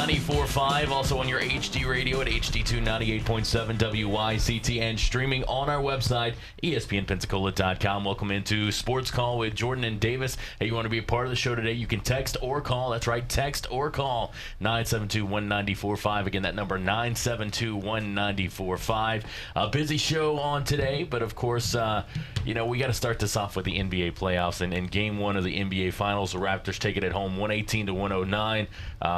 ESPN945, also on your HD radio at HD2 98.7 WYCT, and streaming on our website, ESPNpensacola.com. Welcome into Sports Call with Jordan and Davis. Hey, you want to be a part of the show today? You can text or call. That's right, text or call 972-1945. Again, that number 972-1945. A busy show on today, but of course, we got to start this off with the NBA playoffs. And in Game 1 of the NBA Finals, the Raptors take it at home 118-109.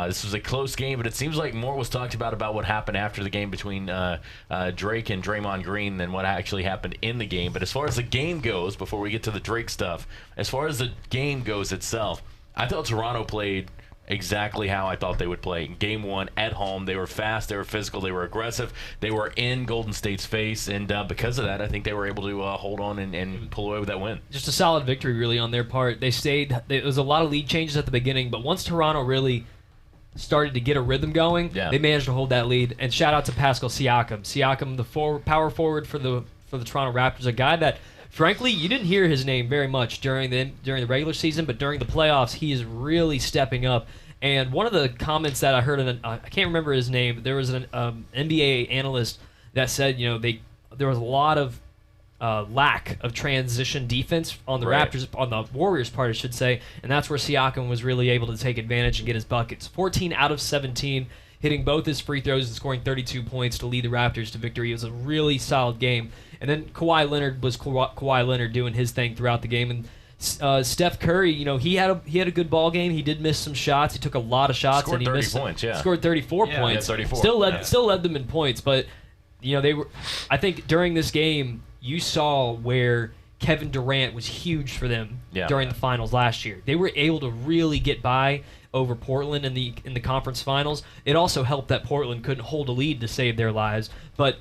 This was a close game, but it seems like more was talked about what happened after the game between Drake and Draymond Green than what actually happened in the game. But as far as the game goes, before we get to the Drake stuff, as far as the game goes itself, I thought Toronto played exactly how I thought they would play. Game 1 at home, they were fast, they were physical, they were aggressive, they were in Golden State's face, and because of that, I think they were able to hold on and pull away with that win. Just a solid victory, really, on their part. They stayed. There was a lot of lead changes at the beginning, but once Toronto really started to get a rhythm going, they managed to hold that lead. And shout out to Pascal Siakam. Siakam, the power forward for the Toronto Raptors, a guy that, frankly, you didn't hear his name very much during the regular season, but during the playoffs, he is really stepping up. And one of the comments that I heard, I can't remember his name, there was an NBA analyst that said, there was a lot of lack of transition defense on the Raptors, on the Warriors part, I should say, and that's where Siakam was really able to take advantage and get his buckets. 14 out of 17, hitting both his free throws and scoring 32 points to lead the Raptors to victory. It was a really solid game. And then Kawhi Leonard was Kawhi Leonard doing his thing throughout the game. And Steph Curry, he had a good ball game. He did miss some shots. He took a lot of shots, Scored and he 30 missed points. Yeah, scored 34 points. 34. Still led them in points, but they were. I think during this game, you saw where Kevin Durant was huge for them during the finals last year. They were able to really get by over Portland in the conference finals. It also helped that Portland couldn't hold a lead to save their lives, but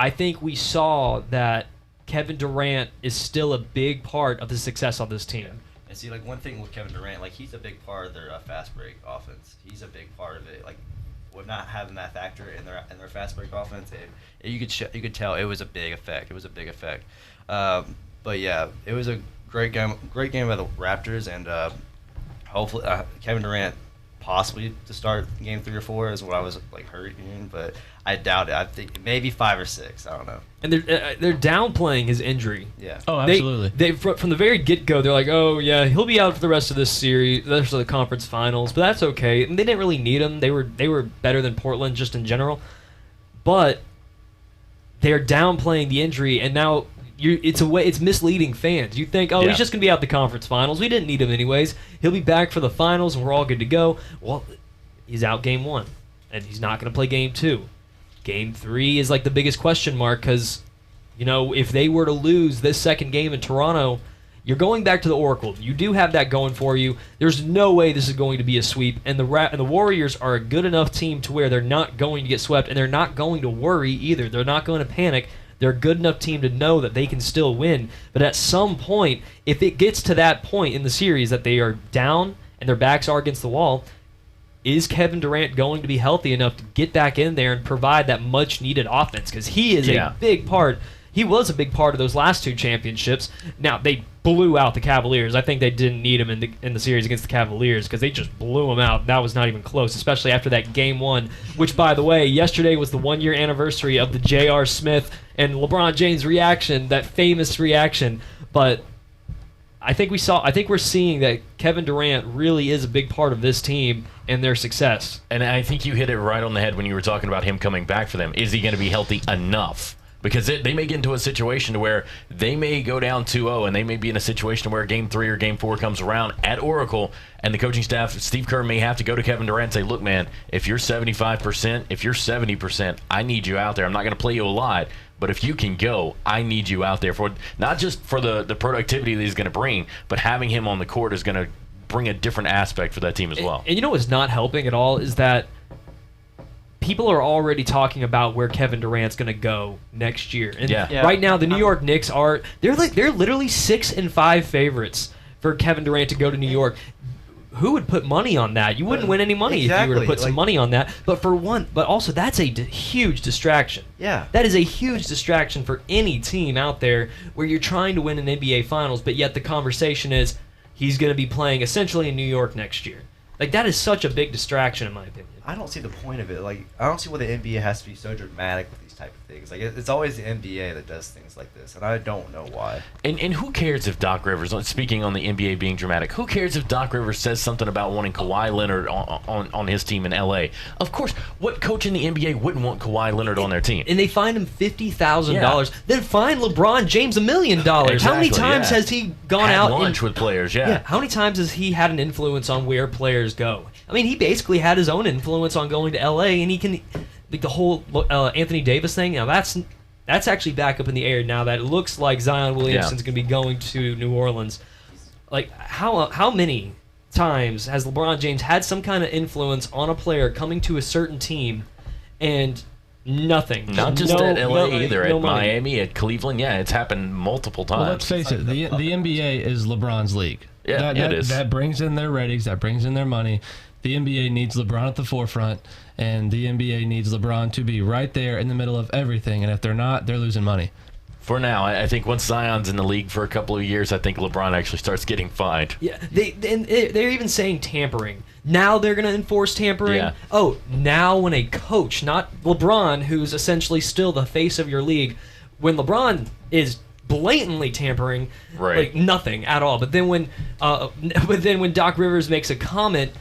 I think we saw that Kevin Durant is still a big part of the success on this team. Yeah. And see, one thing with Kevin Durant, he's a big part of their fast break offense. He's a big part of it. With not having that factor in their fast break offense, you could tell it was a big effect. But yeah, it was a great game by the Raptors, and hopefully Kevin Durant possibly to start game 3 or 4 is what I was hearing, but I doubt it. I think maybe 5 or 6. I don't know. And they're downplaying his injury. Yeah. Oh, absolutely. They from the very get-go, they're like, oh yeah, he'll be out for the rest of this series, the rest of the conference finals, but that's okay. And they didn't really need him. They were better than Portland just in general, but they're downplaying the injury, and now it's misleading fans. You think, he's just gonna be out the conference finals. We didn't need him anyways. He'll be back for the finals, and we're all good to go. Well, he's out game 1, and he's not gonna play game 2. Game 3 is the biggest question mark because, if they were to lose this second game in Toronto, you're going back to the Oracle. You do have that going for you. There's no way this is going to be a sweep, and the Warriors are a good enough team to where they're not going to get swept, and they're not going to worry either. They're not going to panic. They're a good enough team to know that they can still win. But at some point, if it gets to that point in the series that they are down and their backs are against the wall, is Kevin Durant going to be healthy enough to get back in there and provide that much-needed offense? Because he is a big part. He was a big part of those last 2 championships. Now, they blew out the Cavaliers. I think they didn't need him in the series against the Cavaliers because they just blew him out. That was not even close, especially after that Game 1, which, by the way, yesterday was the 1-year anniversary of the J.R. Smith and LeBron James reaction, that famous reaction. But I think we're seeing that Kevin Durant really is a big part of this team and their success. And I think you hit it right on the head when you were talking about him coming back for them. Is he going to be healthy enough? Because they may get into a situation to where they may go down 2-0, and they may be in a situation where Game 3 or Game 4 comes around at Oracle, and the coaching staff, Steve Kerr, may have to go to Kevin Durant and say, look, man, if you're 75%, if you're 70%, I need you out there. I'm not going to play you a lot, but if you can go, I need you out there for not just for the productivity that he's going to bring, but having him on the court is going to bring a different aspect for that team as well. And what's not helping at all is that people are already talking about where Kevin Durant's going to go next year. And right now, the New York Knicks they're literally 6-5 favorites for Kevin Durant to go to New York. Who would put money on that? You wouldn't win any money if you were to put some money on that. But also that's a huge distraction. Yeah. That is a huge distraction for any team out there where you're trying to win an NBA Finals, but yet the conversation is he's going to be playing essentially in New York next year. That is such a big distraction, in my opinion. I don't see the point of it. Like, I don't see why the NBA has to be so dramatic with these type of things. Like, it's always the NBA that does things like this, and I don't know why. And who cares if Doc Rivers, speaking on the NBA being dramatic, who cares if Doc Rivers says something about wanting Kawhi Leonard on his team in LA? Of course, what coach in the NBA wouldn't want Kawhi Leonard on their team? And they fined him $50,000. Then fine LeBron James $1 million. Exactly, how many times has he gone out lunch with players? Yeah. How many times has he had an influence on where players go? I mean, he basically had his own influence on going to LA, and he can like the whole Anthony Davis thing. Now that's actually back up in the air now that it looks like Zion Williamson's going to be going to New Orleans. Like how many times has LeBron James had some kind of influence on a player coming to a certain team, and nothing? Not just at LA either, at money. Miami, at Cleveland. Yeah, it's happened multiple times. Well, let's face it, the NBA is LeBron's league. Yeah, it is. That brings in their ratings, that brings in their money. The NBA needs LeBron at the forefront, and the NBA needs LeBron to be right there in the middle of everything. And if they're not, they're losing money. For now, I think once Zion's in the league for a couple of years, I think LeBron actually starts getting fined. Yeah, they're even saying tampering. Now they're going to enforce tampering. Yeah. Oh, now when a coach, not LeBron, who's essentially still the face of your league, when LeBron is blatantly tampering, right, like nothing at all. But then when Doc Rivers makes a comment,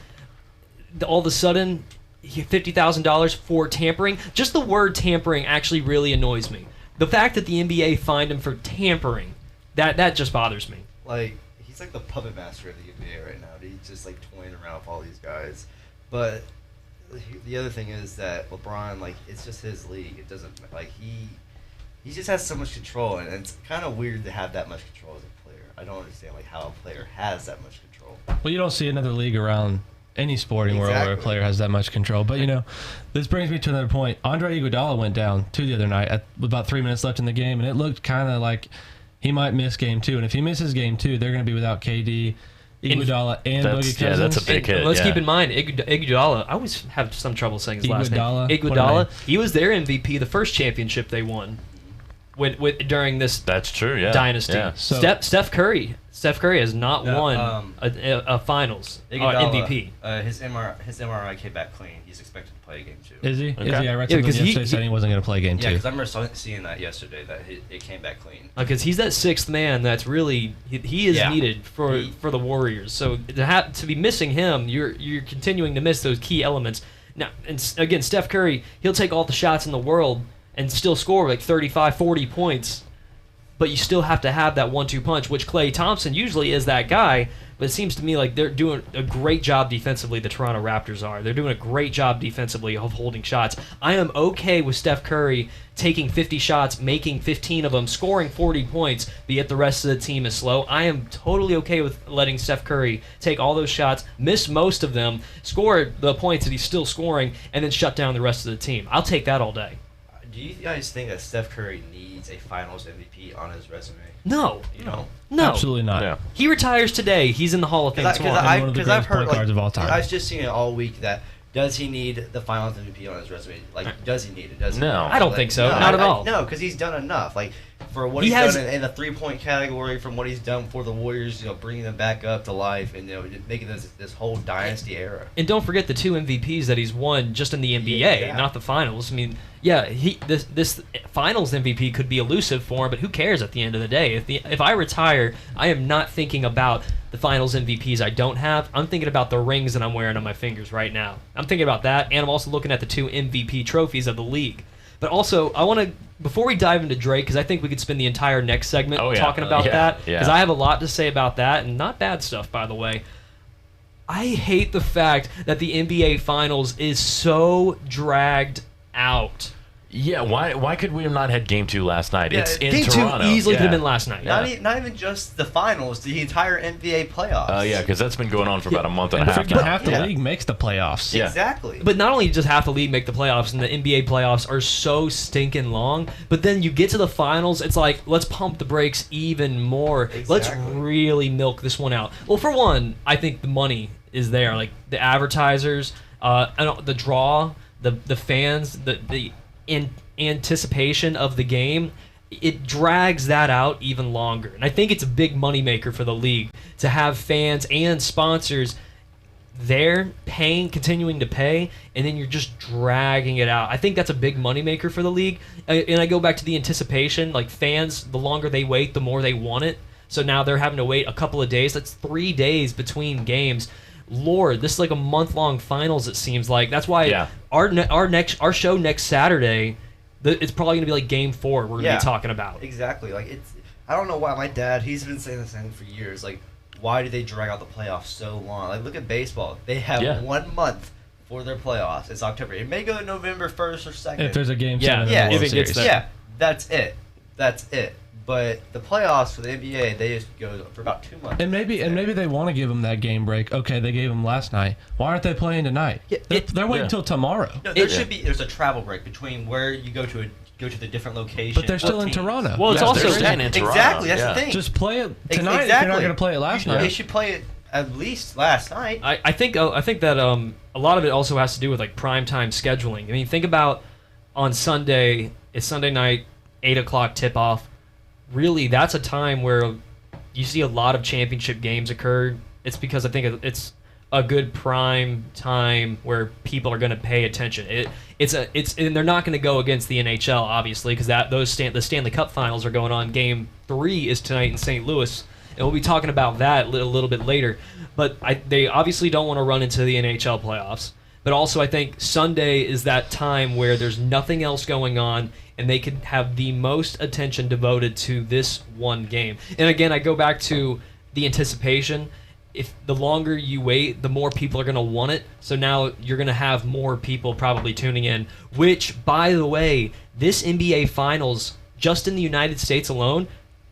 all of a sudden, $50,000 for tampering. Just the word tampering actually really annoys me. The fact that the NBA fined him for tampering, that just bothers me. Like, he's like the puppet master of the NBA right now. He's just like toying around with all these guys. But the other thing is that LeBron, like, it's just his league. It doesn't, like, he just has so much control, and it's kind of weird to have that much control as a player. I don't understand like how a player has that much control. Well, you don't see another league around any sporting world where a player has that much control. But, this brings me to another point. Andre Iguodala went down, too, the other night with about 3 minutes left in the game, and it looked kind of like he might miss game 2. And if he misses game 2, they're going to be without KD, Iguodala, and Boogie Cousins. Yeah, that's a big hit. Let's keep in mind, Iguodala, I always have some trouble saying his last name. Iguodala, he was their MVP the first championship they won during this That's true, yeah. dynasty. Yeah. So, Steph Curry has not won a finals MVP. His MRI came back clean. He's expected to play game 2. Is he? Okay. Is he? I read something yesterday saying he wasn't going to play game 2. Yeah, because I remember seeing that yesterday, that it came back clean. Because he's that sixth man that's really he is needed for the Warriors. So to be missing him, you're continuing to miss those key elements. Now, and again, Steph Curry, he'll take all the shots in the world and still score like 35, 40 points. But you still have to have that 1-2 punch, which Klay Thompson usually is that guy. But it seems to me like they're doing a great job defensively, the Toronto Raptors are. They're doing a great job defensively of holding shots. I am okay with Steph Curry taking 50 shots, making 15 of them, scoring 40 points, but yet the rest of the team is slow. I am totally okay with letting Steph Curry take all those shots, miss most of them, score the points that he's still scoring, and then shut down the rest of the team. I'll take that all day. Do you guys think that Steph Curry needs a Finals MVP on his resume? No. You don't? No. Absolutely not. Yeah. He retires today. He's in the Hall of Fame tomorrow. One of the greatest point guards of all time. I've just seen it all week that does he need the Finals MVP on his resume? Like, does he need it? Does he No. need it? I don't think so. Not at all. No, because he's done enough. Like, for what He he's has- done in the 3-point category, from what he's done for the Warriors, bringing them back up to life, and making this whole dynasty era. And don't forget the 2 MVPs that he's won just in the NBA, Yeah. not the finals. I mean, yeah, this finals MVP could be elusive for him, but who cares at the end of the day? If I retire, I am not thinking about the finals MVPs I don't have. I'm thinking about the rings that I'm wearing on my fingers right now. I'm thinking about that, and I'm also looking at the 2 MVP trophies of the league. But also, I want to, before we dive into Drake, because I think we could spend the entire next segment talking about that, because I have a lot to say about that, and not bad stuff, by the way. I hate the fact that the NBA Finals is so dragged out. Yeah, why could we have not had Game 2 last night? Yeah, It's in Game Toronto. 2 easily Yeah. could have been last night. Not even just the Finals, the entire NBA playoffs. Yeah, because that's been going on for about a month and a half Freaking now. half the league makes the playoffs. Yeah. Exactly. But not only does half the league make the playoffs, and the NBA playoffs are so stinking long, but then you get to the finals, it's like, let's pump the brakes even more. Let's Exactly. really milk this one out. Well, for one, I think the money is there. Like, the advertisers, the draw, the fans, the anticipation of the game, it drags that out even longer. And I think it's a big moneymaker for the league to have fans and sponsors they're continuing to pay, and then you're just dragging it out. I think that's a big moneymaker for the league. And I go back to the anticipation. Like, fans, the longer they wait, the more they want it. So now they're having to wait a couple of days. That's 3 days between games. Lord, this is like a month-long finals, it seems like. That's why our show next Saturday, it's probably going to be like Game 4 we're going to be talking about. Exactly. Like, I don't know why my dad, he's been saying the same for years. Like, why do they drag out the playoffs so long? Like, look at baseball. They have 1 month for their playoffs. It's October. It may go to November 1st or 2nd. If there's a game 7 in the if World it gets Series. there. That's it. But the playoffs for the NBA, they just go for about 2 months. And maybe they want to give them that game break. Okay, they gave them last night. Why aren't they playing tonight? They're waiting until tomorrow. No, there's a travel break between where you go to the different location. But they're still in Toronto. Well, it's also they're staying in Toronto. Exactly, that's the thing. Just play it tonight if you're not going to play it last night. They should play it at least last night. I think that a lot of it also has to do with like primetime scheduling. I mean, think about on Sunday. It's Sunday night, 8:00 tip off. Really, that's a time where you see a lot of championship games occur. It's because I think it's a good prime time where people are going to pay attention. And they're not going to go against the NHL obviously because the Stanley Cup Finals are going on. Game 3 is tonight in St. Louis, and we'll be talking about that a little bit later. But they obviously don't want to run into the NHL playoffs. But also, I think Sunday is that time where there's nothing else going on, and they can have the most attention devoted to this one game. And again, I go back to the anticipation. If the longer you wait, the more people are going to want it. So now you're going to have more people probably tuning in, which, by the way, this NBA Finals, just in the United States alone,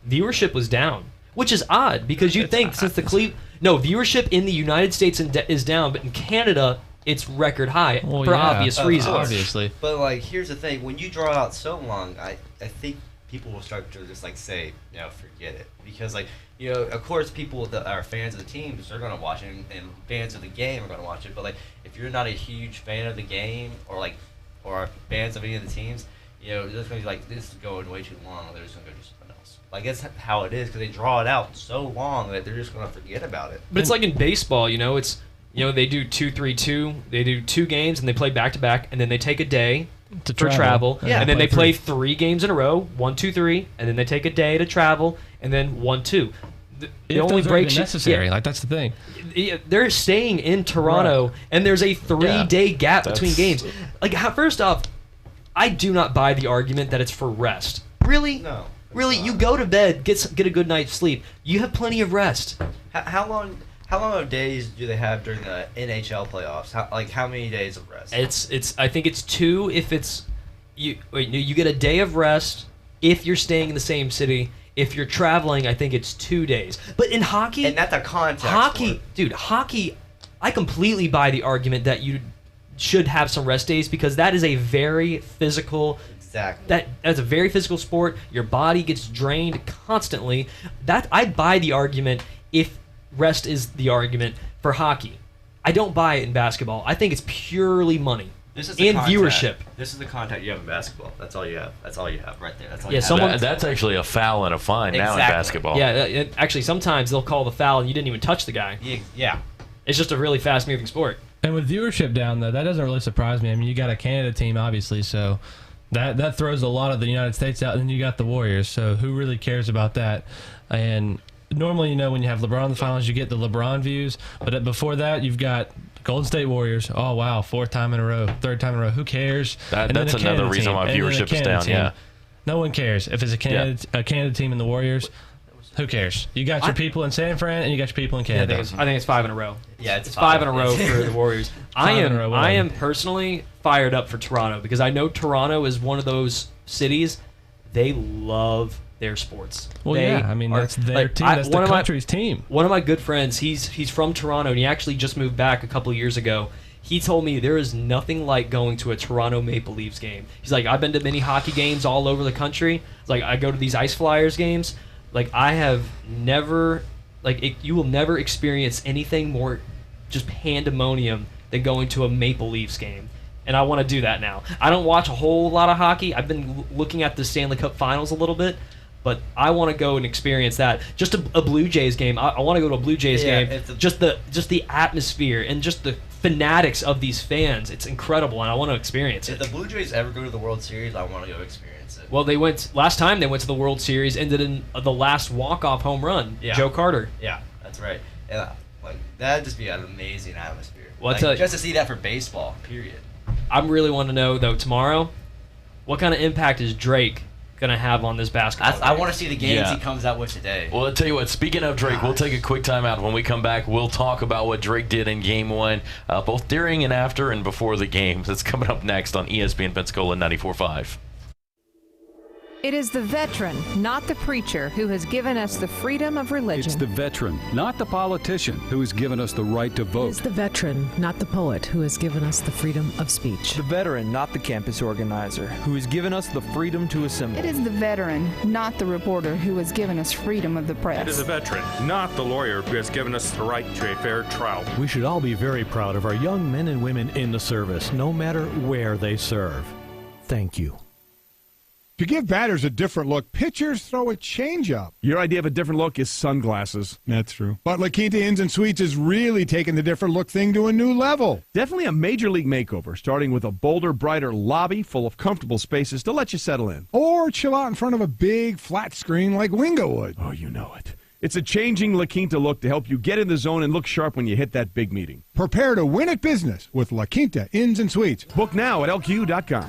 viewership was down, which is odd because you'd think since viewership in the United States is down, but in Canada, it's record high for obvious reasons. Obviously. But, like, here's the thing. When you draw out so long, I think people will start to just, like, say, forget it. Because, like, of course, people that are fans of the teams, they're going to watch it, and fans of the game are going to watch it. But, like, if you're not a huge fan of the game or are fans of any of the teams, they're just going to be like, this is going way too long. They're just going to go do something else. Like, that's how it is because they draw it out so long that they're just going to forget about it. But it's like in baseball, it's... they do 2-3-2. They do 2 games and they play back to back, and then they take a day for travel. And then they play 3 games in a row, 1-2-3, and then they take a day to travel, and then 1-2. The only break necessary. Like, that's the thing. They're staying in Toronto, and there's a 3-day gap between games. Like, first off, I do not buy the argument that it's for rest. Really? No. Really, you go to bed, get a good night's sleep. You have plenty of rest. How long of days do they have during the NHL playoffs? How many days of rest? I think it's 2 if it's you get a day of rest if you're staying in the same city. If you're traveling, I think it's 2 days. But in hockey, and that's a contact sport. Dude, hockey, I completely buy the argument that you should have some rest days because that is a very physical. Exactly. That's a very physical sport. Your body gets drained constantly. I buy the argument if rest is the argument for hockey. I don't buy it in basketball. I think it's purely money and viewership. This is the contact you have in basketball. That's all you have. That's all you have right there. That's all you have. That's actually a foul and a fine now in basketball. Yeah, actually, sometimes they'll call the foul and you didn't even touch the guy. Yeah. It's just a really fast-moving sport. And with viewership down, though, that doesn't really surprise me. I mean, you got a Canada team, obviously, so that throws a lot of the United States out, and then you got the Warriors, so who really cares about that? And normally, when you have LeBron in the finals, you get the LeBron views. But before that, you've got Golden State Warriors. Oh, wow, 4th time in a row, 3rd time in a row. Who cares? That's another reason why viewership is down, team. No one cares. If it's a Canada team in the Warriors, who cares? You got your people in San Fran, and you got your people in Canada. I think it's 5 in a row. Yeah, it's 5 in a row for the Warriors. I am personally fired up for Toronto because I know Toronto is one of those cities, they love their sports. Well, that's their team. That's the country's team. One of my good friends, he's from Toronto, and he actually just moved back a couple of years ago. He told me there is nothing like going to a Toronto Maple Leafs game. He's like, I've been to many hockey games all over the country. Like, I go to these Ice Flyers games. Like, I have never, you will never experience anything more just pandemonium than going to a Maple Leafs game. And I want to do that now. I don't watch a whole lot of hockey. I've been looking at the Stanley Cup Finals a little bit. But I want to go and experience that. Just a Blue Jays game. I want to go to a Blue Jays game. Just the atmosphere and just the fanatics of these fans. It's incredible, and I want to experience it. If the Blue Jays ever go to the World Series, I want to go experience it. Well, last time they went to the World Series, ended in the last walk-off home run. Yeah. Joe Carter. Yeah, that's right. And that'd just be an amazing atmosphere. Well, just to see that for baseball, period. I really want to know though tomorrow, what kind of impact is Drake going to have on this basketball? I want to see the games he comes out with today. Well, I'll tell you what, speaking of Drake, we'll take a quick time out. When we come back, we'll talk about what Drake did in Game 1, both during and after and before the games. That's coming up next on ESPN Pensacola 94.5. It is the veteran, not the preacher, who has given us the freedom of religion. It's the veteran, not the politician, who has given us the right to vote. It's the veteran, not the poet, who has given us the freedom of speech. The veteran, not the campus organizer, who has given us the freedom to assemble. It is the veteran, not the reporter, who has given us freedom of the press. It is the veteran, not the lawyer, who has given us the right to a fair trial. We should all be very proud of our young men and women in the service, no matter where they serve. Thank you. To give batters a different look, pitchers throw a changeup. Your idea of a different look is sunglasses. That's true. But La Quinta Inns and Suites is really taking the different look thing to a new level. Definitely a major league makeover, starting with a bolder, brighter lobby full of comfortable spaces to let you settle in. Or chill out in front of a big flat screen like Wingo would. Oh, you know it. It's a changing La Quinta look to help you get in the zone and look sharp when you hit that big meeting. Prepare to win at business with La Quinta Inns and Suites. Book now at lq.com.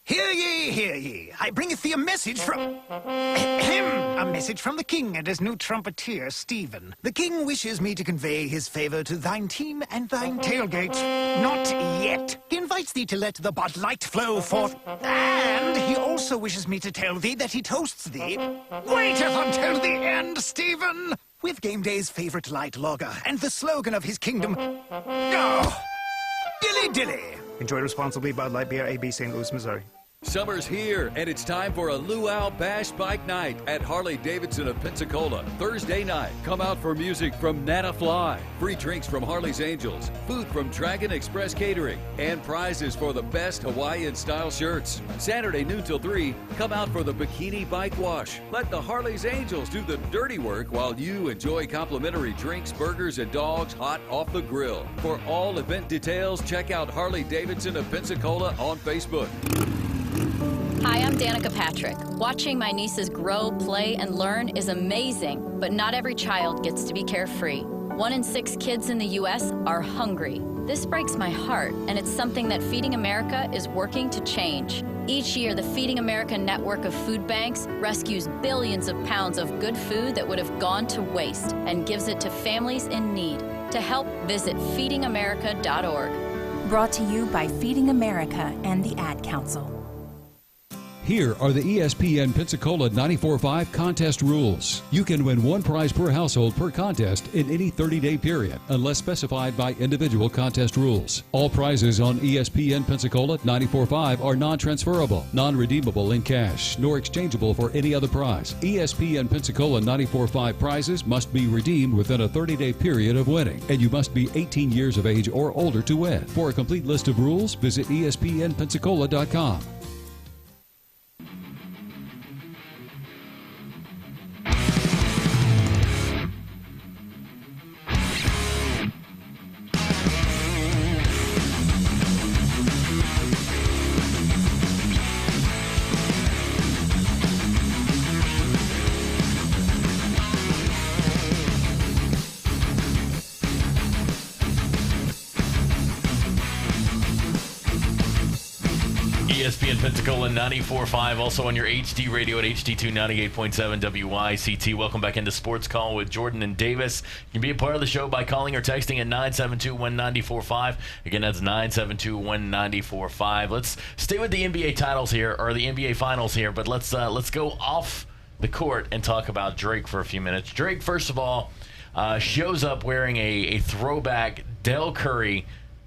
Hear ye, hear ye. I bringeth thee a message from... a message from the king and his new trumpeter, Stephen. The king wishes me to convey his favor to thine team and thine tailgate. Not yet. He invites thee to let the Bud Light flow forth. And he also wishes me to tell thee that he toasts thee. Waiteth until the end, Stephen! With game day's favorite light lager and the slogan of his kingdom... Oh! Dilly dilly! Enjoy responsibly. Bud Light Beer, AB, St. Louis, Missouri. Summer's here, and it's time for a Luau Bash Bike Night at Harley-Davidson of Pensacola. Thursday night, come out for music from Nana Fly, free drinks from Harley's Angels, food from Dragon Express Catering, and prizes for the best Hawaiian-style shirts. Saturday noon till 3, come out for the Bikini Bike Wash. Let the Harley's Angels do the dirty work while you enjoy complimentary drinks, burgers, and dogs hot off the grill. For all event details, check out Harley-Davidson of Pensacola on Facebook. Hi, I'm Danica Patrick. Watching my nieces grow, play, and learn is amazing, but not every child gets to be carefree. 1 in 6 kids in the U.S. are hungry. This breaks my heart, and it's something that Feeding America is working to change. Each year, the Feeding America network of food banks rescues billions of pounds of good food that would have gone to waste and gives it to families in need. To help, visit feedingamerica.org. Brought to you by Feeding America and the Ad Council. Here are the ESPN Pensacola 94.5 contest rules. You can win one prize per household per contest in any 30-day period, unless specified by individual contest rules. All prizes on ESPN Pensacola 94.5 are non-transferable, non-redeemable in cash, nor exchangeable for any other prize. ESPN Pensacola 94.5 prizes must be redeemed within a 30-day period of winning, and you must be 18 years of age or older to win. For a complete list of rules, visit ESPNpensacola.com. ESPN Pensacola 94.5, also on your HD radio at HD2 98.7 WYCT. Welcome back into Sports Call with Jordan and Davis. You can be a part of the show by calling or texting at 972-1945. Again, that's 972-1945. Let's stay with the NBA titles here, or the NBA finals here, but let's go off the court and talk about Drake for a few minutes. Drake, first of all, shows up wearing a throwback Del Curry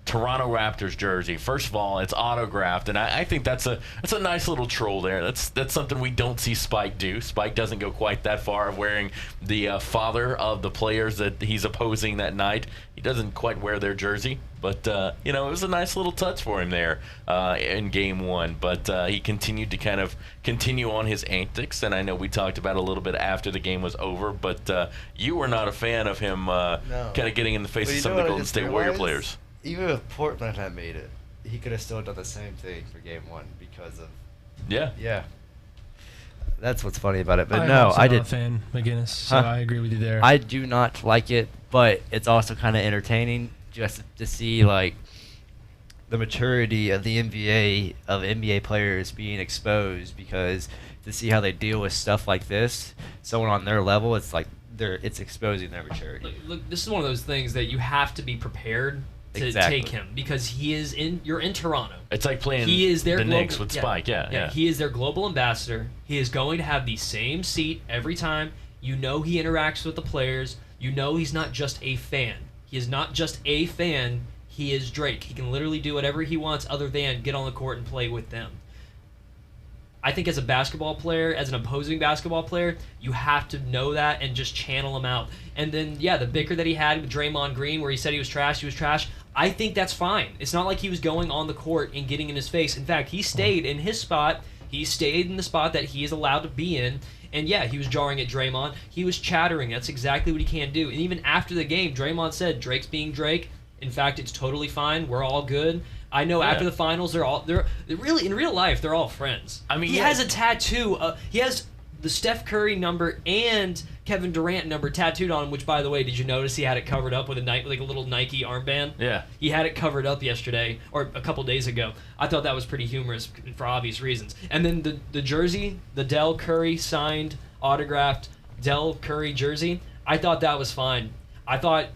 Toronto Raptors jersey. First of all, it's autographed, and I think that's a nice little troll there. That's something we don't see Spike do. Spike doesn't go quite that far of wearing the father of the players that he's opposing that night. He doesn't quite wear their jersey, but it was a nice little touch for him there in Game 1. But he continued to kind of continue on his antics, and I know we talked about it a little bit after the game was over, but you were not a fan of him kind of getting in the face of some of the Golden State Warrior players. Even if Portland had made it, he could have still done the same thing for Game 1 because of... Yeah. That's what's funny about it. But I'm no, I not did. a fan, McGinnis, so I agree with you there. I do not like it, but it's also kind of entertaining just to see like the maturity of the NBA players being exposed, because to see how they deal with stuff like this, someone on their level, it's like it's exposing their maturity. Look, this is one of those things that you have to be prepared to take him, because you're in Toronto. It's like playing the Knicks with Spike. Yeah. He is their global ambassador. He is going to have the same seat every time. You know he interacts with the players. You know he's not just a fan. He is not just a fan. He is Drake. He can literally do whatever he wants other than get on the court and play with them. I think as a basketball player, as an opposing basketball player, you have to know that and just channel him out. And then, the bicker that he had with Draymond Green where he said he was trash, I think that's fine. It's not like he was going on the court and getting in his face. In fact, he stayed in his spot. He stayed in the spot that he is allowed to be in. And he was jarring at Draymond. He was chattering. That's exactly what he can do. And even after the game, Draymond said, Drake's being Drake. In fact, it's totally fine. We're all good. I know after the finals, they're really, in real life, they're all friends. I mean, he has a tattoo. He has the Steph Curry number and Kevin Durant number tattooed on him, which, by the way, did you notice he had it covered up with a little Nike armband? Yeah. He had it covered up yesterday, or a couple days ago. I thought that was pretty humorous for obvious reasons. And then the jersey, the Dell Curry signed, autographed Dell Curry jersey, I thought that was fine. I thought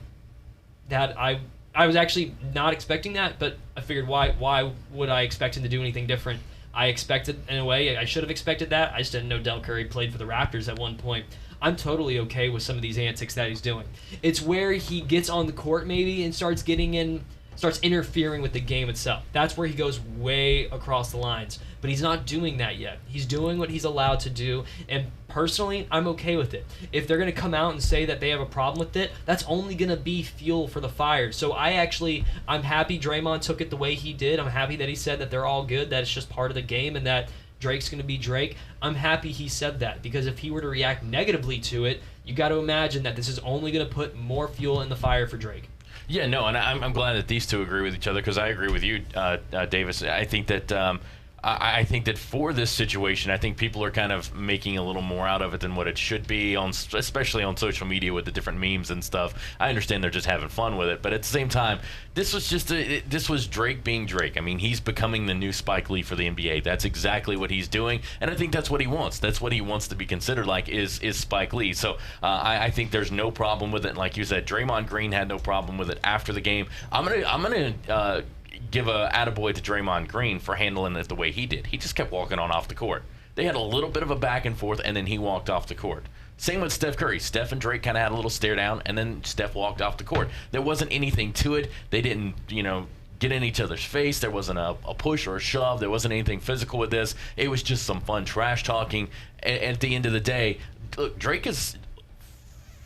that I was actually not expecting that, but I figured why would I expect him to do anything different? I expected, in a way, I should have expected that. I just didn't know Dell Curry played for the Raptors at one point. I'm totally okay with some of these antics that he's doing. It's where he gets on the court maybe and starts interfering with the game itself. That's where he goes way across the lines. But he's not doing that yet. He's doing what he's allowed to do, and personally, I'm okay with it. If they're going to come out and say that they have a problem with it, that's only going to be fuel for the fire. So I'm happy Draymond took it the way he did. I'm happy that he said that they're all good, that it's just part of the game, and that Drake's going to be Drake. I'm happy he said that, because if he were to react negatively to it, you got to imagine that this is only going to put more fuel in the fire for Drake. Yeah, no, and I'm glad that these two agree with each other, because I agree with you, Davis. I think that I think that for this situation, I think people are kind of making a little more out of it than what it should be, especially on social media with the different memes and stuff. I understand they're just having fun with it, but at the same time, this was Drake being Drake. I mean, he's becoming the new Spike Lee for the NBA. That's exactly what he's doing, and I think that's what he wants. That's what he wants to be considered like is Spike Lee. So I think there's no problem with it. And like you said, Draymond Green had no problem with it after the game. I'm gonna give a attaboy to Draymond Green for handling it the way he did. He just kept walking on off the court. They had a little bit of a back and forth, and then he walked off the court. Same with Steph Curry. Steph and Drake kind of had a little stare down, and then Steph walked off the court. There wasn't anything to it. They didn't, get in each other's face. There wasn't a push or a shove. There wasn't anything physical with this. It was just some fun trash talking. And at the end of the day, look,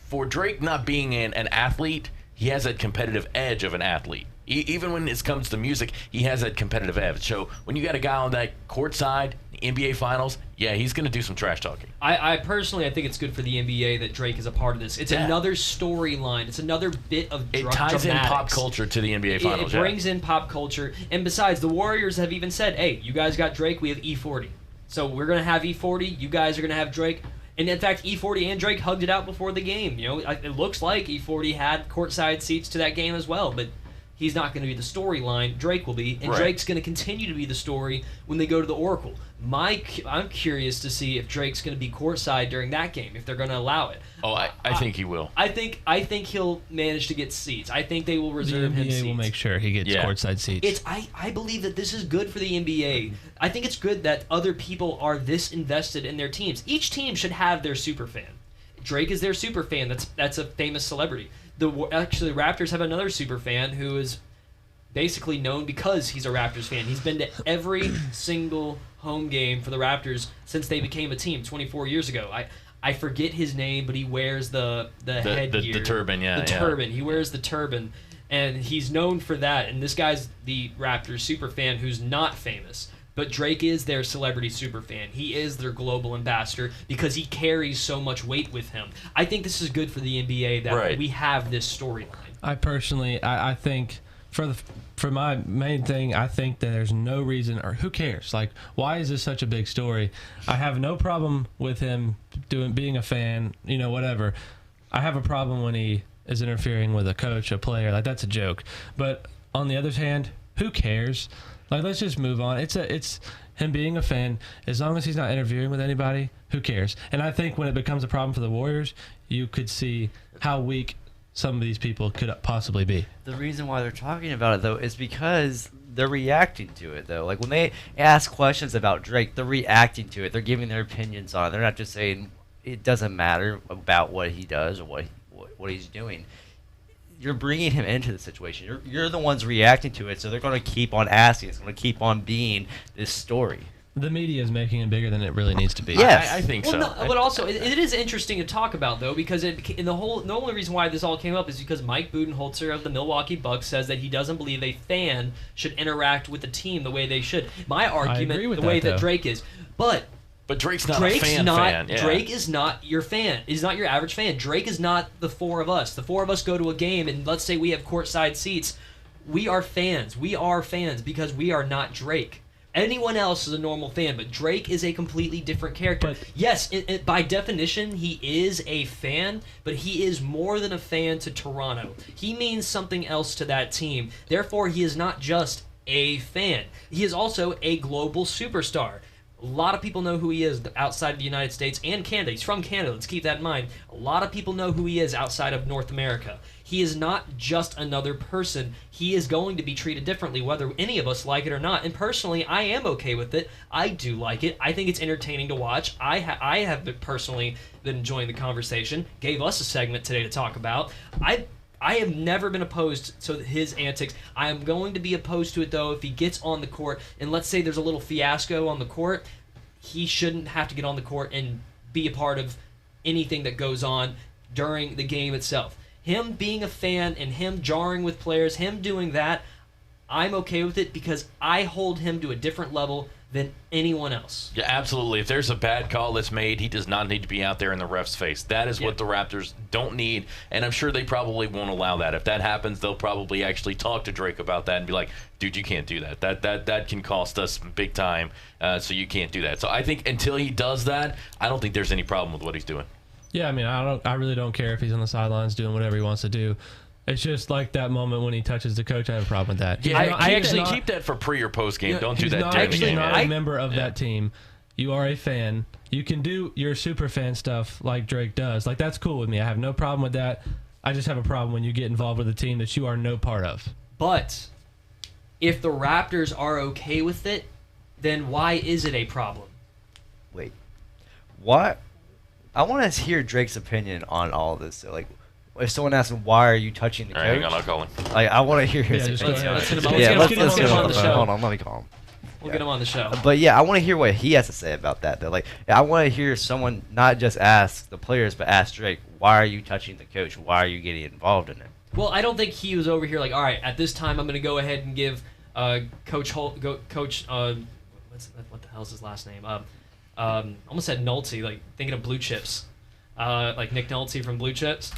for Drake not being an athlete, he has that competitive edge of an athlete. Even when it comes to music, he has that competitive edge. So when you got a guy on that court side, NBA Finals, he's going to do some trash talking. I personally think it's good for the NBA that Drake is a part of this. It's another storyline. It's another bit of It ties in pop culture to the NBA Finals. It brings in pop culture. And besides, the Warriors have even said, hey, you guys got Drake, we have E40. So we're going to have E40, you guys are going to have Drake. And in fact, E40 and Drake hugged it out before the game. It looks like E40 had courtside seats to that game as well, but he's not going to be the storyline. Drake will be, and Drake's going to continue to be the story when they go to the Oracle. I'm curious to see if Drake's going to be courtside during that game, if they're going to allow it. Oh, I think he will. I think he'll manage to get seats. I think they will reserve him seats. The NBA will make sure he gets courtside seats. I believe that this is good for the NBA. I think it's good that other people are this invested in their teams. Each team should have their super fan. Drake is their super fan. That's a famous celebrity. Actually, the Raptors have another super fan who is basically known because he's a Raptors fan. He's been to every single home game for the Raptors since they became a team 24 years ago. I forget his name, but he wears the headgear. The turban, yeah. The turban. He wears the turban, and he's known for that. And this guy's the Raptors super fan who's not famous. But Drake is their celebrity super fan. He is their global ambassador because he carries so much weight with him. I think this is good for the NBA that we have this storyline. I personally, I think for my main thing, I think that there's no reason, or who cares? Like, why is this such a big story? I have no problem with him being a fan, whatever. I have a problem when he is interfering with a coach, a player. Like, that's a joke. But on the other hand, who cares? Like, let's just move on. It's him being a fan. As long as he's not interfering with anybody, who cares? And I think when it becomes a problem for the Warriors, you could see how weak some of these people could possibly be. The reason why they're talking about it, though, is because they're reacting to it, though. Like, when they ask questions about Drake, they're reacting to it. They're giving their opinions on it. They're not just saying it doesn't matter about what he does or what he's doing. You're bringing him into the situation. You're the ones reacting to it, so they're going to keep on asking. It's going to keep on being this story. The media is making it bigger than it really needs to be. Yes, I think so. No, but also, it is interesting to talk about, though, because the only reason why this all came up is because Mike Budenholzer of the Milwaukee Bucks says that he doesn't believe a fan should interact with the team the way they should. My argument, the way that Drake is. But Drake's not a fan. Yeah. Drake is not your fan. He's not your average fan. Drake is not the four of us. The four of us go to a game, and let's say we have courtside seats. We are fans. We are fans because we are not Drake. Anyone else is a normal fan, but Drake is a completely different character. Yes, by definition, he is a fan, but he is more than a fan to Toronto. He means something else to that team. Therefore, he is not just a fan. He is also a global superstar. A lot of people know who he is outside of the United States and Canada. He's from Canada. Let's keep that in mind. A lot of people know who he is outside of North America. He is not just another person. He is going to be treated differently, whether any of us like it or not. And personally, I am okay with it. I do like it. I think it's entertaining to watch. I have personally been enjoying the conversation. Gave us a segment today to talk about. I have never been opposed to his antics. I am going to be opposed to it, though, if he gets on the court, and let's say there's a little fiasco on the court, he shouldn't have to get on the court and be a part of anything that goes on during the game itself. Him being a fan and him jarring with players, him doing that, I'm okay with it because I hold him to a different level than anyone else. Yeah, absolutely. If there's a bad call that's made, he does not need to be out there in the ref's face. That is what the Raptors don't need, and I'm sure they probably won't allow that. If that happens, they'll probably actually talk to Drake about that and be like, dude, you can't do that. That can cost us big time, so you can't do that. So I think until he does that, I don't think there's any problem with what he's doing. Yeah, I mean, I really don't care if he's on the sidelines doing whatever he wants to do. It's just like that moment when he touches the coach. I have a problem with that. Yeah, I actually keep that for pre or post game. Don't do that during the game. He's not a member of that team. You are a fan. You can do your super fan stuff like Drake does. Like, that's cool with me. I have no problem with that. I just have a problem when you get involved with a team that you are no part of. But if the Raptors are okay with it, then why is it a problem? Wait, what? I want to hear Drake's opinion on all of this. So, like, if someone asks him, why are you touching the coach? Hang on, I'll call him. Like, I want to hear his opinion. Let's get him on the show. Hold on, let me call him. We'll get him on the show. But yeah, I want to hear what he has to say about that, though. Like, I want to hear someone not just ask the players, but ask Drake, why are you touching the coach? Why are you getting involved in it? Well, I don't think he was over here like, all right, at this time I'm going to go ahead and give Coach what the hell is his last name? Almost said Nolte, like thinking of Blue Chips. Like Nick Nolte from Blue Chips.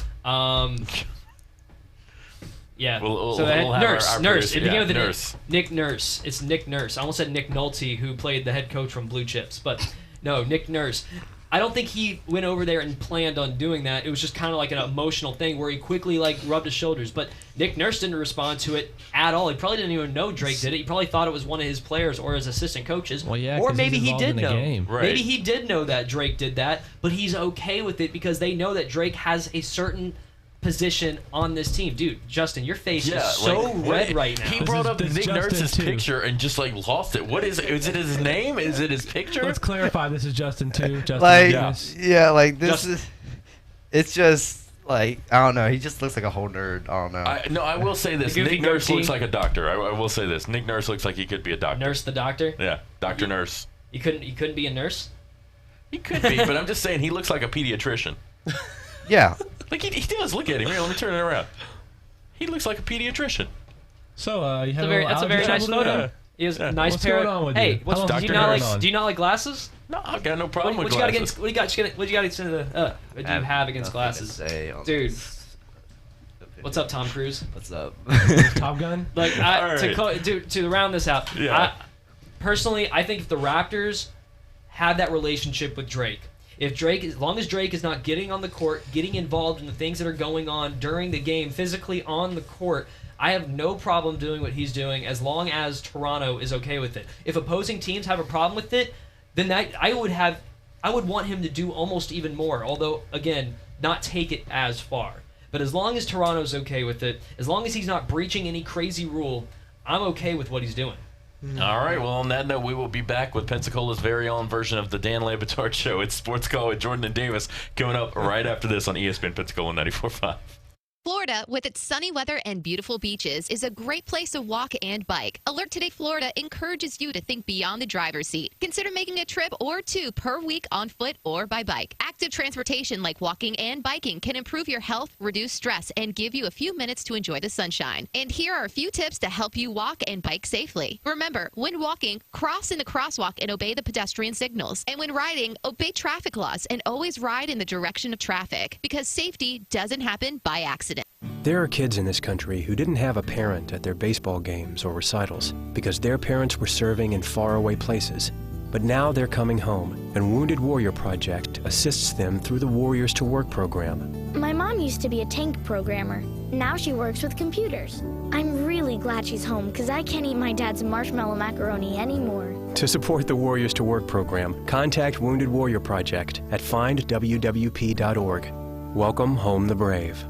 Yeah. We'll Nurse. It began with Nurse. Nick Nurse. It's Nick Nurse. I almost said Nick Nolte, who played the head coach from Blue Chips, but no, Nick Nurse. I don't think he went over there and planned on doing that. It was just kind of like an emotional thing where he quickly like rubbed his shoulders. But Nick Nurse didn't respond to it at all. He probably didn't even know Drake did it. He probably thought it was one of his players or his assistant coaches. Well, yeah, or maybe he did know. Right. Maybe he did know that Drake did that, but he's okay with it because they know that Drake has a certain position on this team. Dude, Justin, your face is so red right now. He brought up Nick Nurse's picture and just like lost it. What is it? Is it his name? Is it his picture? Let's clarify. This is Justin too. Justin, like, yeah, like this is. It's just Like, I don't know. He just looks like a whole nerd. I don't know. I will say this. Nick Nurse looks like a doctor. I will say this. Nick Nurse looks like he could be a doctor. Nurse the doctor? Yeah, Dr. Nurse. He couldn't be a nurse? He could be, but I'm just saying he looks like a pediatrician. Yeah. Like, he does. Look at him. Here, let me turn it around. He looks like a pediatrician. So, you have that's a very nice photo. He has a nice pair of... Hey, do you not like glasses? No, I've got no problem with glasses. glasses. What do you have against glasses? Dude. What's up, Tom Cruise? What's up? Top Gun? Like, to round this out, personally, I think if the Raptors had that relationship with Drake, as long as Drake is not getting on the court, getting involved in the things that are going on during the game, physically on the court, I have no problem doing what he's doing as long as Toronto is okay with it. If opposing teams have a problem with it, then I would want him to do almost even more, although, again, not take it as far. But as long as Toronto's okay with it, as long as he's not breaching any crazy rule, I'm okay with what he's doing. All right, well, on that note, we will be back with Pensacola's very own version of the Dan Le Batard Show. It's Sports Call with Jordan and Davis coming up right after this on ESPN Pensacola 94.5. Florida, with its sunny weather and beautiful beaches, is a great place to walk and bike. Alert Today Florida encourages you to think beyond the driver's seat. Consider making a trip or two per week on foot or by bike. Active transportation like walking and biking can improve your health, reduce stress, and give you a few minutes to enjoy the sunshine. And here are a few tips to help you walk and bike safely. Remember, when walking, cross in the crosswalk and obey the pedestrian signals. And when riding, obey traffic laws and always ride in the direction of traffic, because safety doesn't happen by accident. There are kids in this country who didn't have a parent at their baseball games or recitals because their parents were serving in faraway places. But now they're coming home, and Wounded Warrior Project assists them through the Warriors to Work program. My mom used to be a tank programmer. Now she works with computers. I'm really glad she's home because I can't eat my dad's marshmallow macaroni anymore. To support the Warriors to Work program, contact Wounded Warrior Project at findwwp.org. Welcome home the brave.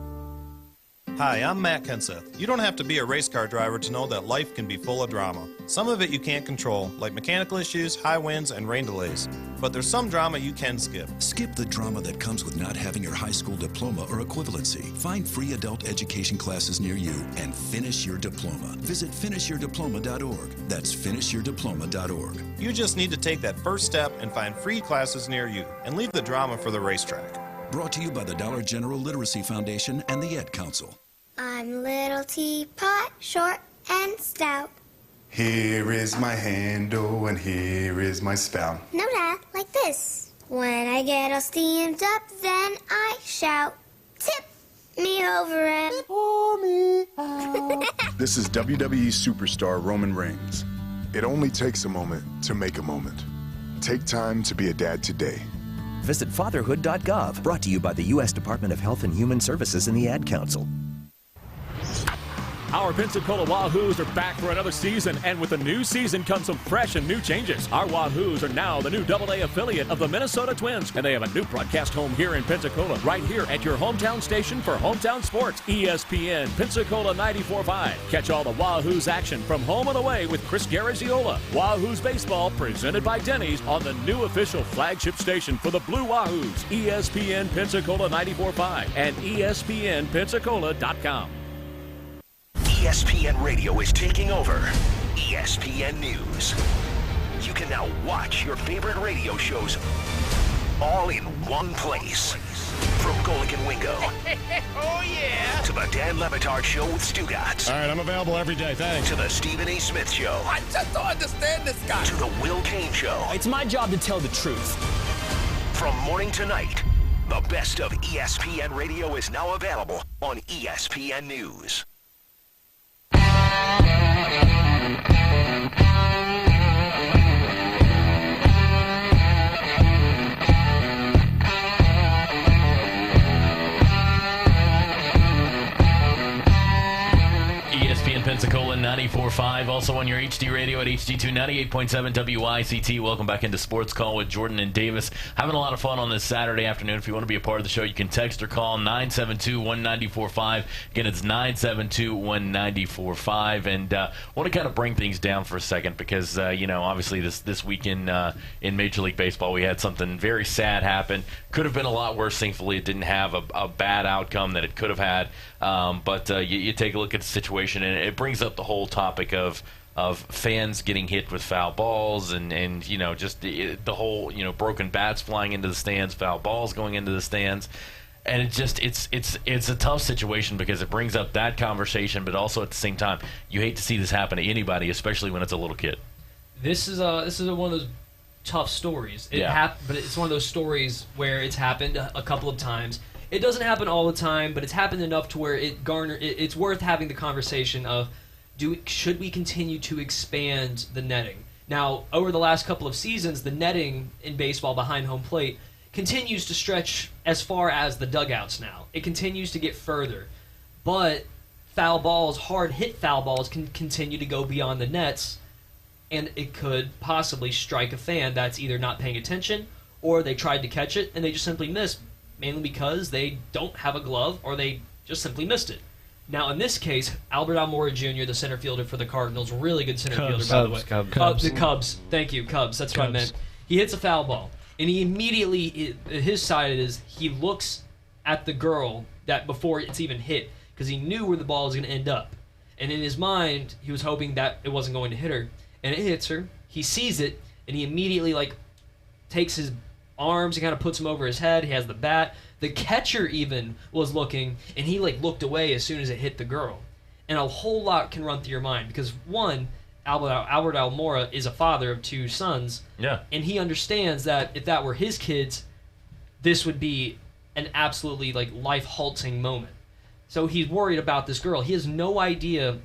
Hi, I'm Matt Kenseth. You don't have to be a race car driver to know that life can be full of drama. Some of it you can't control, like mechanical issues, high winds, and rain delays. But there's some drama you can skip. Skip the drama that comes with not having your high school diploma or equivalency. Find free adult education classes near you and finish your diploma. Visit finishyourdiploma.org. That's finishyourdiploma.org. You just need to take that first step and find free classes near you and leave the drama for the racetrack. Brought to you by the Dollar General Literacy Foundation and the Ed Council. I'm little teapot, short and stout. Here is my handle and here is my spout. No, Dad, like this. When I get all steamed up, then I shout, tip me over and pour me out. This is WWE superstar Roman Reigns. It only takes a moment to make a moment. Take time to be a dad today. Visit fatherhood.gov, brought to you by the U.S. Department of Health and Human Services and the Ad Council. Our Pensacola Wahoos are back for another season, and with the new season comes some fresh and new changes. Our Wahoos are now the new AA affiliate of the Minnesota Twins, and they have a new broadcast home here in Pensacola, right here at your hometown station for hometown sports, ESPN Pensacola 94.5. Catch all the Wahoos action from home and away with Chris Garagiola. Wahoos baseball presented by Denny's on the new official flagship station for the Blue Wahoos, ESPN Pensacola 94.5 and ESPNpensacola.com. ESPN Radio is taking over ESPN News. You can now watch your favorite radio shows all in one place. From Golic and Wingo. Oh, yeah. To the Dan Le Batard Show with Stugotz. All right, I'm available every day, thanks. To the Stephen A. Smith Show. I just don't understand this guy. To the Will Kane Show. It's my job to tell the truth. From morning to night, the best of ESPN Radio is now available on ESPN News. ESPN Pensacola 94.5 945. Also on your HD radio at HD2 98.7 WICT. Welcome back into Sports Call with Jordan and Davis. Having a lot of fun on this Saturday afternoon. If you want to be a part of the show, you can text or call 972-1945. Again, it's 972-1945. And I want to kind of bring things down for a second because, obviously this weekend in Major League Baseball, we had something very sad happen. Could have been a lot worse. Thankfully, it didn't have a bad outcome that it could have had. But you take a look at the situation, and it brings up the whole topic of fans getting hit with foul balls and just the whole broken bats flying into the stands, foul balls going into the stands. And it's a tough situation because it brings up that conversation, but also at the same time, you hate to see this happen to anybody, especially when it's a little kid. This is one of those tough stories. But it's one of those stories where it's happened a couple of times. It doesn't happen all the time, but it's happened enough to where it's worth having the conversation of should we continue to expand the netting. Now, over the last couple of seasons, the netting in baseball behind home plate continues to stretch as far as the dugouts now. It continues to get further. But foul balls, hard hit foul balls, can continue to go beyond the nets, and it could possibly strike a fan that's either not paying attention or they tried to catch it and they just simply missed, mainly because they don't have a glove or they just simply missed it. Now, in this case, Albert Almora Jr., the center fielder for the Cardinals, really good center fielder, by the way. Cubs. The Cubs. Thank you, Cubs. That's what I meant. He hits a foul ball, and he immediately, his side is, he looks at the girl that before it's even hit, because he knew where the ball was going to end up. And in his mind, he was hoping that it wasn't going to hit her. And it hits her. He sees it, and he immediately, takes his arms and kind of puts him over his head. He has the bat. The catcher even was looking, and he looked away as soon as it hit the girl. And a whole lot can run through your mind because, one, Albert Almora is a father of two sons. Yeah. And he understands that if that were his kids, this would be an absolutely life-halting moment. So he's worried about this girl. He has no idea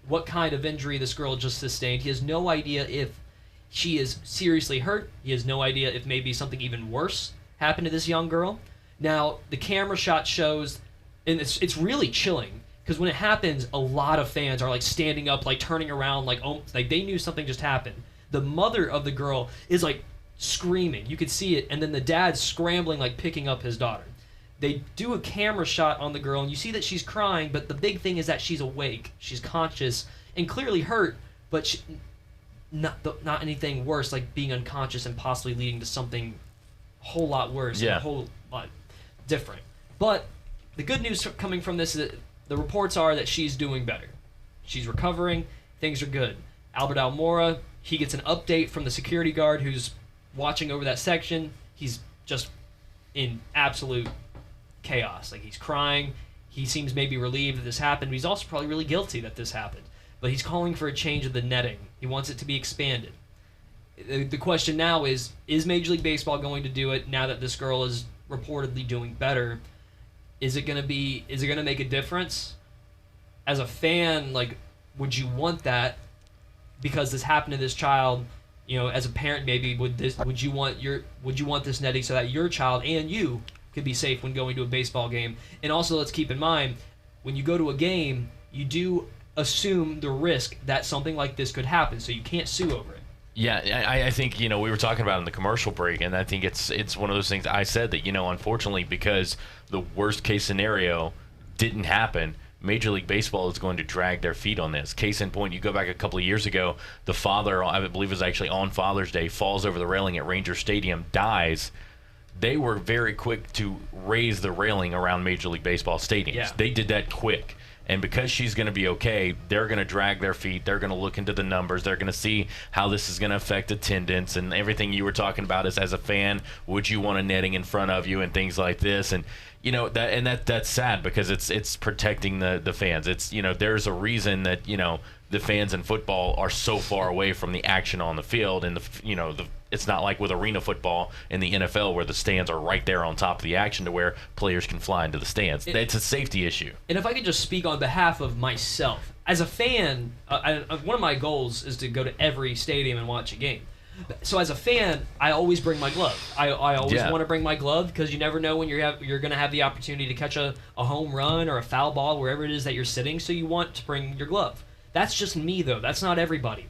what kind of injury this girl just sustained. He has no idea if she is seriously hurt. He has no idea if maybe something even worse happened to this young girl. Now, the camera shot shows, and it's really chilling, because when it happens, a lot of fans are standing up, turning around, they knew something just happened. The mother of the girl is screaming. You could see it, and then the dad's scrambling, picking up his daughter. They do a camera shot on the girl, and you see that she's crying, but the big thing is that she's awake. She's conscious and clearly hurt, but not anything worse, like being unconscious and possibly leading to something a whole lot worse, and a whole lot different. But the good news coming from this is that the reports are that she's doing better. She's recovering. Things are good. Albert Almora, he gets an update from the security guard who's watching over that section. He's just in absolute chaos. He's crying. He seems maybe relieved that this happened, but he's also probably really guilty that this happened. But he's calling for a change of the netting. He wants it to be expanded. The question now is Major League Baseball going to do it now that this girl is reportedly doing better? Is it going to make a difference? As a fan, would you want that because this happened to this child? As a parent, maybe would you want this netting so that your child and you could be safe when going to a baseball game? And also, let's keep in mind, when you go to a game, you do assume the risk that something like this could happen, so you can't sue over it. Yeah, I think, we were talking about it in the commercial break, and I think it's one of those things. I said that, unfortunately, because the worst case scenario didn't happen, Major League Baseball is going to drag their feet on this. Case in point, you go back a couple of years ago, the father, I believe it was actually on Father's Day, falls over the railing at Ranger Stadium, dies. They were very quick to raise the railing around Major League Baseball stadiums. Yeah. They did that quick. And because she's going to be okay, they're going to drag their feet. They're going to look into the numbers. They're going to see how this is going to affect attendance and everything you were talking about. Is as a fan, would you want a netting in front of you and things like this? And that's sad because it's protecting the fans. It's there's a reason that the fans in football are so far away from the action on the field, and it's not like with arena football in the NFL where the stands are right there on top of the action to where players can fly into the stands. It's a safety issue. And if I could just speak on behalf of myself, as a fan, one of my goals is to go to every stadium and watch a game. So as a fan, I always bring my glove. I always want to bring my glove because you never know when you're going to have the opportunity to catch a home run or a foul ball wherever it is that you're sitting, so you want to bring your glove. That's just me, though. That's not everybody.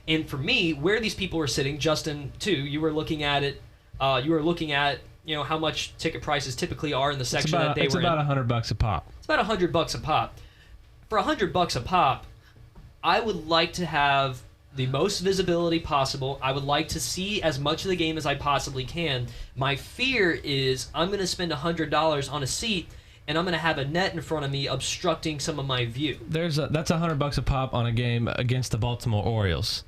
And for me, where these people are sitting, Justin, too, you were looking at it. You were looking at how much ticket prices typically are in the section that they were in. It's about $100 a pop. It's about $100 a pop. For $100 a pop, I would like to have the most visibility possible. I would like to see as much of the game as I possibly can. My fear is I'm going to spend $100 on a seat, and I'm going to have a net in front of me obstructing some of my view. That's $100 a pop on a game against the Baltimore Orioles.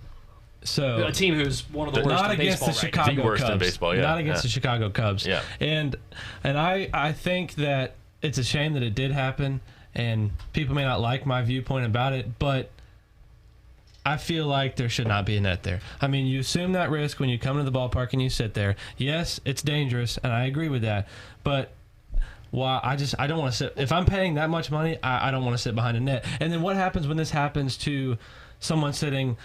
So a team who's one of the worst not in against baseball the right Chicago now. The worst Cubs. in baseball, yeah. Not against the Chicago Cubs. Yeah. And I think that it's a shame that it did happen, and people may not like my viewpoint about it, but I feel like there should not be a net there. I mean, you assume that risk when you come to the ballpark and you sit there. Yes, it's dangerous, and I agree with that, but I don't want to sit. If I'm paying that much money, I don't want to sit behind a net. And then what happens when this happens to someone sitting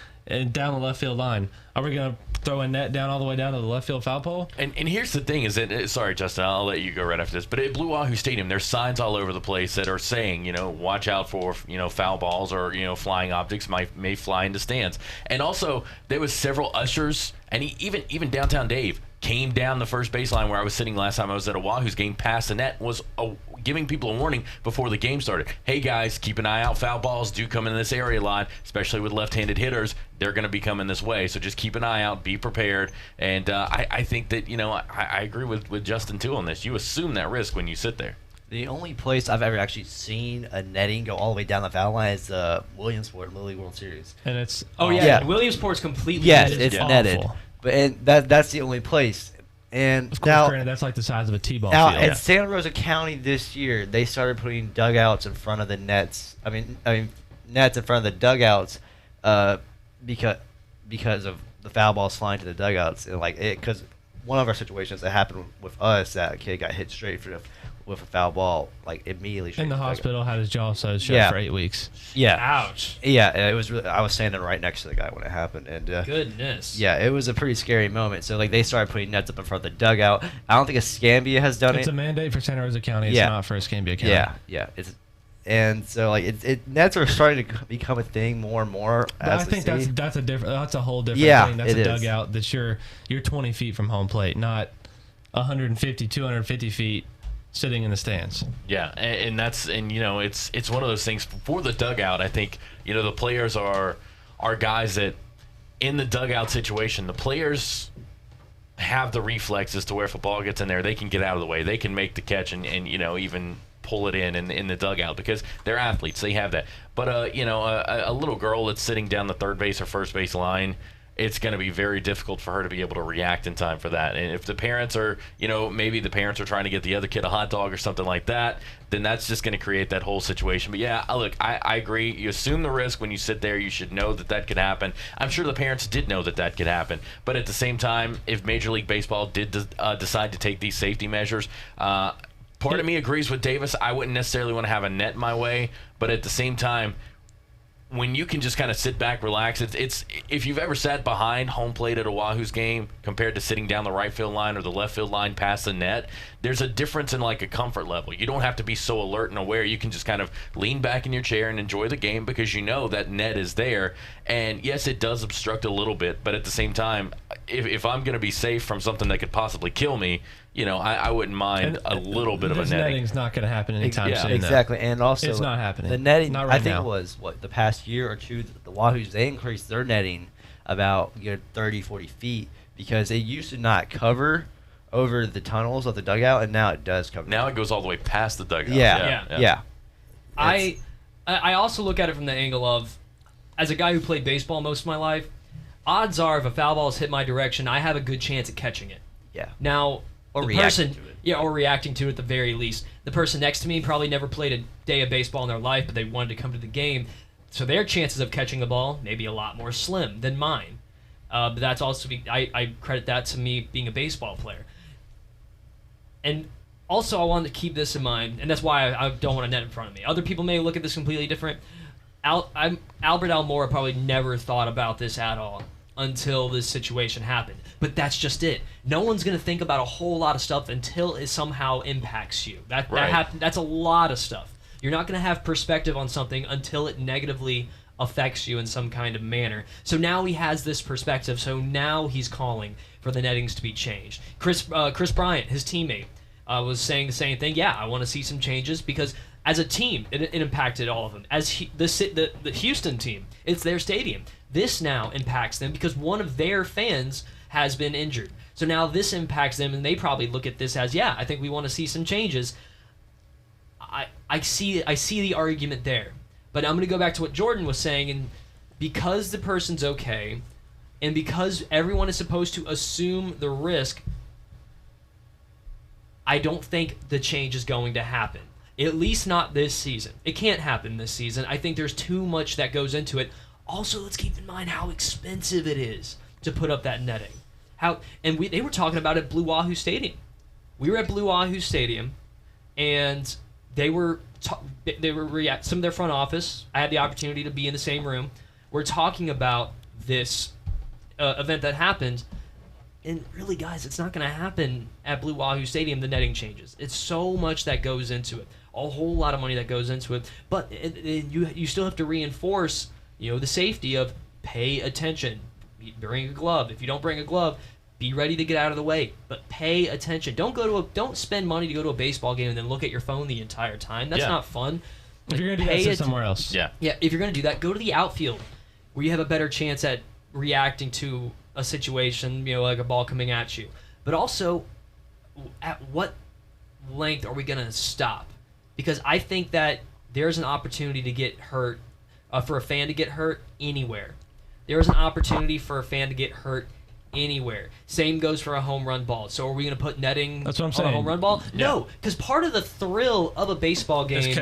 down the left field line? Are we going to throw a net down all the way down to the left field foul pole? And here's the thing is that, sorry, Justin, I'll let you go right after this, but at Blue Wahoo Stadium, there's signs all over the place that are saying, watch out for, foul balls or, flying objects may fly into stands. And also, there was several ushers, and even downtown Dave came down the first baseline where I was sitting last time I was at a Wahoo's game past the net, was giving people a warning before the game started. Hey, guys, keep an eye out. Foul balls do come in this area line, especially with left-handed hitters. They're going to be coming this way, so just keep an eye out, be prepared. And I think that, I agree with Justin, too, on this. You assume that risk when you sit there. The only place I've ever actually seen a netting go all the way down the foul line is Williamsport Little League World Series. And it's Williamsport's completely netted. netted. Yes, it's netted. And that's the only place. And of course, now, granted, that's like the size of a T-ball now field. in Santa Rosa County this year, they started putting dugouts in front of the nets. I mean nets in front of the dugouts, because of the foul balls flying to the dugouts, and because one of our situations that happened with us, that kid got hit straight with a foul ball, immediately. In the hospital, had his jaw sewed shut for 8 weeks. Yeah. Ouch. Yeah, it was really. I was standing right next to the guy when it happened, and goodness. Yeah, it was a pretty scary moment. So they started putting nets up in front of the dugout. I don't think Escambia has done it. It's a mandate for Santa Rosa County. It's not for Escambia County. Yeah. And so nets are starting to become a thing more and more. I think that's a whole different thing. That's a dugout that you're 20 feet from home plate, not 150, 250 feet sitting in the stands. Yeah, and it's one of those things for the dugout. I think the players are guys that in the dugout situation, the players have the reflexes to where if a ball gets in there, they can get out of the way, they can make the catch and even pull it in the dugout because they're athletes. They have that. But a little girl that's sitting down the third base or first base line, it's going to be very difficult for her to be able to react in time for that. And if the parents are, maybe the parents are trying to get the other kid a hot dog or something like that, then that's just going to create that whole situation. But yeah, look, I agree. You assume the risk when you sit there. You should know that could happen. I'm sure the parents did know that could happen. But at the same time, if Major League Baseball did decide to take these safety measures, part of me agrees with Davis. I wouldn't necessarily want to have a net my way, but at the same time, when you can just kind of sit back, relax, it's if you've ever sat behind home plate at a Wahoo's game compared to sitting down the right field line or the left field line past the net, there's a difference in a comfort level. You don't have to be so alert and aware. You can just kind of lean back in your chair and enjoy the game because that net is there. And yes, it does obstruct a little bit, but at the same time, if I'm going to be safe from something that could possibly kill me, I wouldn't mind a little bit of a netting. Netting's not going to happen anytime soon. Exactly, and also it's not happening. The netting, not right I think now. it was the past year or two. The Wahoos, they increased their netting about 30, 40 feet because it used to not cover over the tunnels of the dugout, and now it does cover. Now it goes all the way past the dugout. Yeah. I also look at it from the angle of, as a guy who played baseball most of my life, odds are if a foul ball is hit my direction, I have a good chance at catching it. Yeah. Now, or the reacting person, to it. Yeah, or reacting to it at the very least. The person next to me probably never played a day of baseball in their life, but they wanted to come to the game. So their chances of catching the ball may be a lot more slim than mine. But that's also, I credit that to me being a baseball player. And also I wanted to keep this in mind, and that's why I don't want a net in front of me. Other people may look at this completely different. Albert Almora probably never thought about this at all until this situation happened. But that's just it. No one's going to think about a whole lot of stuff until it somehow impacts you. That's a lot of stuff. You're not going to have perspective on something until it negatively affects you in some kind of manner. So now he has this perspective. So now he's calling for the nettings to be changed. Chris Bryant, his teammate, was saying the same thing. Yeah, I want to see some changes because as a team, it impacted all of them. As the Houston team, it's their stadium. This now impacts them because one of their fans has been injured. So now this impacts them, and they probably look at this as, yeah, I think we want to see some changes. I see the argument there. But I'm going to go back to what Jordan was saying, and because the person's okay, and because everyone is supposed to assume the risk, I don't think the change is going to happen. At least not this season. It can't happen this season. I think there's too much that goes into it. Also, let's keep in mind how expensive it is to put up that netting. They were talking about it at Blue Wahoo Stadium. We were at Blue Wahoo Stadium, and they were some of their front office. I had the opportunity to be in the same room. We're talking about this event that happened, and really, guys, it's not going to happen at Blue Wahoo Stadium. The netting changes. It's so much that goes into it, a whole lot of money that goes into it. But you still have to reinforce, the safety of pay attention. Bring a glove. If you don't bring a glove, be ready to get out of the way, but pay attention. Don't spend money to go to a baseball game and then look at your phone the entire time. That's not fun. If you're gonna do that, sit somewhere else. Yeah. If you're gonna do that, go to the outfield, where you have a better chance at reacting to a situation, like a ball coming at you. But also, at what length are we gonna stop? Because I think that there's an opportunity to get hurt, for a fan to get hurt anywhere. There's an opportunity for a fan to get hurt anywhere. Same goes for a home run ball. So are we going to put netting That's what I'm on saying. a home run ball? Yeah. No, because part of the thrill of a baseball game is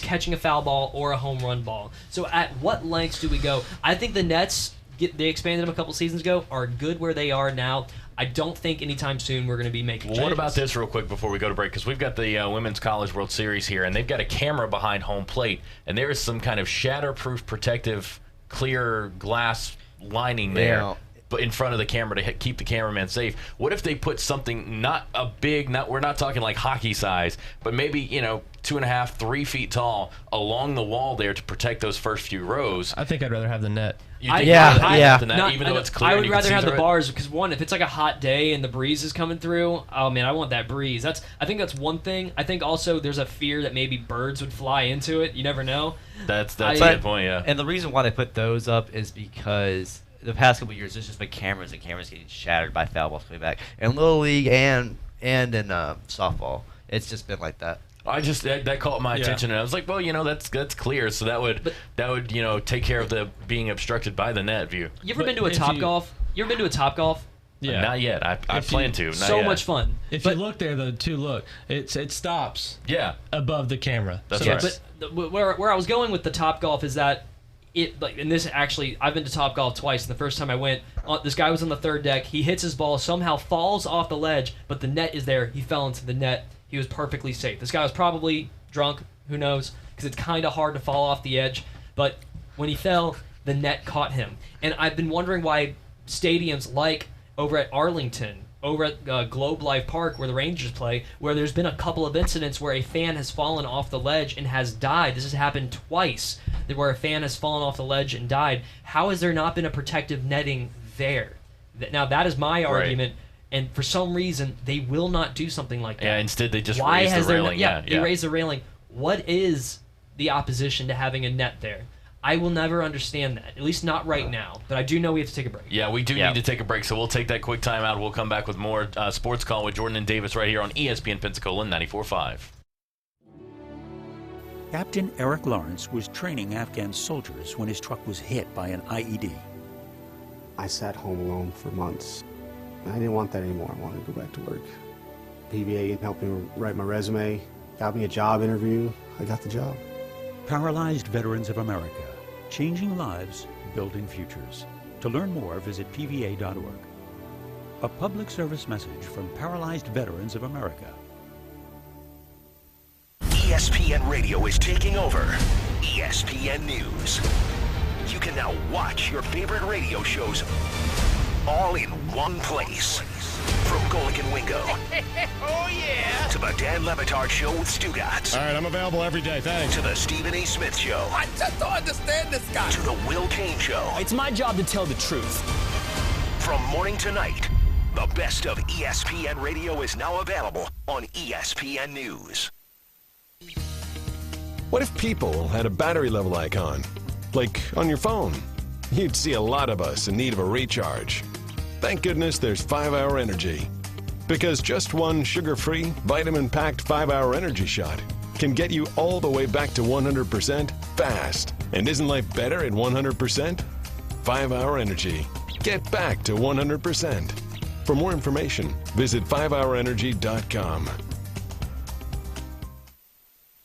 catching a foul ball or a home run ball. So at what lengths do we go? I think the Nets, they expanded them a couple seasons ago, are good where they are now. I don't think anytime soon we're going to be making changes. What about this real quick before we go to break? Because we've got the Women's College World Series here, and they've got a camera behind home plate, and there is some kind of shatterproof protective clear glass lining there. But in front of the camera to keep the cameraman safe. What if they put something we're not talking like hockey size, but maybe 2.5, 3 feet tall along the wall there to protect those first few rows? I think I'd rather have the net. Even though it's clear. I would rather have the bars because if it's like a hot day and the breeze is coming through, oh man, I want that breeze. I think that's one thing. I think also there's a fear that maybe birds would fly into it. You never know. That's a good point. Yeah. And the reason why they put those up is because the past couple of years, there's just been cameras getting shattered by foul balls coming back in Little League and in softball. It's just been like that. That caught my attention, and I was like, well, that's clear, so that would take care of the being obstructed by the net view. You ever been to a Topgolf? You ever been to a Topgolf? Yeah. Not yet. I plan to. Much fun. If you look there, it stops. Yeah. Above the camera. That's right. But where I was going with the Topgolf is that and this actually, I've been to Topgolf twice. And the first time I went, this guy was on the third deck. He hits his ball, somehow falls off the ledge, but the net is there. He fell into the net. He was perfectly safe. This guy was probably drunk. Who knows? Because it's kind of hard to fall off the edge. But when he fell, the net caught him. And I've been wondering why stadiums like over at Arlington, over at Globe Life Park where the Rangers play, where there's been a couple of incidents where a fan has fallen off the ledge and has died. This has happened twice, where a fan has fallen off the ledge and died. How has there not been a protective netting there? Now, that is my argument, and for some reason, they will not do something like that. Yeah, instead they just raise the railing. They raise the railing. What is the opposition to having a net there? I will never understand that, at least not right now. But I do know we have to take a break. Yeah, we do need to take a break, so we'll take that quick time out. We'll come back with more Sports Call with Jordan and Davis right here on ESPN Pensacola 94.5. Captain Eric Lawrence was training Afghan soldiers when his truck was hit by an IED. I sat home alone for months. I didn't want that anymore. I wanted to go back to work. PBA helped me write my resume, got me a job interview. I got the job. Paralyzed Veterans of America, changing lives, building futures. To learn more, visit pva.org. A public service message from Paralyzed Veterans of America. ESPN Radio is taking over ESPN News. You can now watch your favorite radio shows all in one place. From Golic and Wingo. Oh, yeah. To the Dan Levitard Show with Stugotz. All right, I'm available every day. Thanks. To the Stephen A. Smith Show. I just don't understand this guy. To the Will Kane Show. It's my job to tell the truth. From morning to night, the best of ESPN Radio is now available on ESPN News. What if people had a battery level icon? Like on your phone? You'd see a lot of us in need of a recharge. Thank goodness there's 5-Hour Energy. Because just one sugar-free, vitamin-packed 5-Hour Energy shot can get you all the way back to 100% fast. And isn't life better at 100%? 5-Hour Energy. Get back to 100%. For more information, visit 5hourenergy.com.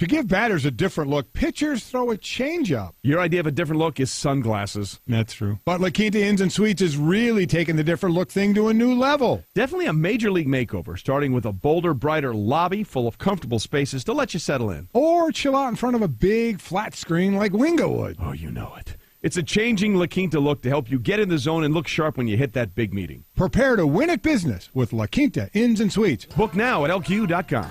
To give batters a different look, pitchers throw a changeup. Your idea of a different look is sunglasses. That's true. But La Quinta Inns and Suites is really taking the different look thing to a new level. Definitely a major league makeover, starting with a bolder, brighter lobby full of comfortable spaces to let you settle in. Or chill out in front of a big flat screen like Wingo would. Oh, you know it. It's a changing La Quinta look to help you get in the zone and look sharp when you hit that big meeting. Prepare to win at business with La Quinta Inns and Suites. Book now at LQ.com.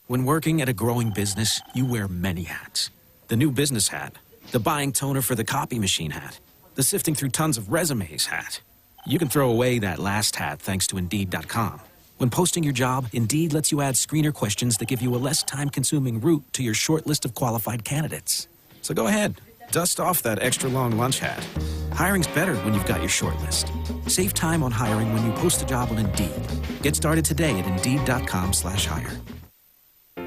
When working at a growing business, you wear many hats. The new business hat, the buying toner for the copy machine hat, the sifting through tons of resumes hat. You can throw away that last hat thanks to Indeed.com. When posting your job, Indeed lets you add screener questions that give you a less time-consuming route to your short list of qualified candidates. So go ahead, dust off that extra long lunch hat. Hiring's better when you've got your short list. Save time on hiring when you post a job on Indeed. Get started today at Indeed.com/hire.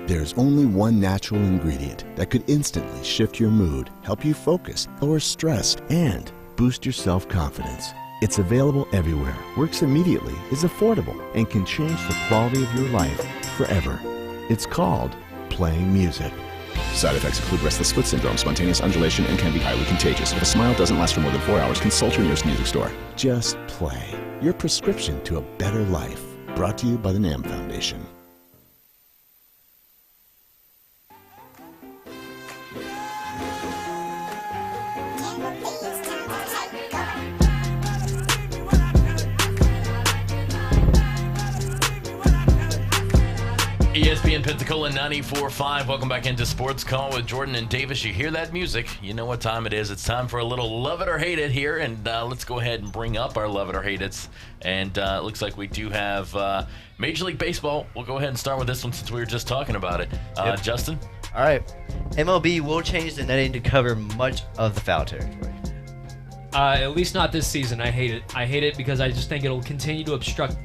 There's only one natural ingredient that could instantly shift your mood, help you focus, lower stress, and boost your self-confidence. It's available everywhere, works immediately, is affordable, and can change the quality of your life forever. It's called playing music. Side effects include restless foot syndrome, spontaneous undulation, and can be highly contagious. If a smile doesn't last for more than 4 hours, consult your nearest music store. Just play. Your prescription to a better life. Brought to you by the NAM Foundation. ESPN Pensacola 94.5. Welcome back into Sports Call with Jordan and Davis. You hear that music, you know what time it is. It's time for a little Love It or Hate It here, and let's go ahead and bring up our Love It or Hate It's. And it looks like we do have Major League Baseball. We'll go ahead and start with this one since we were just talking about it. Yep. Justin? All right. MLB will change the netting to cover much of the foul territory. At least not this season. I hate it. I hate it because I just think it'll continue to obstruct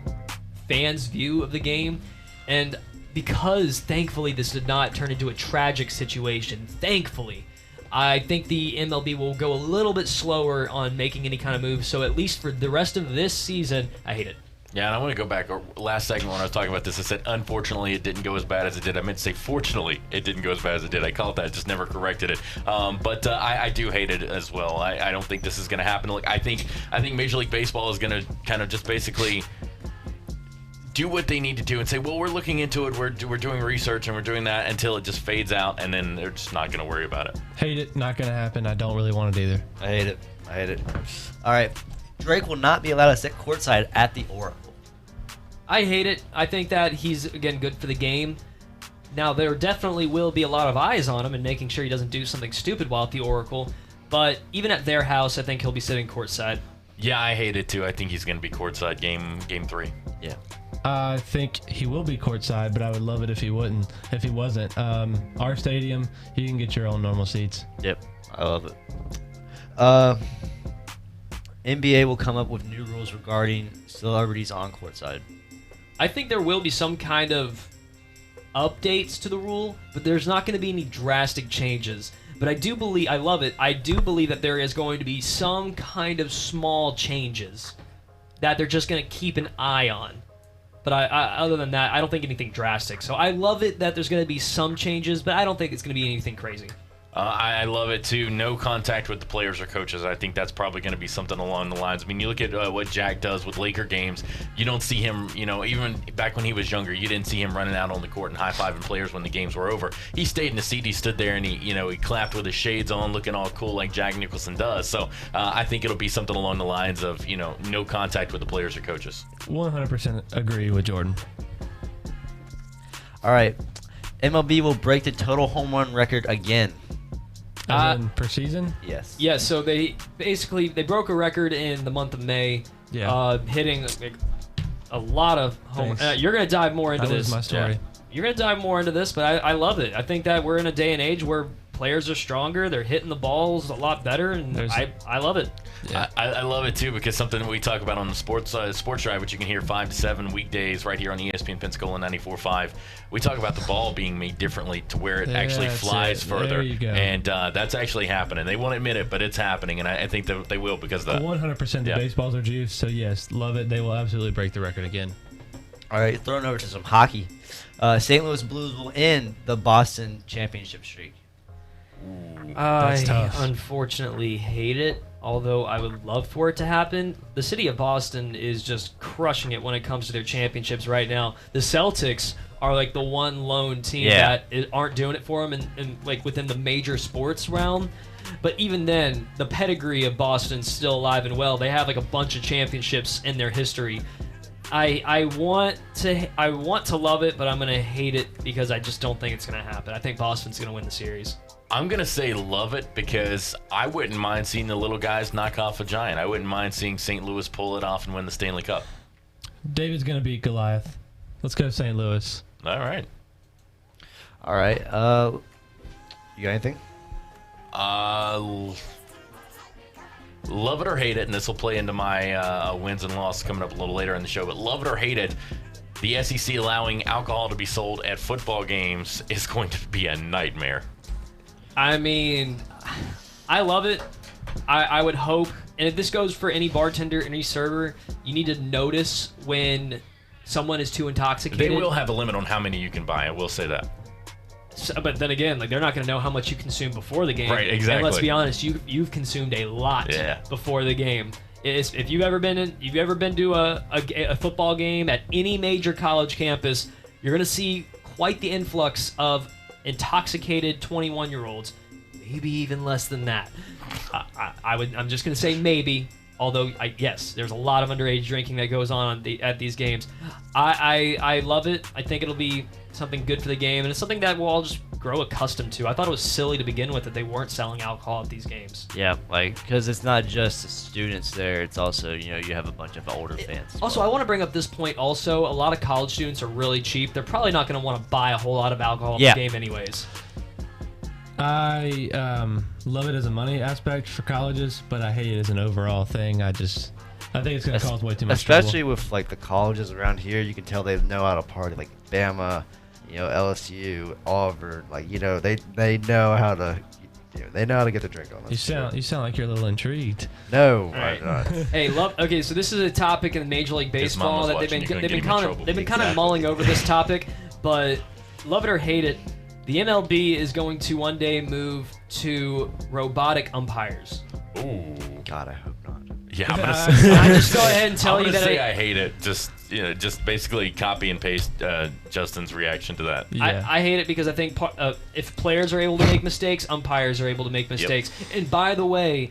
fans' view of the game. And because, thankfully, this did not turn into a tragic situation, thankfully, I think the MLB will go a little bit slower on making any kind of moves. So at least for the rest of this season, I hate it. Yeah, and I want to go back. Last segment when I was talking about this, I said, unfortunately, it didn't go as bad as it did. I meant to say, fortunately, it didn't go as bad as it did. I call it that. I just never corrected it. But I do hate it as well. I don't think this is going to happen. Like I think Major League Baseball is going to kind of just basically do what they need to do and say, well, we're looking into it, we're doing research, and we're doing that until it just fades out, and then they're just not going to worry about it. Hate it. Not going to happen. I don't really want it either. I hate it. I hate it. All right. Drake will not be allowed to sit courtside at the Oracle. I hate it. I think that he's, again, good for the game. Now, there definitely will be a lot of eyes on him and making sure he doesn't do something stupid while at the Oracle, but even at their house, I think he'll be sitting courtside. Yeah, I hate it too. I think he's going to be courtside game 3. Yeah. I think he will be courtside, but I would love it if he wasn't. Our stadium, you can get your own normal seats. Yep, I love it. NBA will come up with new rules regarding celebrities on courtside. I think there will be some kind of updates to the rule, but there's not going to be any drastic changes. But I do believe, I love it, I do believe that there is going to be some kind of small changes that they're just going to keep an eye on. But other than that, I don't think anything drastic. So I love it that there's going to be some changes, but I don't think it's going to be anything crazy. I love it too. No contact with the players or coaches. I think that's probably going to be something along the lines. I mean, you look at what Jack does with Laker games. You don't see him, even back when he was younger, you didn't see him running out on the court and high-fiving players when the games were over. He stayed in the seat. He stood there and he clapped with his shades on, looking all cool like Jack Nicholson does. So I think it'll be something along the lines of, no contact with the players or coaches. 100% agree with Jordan. All right. MLB will break the total home run record again. Per season? Yes. Yeah, so they broke a record in the month of May, hitting a lot of home. You're going to dive more into this. That was my story. Yeah. You're going to dive more into this, but I love it. I think that we're in a day and age where players are stronger. They're hitting the balls a lot better, and I love it. Yeah. I love it too, because something we talk about on the sports drive, which you can hear 5 to 7 weekdays right here on ESPN Pensacola 945. We talk about the ball being made differently to where it actually flies further. There you go. And that's actually happening. They won't admit it, but it's happening, and I think that they will because of that. 100% the baseballs are juice, so yes, love it. They will absolutely break the record again. All right, throwing over to some hockey. St. Louis Blues will end the Boston championship streak. I unfortunately hate it, although I would love for it to happen. The city of Boston is just crushing it when it comes to their championships right now. The Celtics are like the one lone team that aren't doing it for them and like within the major sports realm. But even then, the pedigree of Boston's still alive and well. They have like a bunch of championships in their history. I want to love it, but I'm gonna hate it because I just don't think it's gonna happen. I think Boston's gonna win the series. I'm going to say love it because I wouldn't mind seeing the little guys knock off a giant. I wouldn't mind seeing St. Louis pull it off and win the Stanley Cup. David's going to beat Goliath. Let's go St. Louis. All right. All right. You got anything? Love it or hate it, and this will play into my wins and losses coming up a little later in the show, but love it or hate it, the SEC allowing alcohol to be sold at football games is going to be a nightmare. I mean, I love it. I would hope, and if this goes for any bartender, any server, you need to notice when someone is too intoxicated. They will have a limit on how many you can buy, I will say that. So, but then again, like they're not going to know how much you consume before the game. Right, exactly. And let's be honest, you've consumed a lot before the game. If you've ever been to a football game at any major college campus, you're going to see quite the influx of intoxicated 21-year-olds, maybe even less than that. I'm just going to say maybe, although yes, there's a lot of underage drinking that goes on at these games. I love it. I think it'll be something good for the game, and it's something that we'll all just grow accustomed to. I thought it was silly to begin with that they weren't selling alcohol at these games. Yeah, because it's not just the students there, it's also, you have a bunch of older fans. Also, I want to bring up this point also. A lot of college students are really cheap. They're probably not going to want to buy a whole lot of alcohol in the game anyways. I love it as a money aspect for colleges, but I hate it as an overall thing. I think it's going to cause way too much especially trouble. with the colleges around here. You can tell they know how to party, like Bama, LSU, Auburn. They know how to. They know how to get the drink on them. You sound like you're a little intrigued. No, right. I'm not. Hey, okay, so this is a topic in Major League Baseball that they've been kind of mulling over this topic, but love it or hate it, the MLB is going to one day move to robotic umpires. Ooh, God, I hope not. Yeah, I'm gonna say. I just go ahead and tell you that I hate it. Just basically copy and paste Justin's reaction to that. Yeah. I hate it because I think if players are able to make mistakes, umpires are able to make mistakes. Yep. And by the way,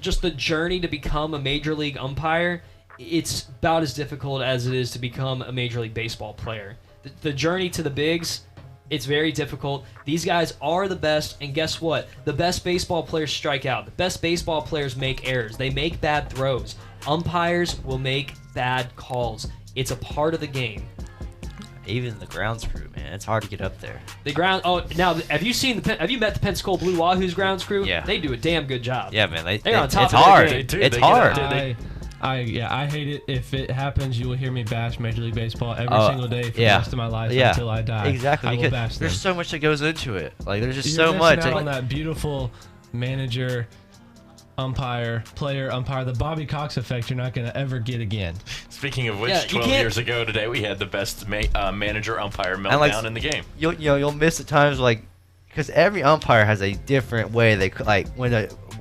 just the journey to become a major league umpire, it's about as difficult as it is to become a Major League Baseball player. The journey to the bigs, it's very difficult. These guys are the best, and guess what? The best baseball players strike out. The best baseball players make errors. They make bad throws. Umpires will make bad calls. It's a part of the game. Even the grounds crew, man, it's hard to get up there. The ground. Oh, now have you met the Pensacola Blue Wahoos grounds crew? Yeah, they do a damn good job. Yeah, man, they're on top it's of hard. Their game. It's hard. I hate it. If it happens, you will hear me bash Major League Baseball every single day for the rest of my life until I die. Exactly. I will bash them. There's so much that goes into it. There's just You're so much. Out on that beautiful manager, umpire, player, umpire, the Bobby Cox effect you're not going to ever get again. Speaking of which, 12 years ago today, we had the best manager umpire meltdown in the game. You'll miss at times because every umpire has a different way they like when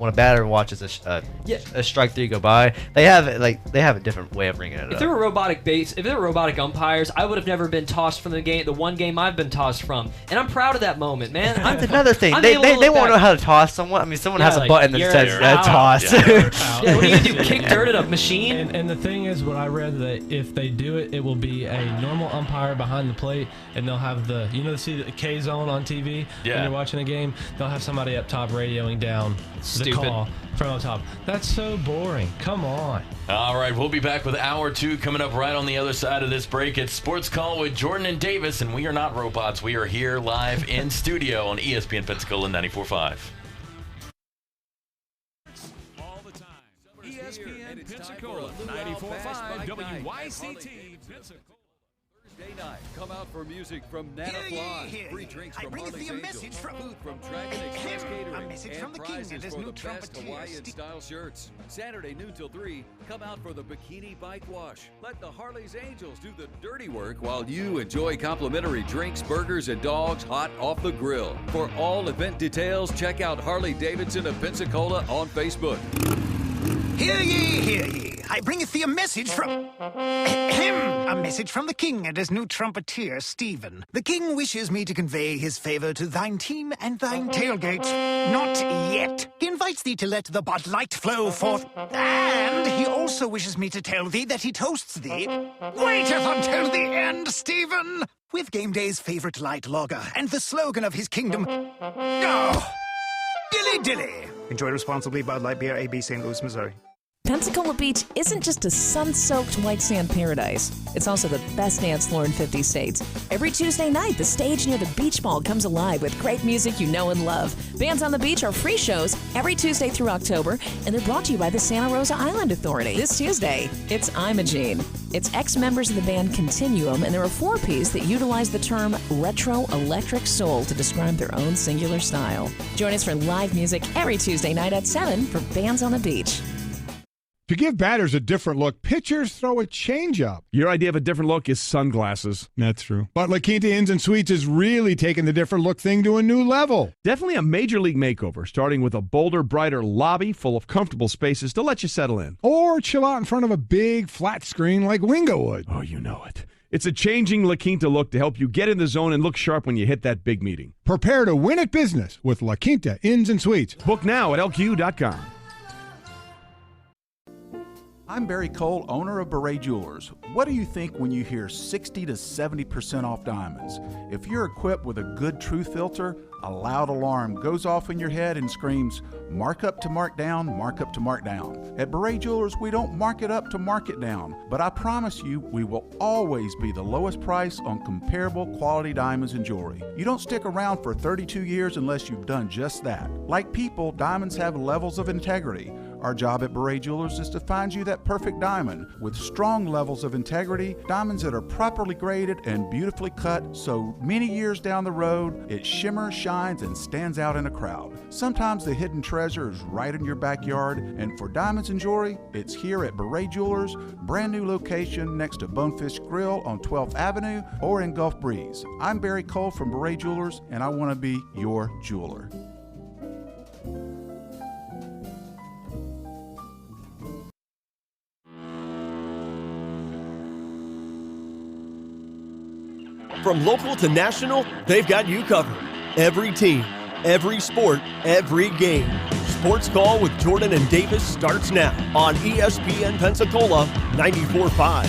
a batter watches a strike three go by, they have a different way of ringing it up. If there were robotic umpires, I would have never been tossed from the one game I've been tossed from, and I'm proud of that moment, man. That's another thing. They won't know how to toss someone. I mean, someone has a button that says toss. Yeah, what do you do? Kick dirt at a machine? And the thing is, what I read, that if they do it, it will be a normal umpire behind the plate, and they'll have see the K zone on TV when you're watching a game. They'll have somebody up top radioing down the call from up top. That's so boring. Come on. All right, we'll be back with hour 2 coming up right on the other side of this break. It's Sports Call with Jordan and Davis, and we are not robots. We are here live in studio on ESPN Pensacola 94.5. ESPN Pensacola 94.5 WYCT Pensacola. Thursday night, come out for music from Nana Fly. Free drinks from Harley's Angels. Food from Dragon Express Catering. And prizes for the best Hawaiian-style shirts. Saturday noon till 3, come out for the Bikini Bike Wash. Let the Harley's Angels do the dirty work while you enjoy complimentary drinks, burgers, and dogs hot off the grill. For all event details, check out Harley Davidson of Pensacola on Facebook. Hear ye, hear ye. I bringeth thee a message from... a message from the king and his new trumpeter, Stephen. The king wishes me to convey his favor to thine team and thine tailgate. Not yet. He invites thee to let the Bud Light flow forth. And he also wishes me to tell thee that he toasts thee. Waiteth until the end, Stephen! With game day's favorite light lager and the slogan of his kingdom... Oh! Dilly dilly! Enjoy responsibly. Bud Light Beer, AB, St. Louis, Missouri. Pensacola Beach isn't just a sun-soaked white sand paradise. It's also the best dance floor in 50 states. Every Tuesday night, the stage near the beach ball comes alive with great music you know and love. Bands on the Beach are free shows every Tuesday through October, and they're brought to you by the Santa Rosa Island Authority. This Tuesday, it's Imogene. It's ex-members of the band Continuum, and they're a four-piece that utilize the term retro electric soul to describe their own singular style. Join us for live music every Tuesday night at 7 for Bands on the Beach. To give batters a different look, pitchers throw a changeup. Your idea of a different look is sunglasses. That's true. But La Quinta Inns and Suites is really taking the different look thing to a new level. Definitely a major league makeover, starting with a bolder, brighter lobby full of comfortable spaces to let you settle in. Or chill out in front of a big, flat screen like Wingo would. Oh, you know it. It's a changing La Quinta look to help you get in the zone and look sharp when you hit that big meeting. Prepare to win at business with La Quinta Inns and Suites. Book now at LQ.com. I'm Barry Cole, owner of Beret Jewelers. What do you think when you hear 60 to 70% off diamonds? If you're equipped with a good truth filter, a loud alarm goes off in your head and screams, mark up to mark down, mark up to mark down. At Beret Jewelers, we don't mark it up to mark it down, but I promise you we will always be the lowest price on comparable quality diamonds and jewelry. You don't stick around for 32 years unless you've done just that. Like people, diamonds have levels of integrity. Our job at Beret Jewelers is to find you that perfect diamond with strong levels of integrity, diamonds that are properly graded and beautifully cut so many years down the road it shimmers, shines, and stands out in a crowd. Sometimes the hidden treasure is right in your backyard, and for diamonds and jewelry, it's here at Beret Jewelers, brand new location next to Bonefish Grill on 12th Avenue or in Gulf Breeze. I'm Barry Cole from Beret Jewelers, and I want to be your jeweler. From local to national, they've got you covered. Every team, every sport, every game. Sports Call with Jordan and Davis starts now on ESPN Pensacola 94.5.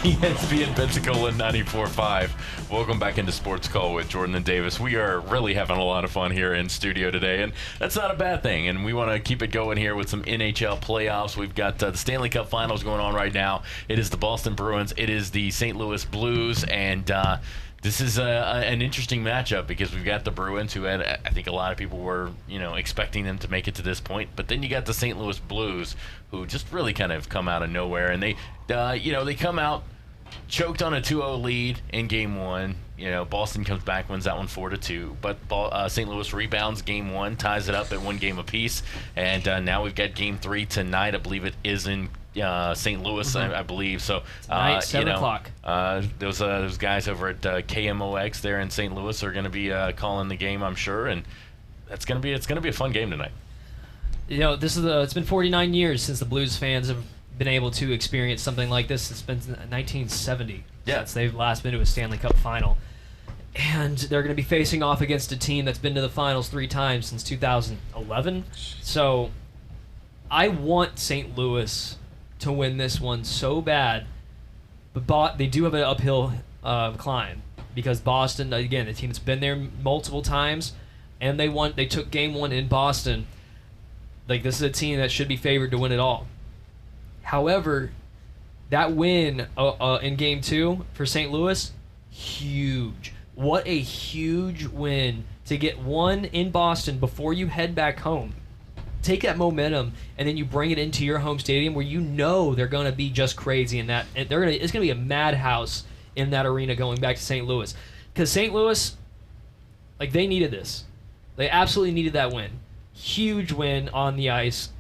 ESPN Pensacola 94.5. Welcome back into Sports Call with Jordan and Davis. We are really having a lot of fun here in studio today, and that's not a bad thing. And we want to keep it going here with some NHL playoffs. We've got the Stanley Cup Finals going on right now. It is the Boston Bruins. It is the St. Louis Blues, and this is an interesting matchup because we've got the Bruins, who had, I think a lot of people were, expecting them to make it to this point. But then you got the St. Louis Blues, who just really kind of come out of nowhere, and they come out choked on a 2-0 lead in Game 1. You know, Boston comes back, wins that one 4-2. But St. Louis rebounds Game 1, ties it up at 1 game apiece. And now we've got Game 3 tonight. I believe it is in St. Louis, I believe. So tonight, 7 o'clock. Those guys over at KMOX there in St. Louis are going to be calling the game, I'm sure. And it's going to be a fun game tonight. You know, it's been 49 years since the Blues fans have been able to experience something like this. It's been 1970 since they've last been to a Stanley Cup final. And they're going to be facing off against a team that's been to the finals 3 times since 2011. So I want St. Louis to win this one so bad. But they do have an uphill climb because Boston, again, the team that's been there multiple times, and they took Game 1 in Boston. Like, this is a team that should be favored to win it all. However, that win in Game 2 for St. Louis, huge. What a huge win to get one in Boston before you head back home. Take that momentum, and then you bring it into your home stadium where you know they're going to be just crazy in that. It's going to be a madhouse in that arena going back to St. Louis. Because St. Louis, like, they needed this. They absolutely needed that win. Huge win on the ice.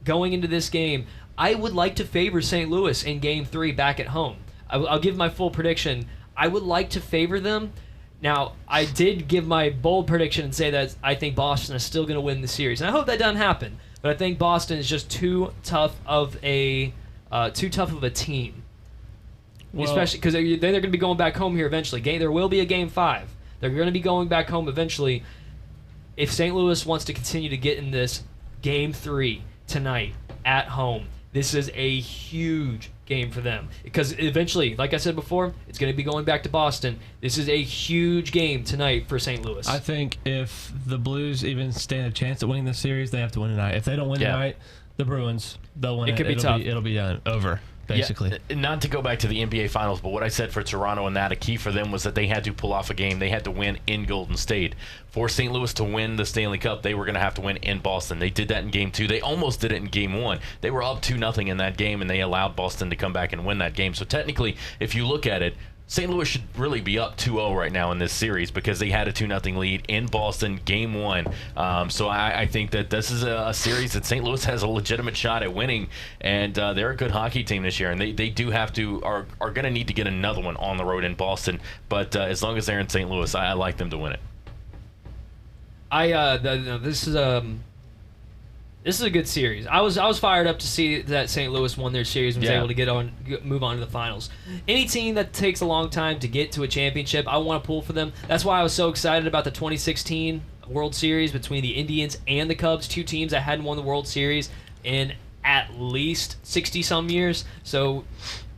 Going into this game, I would like to favor St. Louis in Game 3 back at home. I'll give my full prediction. I would like to favor them. Now, I did give my bold prediction and say that I think Boston is still going to win the series. And I hope that doesn't happen. But I think Boston is just too tough of a team. Well, especially because they're going to be going back home here eventually. There will be a Game 5. They're going to be going back home eventually. If St. Louis wants to continue to get in this Game 3 tonight at home, this is a huge game for them. Because eventually, like I said before, it's going to be going back to Boston. This is a huge game tonight for St. Louis. I think if the Blues even stand a chance at winning this series, they have to win tonight. If they don't win tonight, the Bruins, they'll win it. It could be tough. It'll be over. Basically. Yeah, not to go back to the NBA Finals, but what I said for Toronto and that, a key for them was that they had to pull off a game. They had to win in Golden State. For St. Louis to win the Stanley Cup, they were going to have to win in Boston. They did that in Game 2. They almost did it in Game 1. They were up 2-0 in that game, and they allowed Boston to come back and win that game. So technically, if you look at it, St. Louis should really be up 2-0 right now in this series because they had a 2-0 lead in Boston, Game 1. So I think that this is a series that St. Louis has a legitimate shot at winning, and they're a good hockey team this year, and they do have to are going to need to get another one on the road in Boston. But as long as they're in St. Louis, I like them to win it. This is a good series. I was fired up to see that St. Louis won their series and was able to move on to the finals. Any team that takes a long time to get to a championship, I want to pull for them. That's why I was so excited about the 2016 World Series between the Indians and the Cubs, 2 teams that hadn't won the World Series in at least 60-some years. So,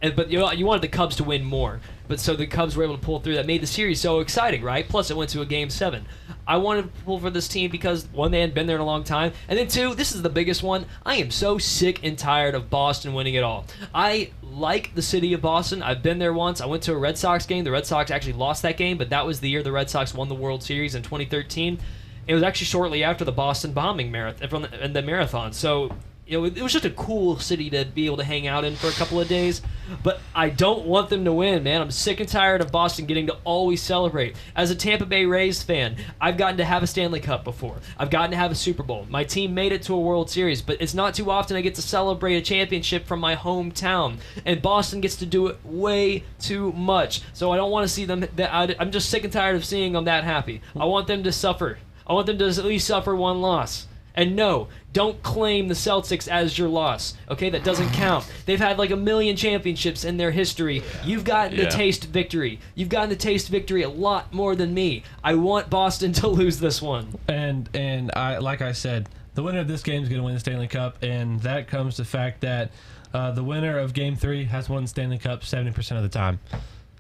but you wanted the Cubs to win more. But so the Cubs were able to pull through. That made the series so exciting, right? Plus, it went to a Game 7. I wanted to pull for this team because, 1, they hadn't been there in a long time. And then, 2, this is the biggest one. I am so sick and tired of Boston winning it all. I like the city of Boston. I've been there once. I went to a Red Sox game. The Red Sox actually lost that game, but that was the year the Red Sox won the World Series in 2013. It was actually shortly after the Boston bombing marathon. So, it was just a cool city to be able to hang out in for a couple of days. But I don't want them to win, man. I'm sick and tired of Boston getting to always celebrate. As a Tampa Bay Rays fan, I've gotten to have a Stanley Cup before. I've gotten to have a Super Bowl. My team made it to a World Series, but it's not too often I get to celebrate a championship from my hometown. And Boston gets to do it way too much. So I don't want to see them. I'm just sick and tired of seeing them that happy. I want them to suffer. I want them to at least suffer one loss. And no, don't claim the Celtics as your loss. Okay, that doesn't count. They've had like 1 million championships in their history. You've gotten to taste victory. You've gotten to taste victory a lot more than me. I want Boston to lose this one. And like I said, the winner of this game is going to win the Stanley Cup, and that comes to the fact that the winner of Game 3 has won the Stanley Cup 70% of the time.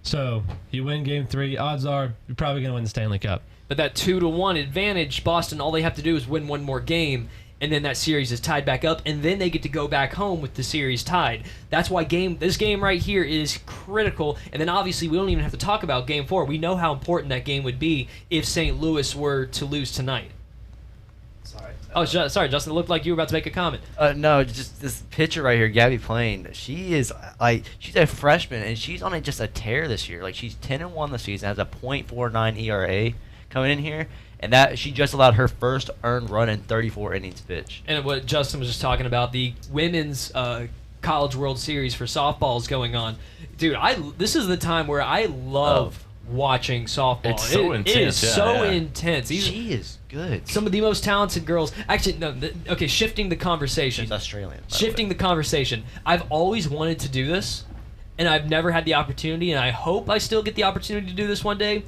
So you win Game 3, odds are you're probably going to win the Stanley Cup. But that 2-1 advantage, Boston, all they have to do is win one more game, and then that series is tied back up, and then they get to go back home with the series tied. That's why this game right here is critical, and then obviously we don't even have to talk about Game 4. We know how important that game would be if St. Louis were to lose tonight. Sorry. Oh, sorry, Justin. It looked like you were about to make a comment. No, just this pitcher right here, Gabby Plain. She is she's a freshman and she's on just a tear this year. Like she's 10-1 this season, has a .49 ERA coming in here, and that she just allowed her first earned run in 34 innings pitched. And what Justin was just talking about, the women's College World Series for softball is going on. Dude, this is the time where I love watching softball. It's so intense. It is so intense. She is good. Some of the most talented girls. Actually, no. Okay, shifting the conversation. She's Australian. Shifting the conversation. I've always wanted to do this, and I've never had the opportunity, and I hope I still get the opportunity to do this one day.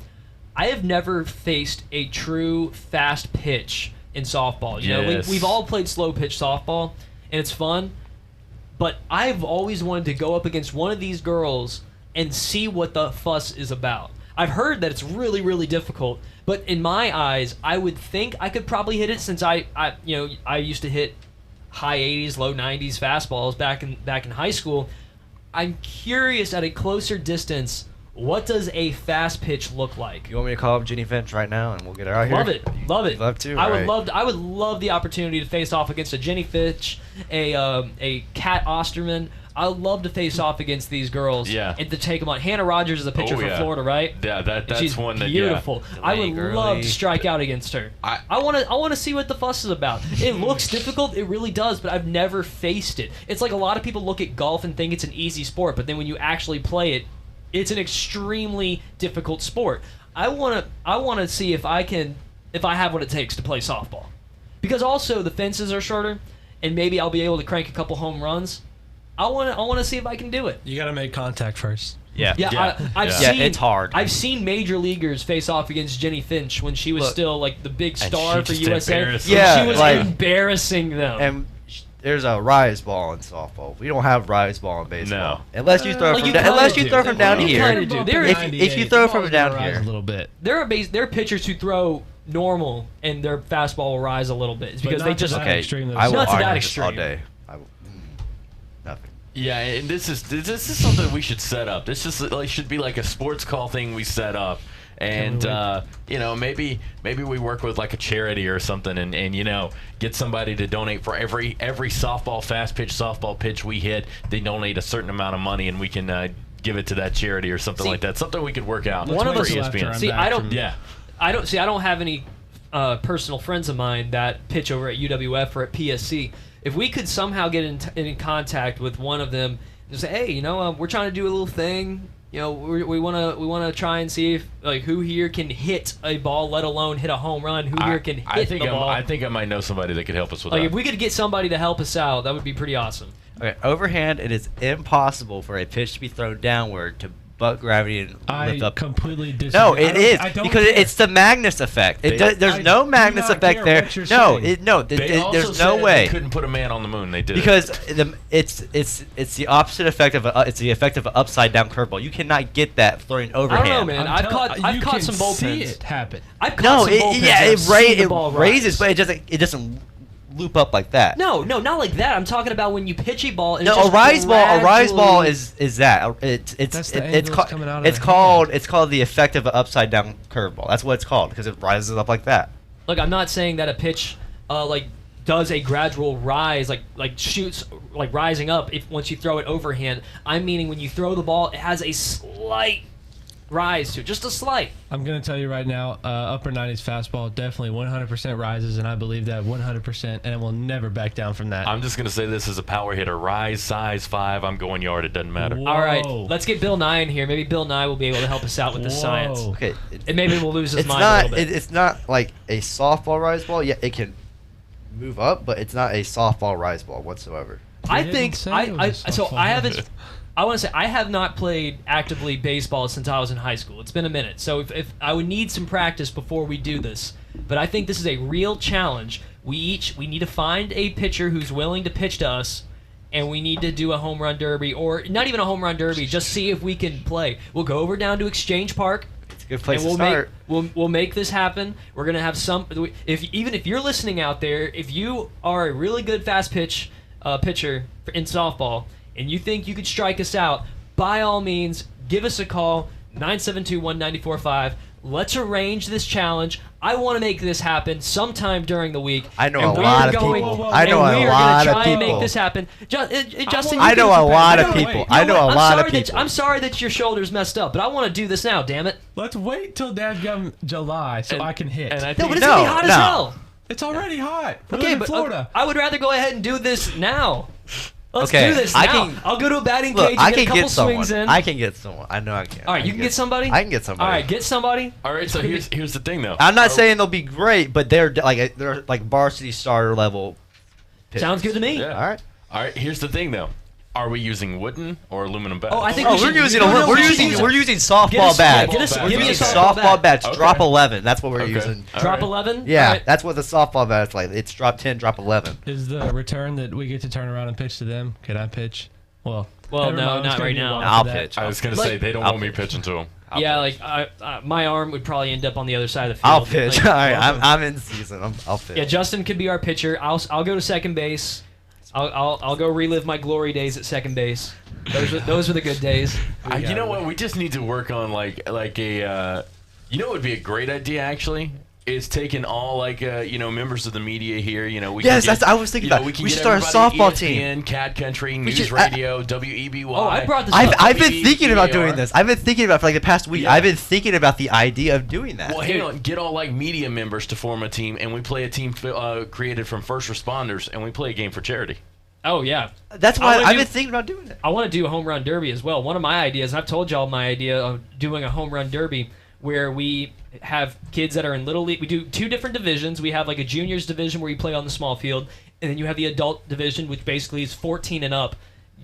I have never faced a true fast pitch in softball. You know, we've all played slow pitch softball, and it's fun. But I've always wanted to go up against one of these girls and see what the fuss is about. I've heard that it's really, really difficult, but in my eyes, I would think I could probably hit it since I used to hit high 80s, low 90s fastballs back in high school. I'm curious at a closer distance, what does a fast pitch look like? You want me to call up Jenny Finch right now and we'll get her out here? Love it. Love to. I would love the opportunity to face off against a Jenny Finch, a Kat Osterman. I would love to face off against these girls and to take them on. Hannah Rogers is a pitcher from Florida, right? Yeah, that's she's one that beautiful. I would love to strike out against her. I want to see what the fuss is about. It looks difficult, it really does, but I've never faced it. It's like a lot of people look at golf and think it's an easy sport, but then when you actually play it, it's an extremely difficult sport. I want to see if I have what it takes to play softball, because also the fences are shorter, and maybe I'll be able to crank a couple home runs. I want to see if I can do it. You got to make contact first. I've seen it's hard. I've seen major leaguers face off against Jenny Finch when she was still like the big star for USA. She was embarrassing them. And there's a rise ball in softball. We don't have rise ball in baseball. No. Unless you throw from down here. If you throw from down here a little bit. There are pitchers who throw normal and their fastball will rise a little bit because they just extreme. I will argue this all day. Nothing. Yeah, and this is something we should set up. This should be like a sports call thing we set up, and maybe we work with like a charity or something, and get somebody to donate for every fast pitch softball pitch we hit. They donate a certain amount of money, and we can give it to that charity or something like that. Something we could work out. One of us for ESPN. See, I don't have any personal friends of mine that pitch over at UWF or at PSC. If we could somehow get in contact with one of them and say, hey, we're trying to do a little thing. We want to try and see if who here can hit a ball, let alone hit a home run. Who here can hit the ball? I think I might know somebody that could help us with that. If we could get somebody to help us out, that would be pretty awesome. Okay, overhand, it is impossible for a pitch to be thrown downward to butt gravity and lift up. I completely disagree. No, it is because it's the Magnus effect. There's no Magnus effect there. There's no way. They couldn't put a man on the moon. They did because it's the opposite effect of it's the effect of an upside down curveball. You cannot get that throwing overhand. I don't know, man. I've caught some bullpens. See it happen. I've caught some bullpens. It raises, but it doesn't loop up like that. No, not like that. I'm talking about when you pitch a ball. And a rise ball is that. It's called the effect of an upside down curveball. That's what it's called because it rises up like that. Look, I'm not saying that a pitch does a gradual rise, like shoots rising up once you throw it overhand. I'm meaning when you throw the ball, it has a slight rise to it, just a slight. I'm going to tell you right now, upper 90s fastball definitely 100% rises, and I believe that 100%, and it will never back down from that. I'm just going to say this is a power hitter. Rise, size, 5. I'm going yard. It doesn't matter. Whoa. All right, let's get Bill Nye in here. Maybe Bill Nye will be able to help us out with the science. Okay. And maybe we'll lose his mind a little bit. It's not like a softball rise ball. Yeah, it can move up, but it's not a softball rise ball whatsoever. I think I want to say I have not played actively baseball since I was in high school. It's been a minute, so if I would need some practice before we do this. But I think this is a real challenge. We need to find a pitcher who's willing to pitch to us, and we need to do a home run derby, or not even a home run derby. Just see if we can play. We'll go over down to Exchange Park. It's a good place to start. We'll make this happen. We're gonna have some. Even if you're listening out there, if you are a really good fast pitch pitcher in softball, and you think you could strike us out, by all means, give us a call, 972-1945. Let's arrange this challenge. I want to make this happen sometime during the week. I know and a we lot are of going- people. and I know we a are lot gonna of try and make people. this happen. Justin, I you know can a prepare. lot of No, people. wait. I You know what? a lot of I'm sorry people. I'm sorry that your shoulder's messed up, but I want to do this now. Damn it! Let's wait till dadgum July so I can hit. And I think, no, but it's gonna be hot as hell. It's already hot. We Okay, live in but Florida. I would rather go ahead and do this now. Let's Okay, do this now. I'll go to a batting Look, cage I and get can a couple get someone. swings in. I can get someone. I know I can. All right, you can get somebody? I can get somebody. All right, get somebody. All right, so here's the thing, though. I'm not saying they'll be great, but they're like varsity starter level. pitchers. Sounds good to me. Yeah. All right. Here's the thing, though. Are we using wooden or aluminum bats? Oh, I think we're using softball bats. We're using softball bats. Okay. Drop 11. That's what we're using. Drop 11. Yeah, that's what the softball bat's like. It's drop 10, drop 11. Is the return that we get to turn around and pitch to them? Can I pitch? Well, never no, mind, not it's gonna right be a now. while I'll for that. pitch. I was gonna say they don't want me pitching to them. Yeah, like my arm would probably end up on the other side of the field. I'll pitch. Like, All right, I'm in season. I'll pitch. Yeah, Justin could be our pitcher. I'll go to second base. I'll go relive my glory days at second base. Those were the good days. You know what? We just need to work on like a. You know what would be a great idea actually? Is taking all members of the media here. We Yes, can get, I was thinking about. We can We get should start a everybody softball ESPN, team. Cat Country, We News should- Radio, WEBY. Oh, I brought this up. I've been thinking about doing WEBR. this. I've been thinking about it for like the past week. Yeah. I've been thinking about the idea of doing that. Well, hang on. Get all like media members to form a team, and we play a team created from first responders, and we play a game for charity. Oh yeah, That's why I've been thinking about doing it. I want to do a home run derby as well. One of my ideas, and I've told y'all my idea of doing a home run derby where we have kids that are in little league. We do 2 different divisions. We have like a juniors division where you play on the small field, and then you have the adult division, which basically is 14 and up,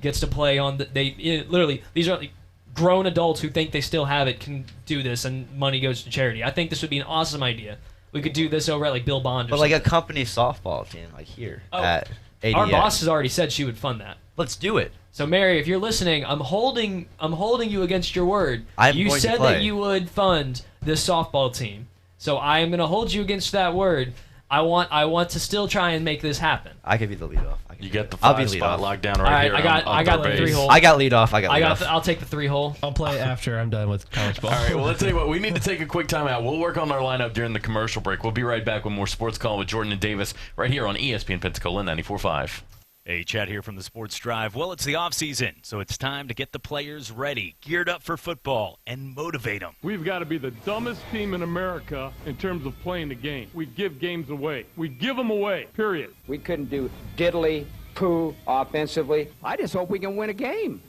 gets to play on literally these are like grown adults who think they still have it can do this, and money goes to charity. I think this would be an awesome idea. We could do this over at like Bill Bond. Or But like a something. company softball team, like here at ADX. Our boss has already said she would fund that. Let's do it. So Mary, if you're listening, I'm holding you against your word. You going to said play. that you would fund this softball team. So I am going to hold you against that word. I want to still try and make this happen. I could be the leadoff. You got the I'll be 5 spot leadoff. locked down All right, here. I got the 3 hole. I got leadoff. I got leadoff. I'll take the 3 hole. I'll play after I'm done with college ball. All right, well, let's tell you what. We need to take a quick timeout. We'll work on our lineup during the commercial break. We'll be right back with more Sports Call with Jordan and Davis right here on ESPN Pensacola 94.5. Hey, Chad here from the Sports Drive. Well, it's the offseason, so it's time to get the players ready, geared up for football, and motivate them. We've got to be the dumbest team in America in terms of playing the game. We give games away. We give them away, period. We couldn't do diddly poo offensively. I just hope we can win a game.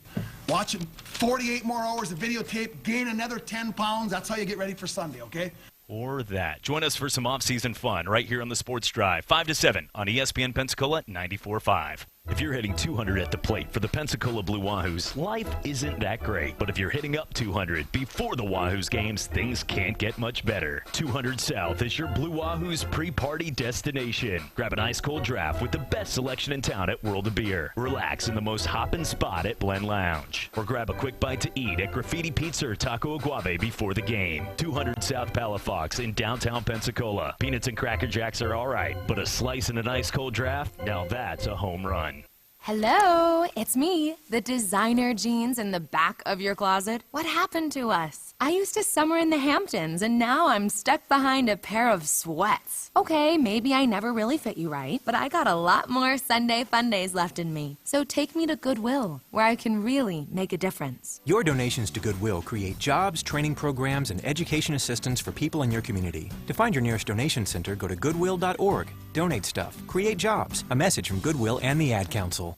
Watch 48 more hours of videotape, gain another 10 pounds. That's how you get ready for Sunday, okay? Or that. Join us for some off-season fun right here on the Sports Drive, 5 to 7 on ESPN Pensacola 94.5. If you're hitting 200 at the plate for the Pensacola Blue Wahoos, life isn't that great. But if you're hitting up 200 before the Wahoos games, things can't get much better. 200 South is your Blue Wahoos pre-party destination. Grab an ice-cold draft with the best selection in town at World of Beer. Relax in the most hoppin' spot at Blend Lounge. Or grab a quick bite to eat at Graffiti Pizza or Taco Aguave before the game. 200 South Palafox in downtown Pensacola. Peanuts and Cracker Jacks are all right, but a slice and an ice-cold draft, now that's a home run. Hello, it's me, the designer jeans in the back of your closet. What happened to us? I used to summer in the Hamptons, and now I'm stuck behind a pair of sweats. Okay, maybe I never really fit you right, but I got a lot more Sunday fun days left in me. So take me to Goodwill, where I can really make a difference. Your donations to Goodwill create jobs, training programs, and education assistance for people in your community. To find your nearest donation center, go to goodwill.org. Donate stuff. Create jobs. A message from Goodwill and the Ad Council.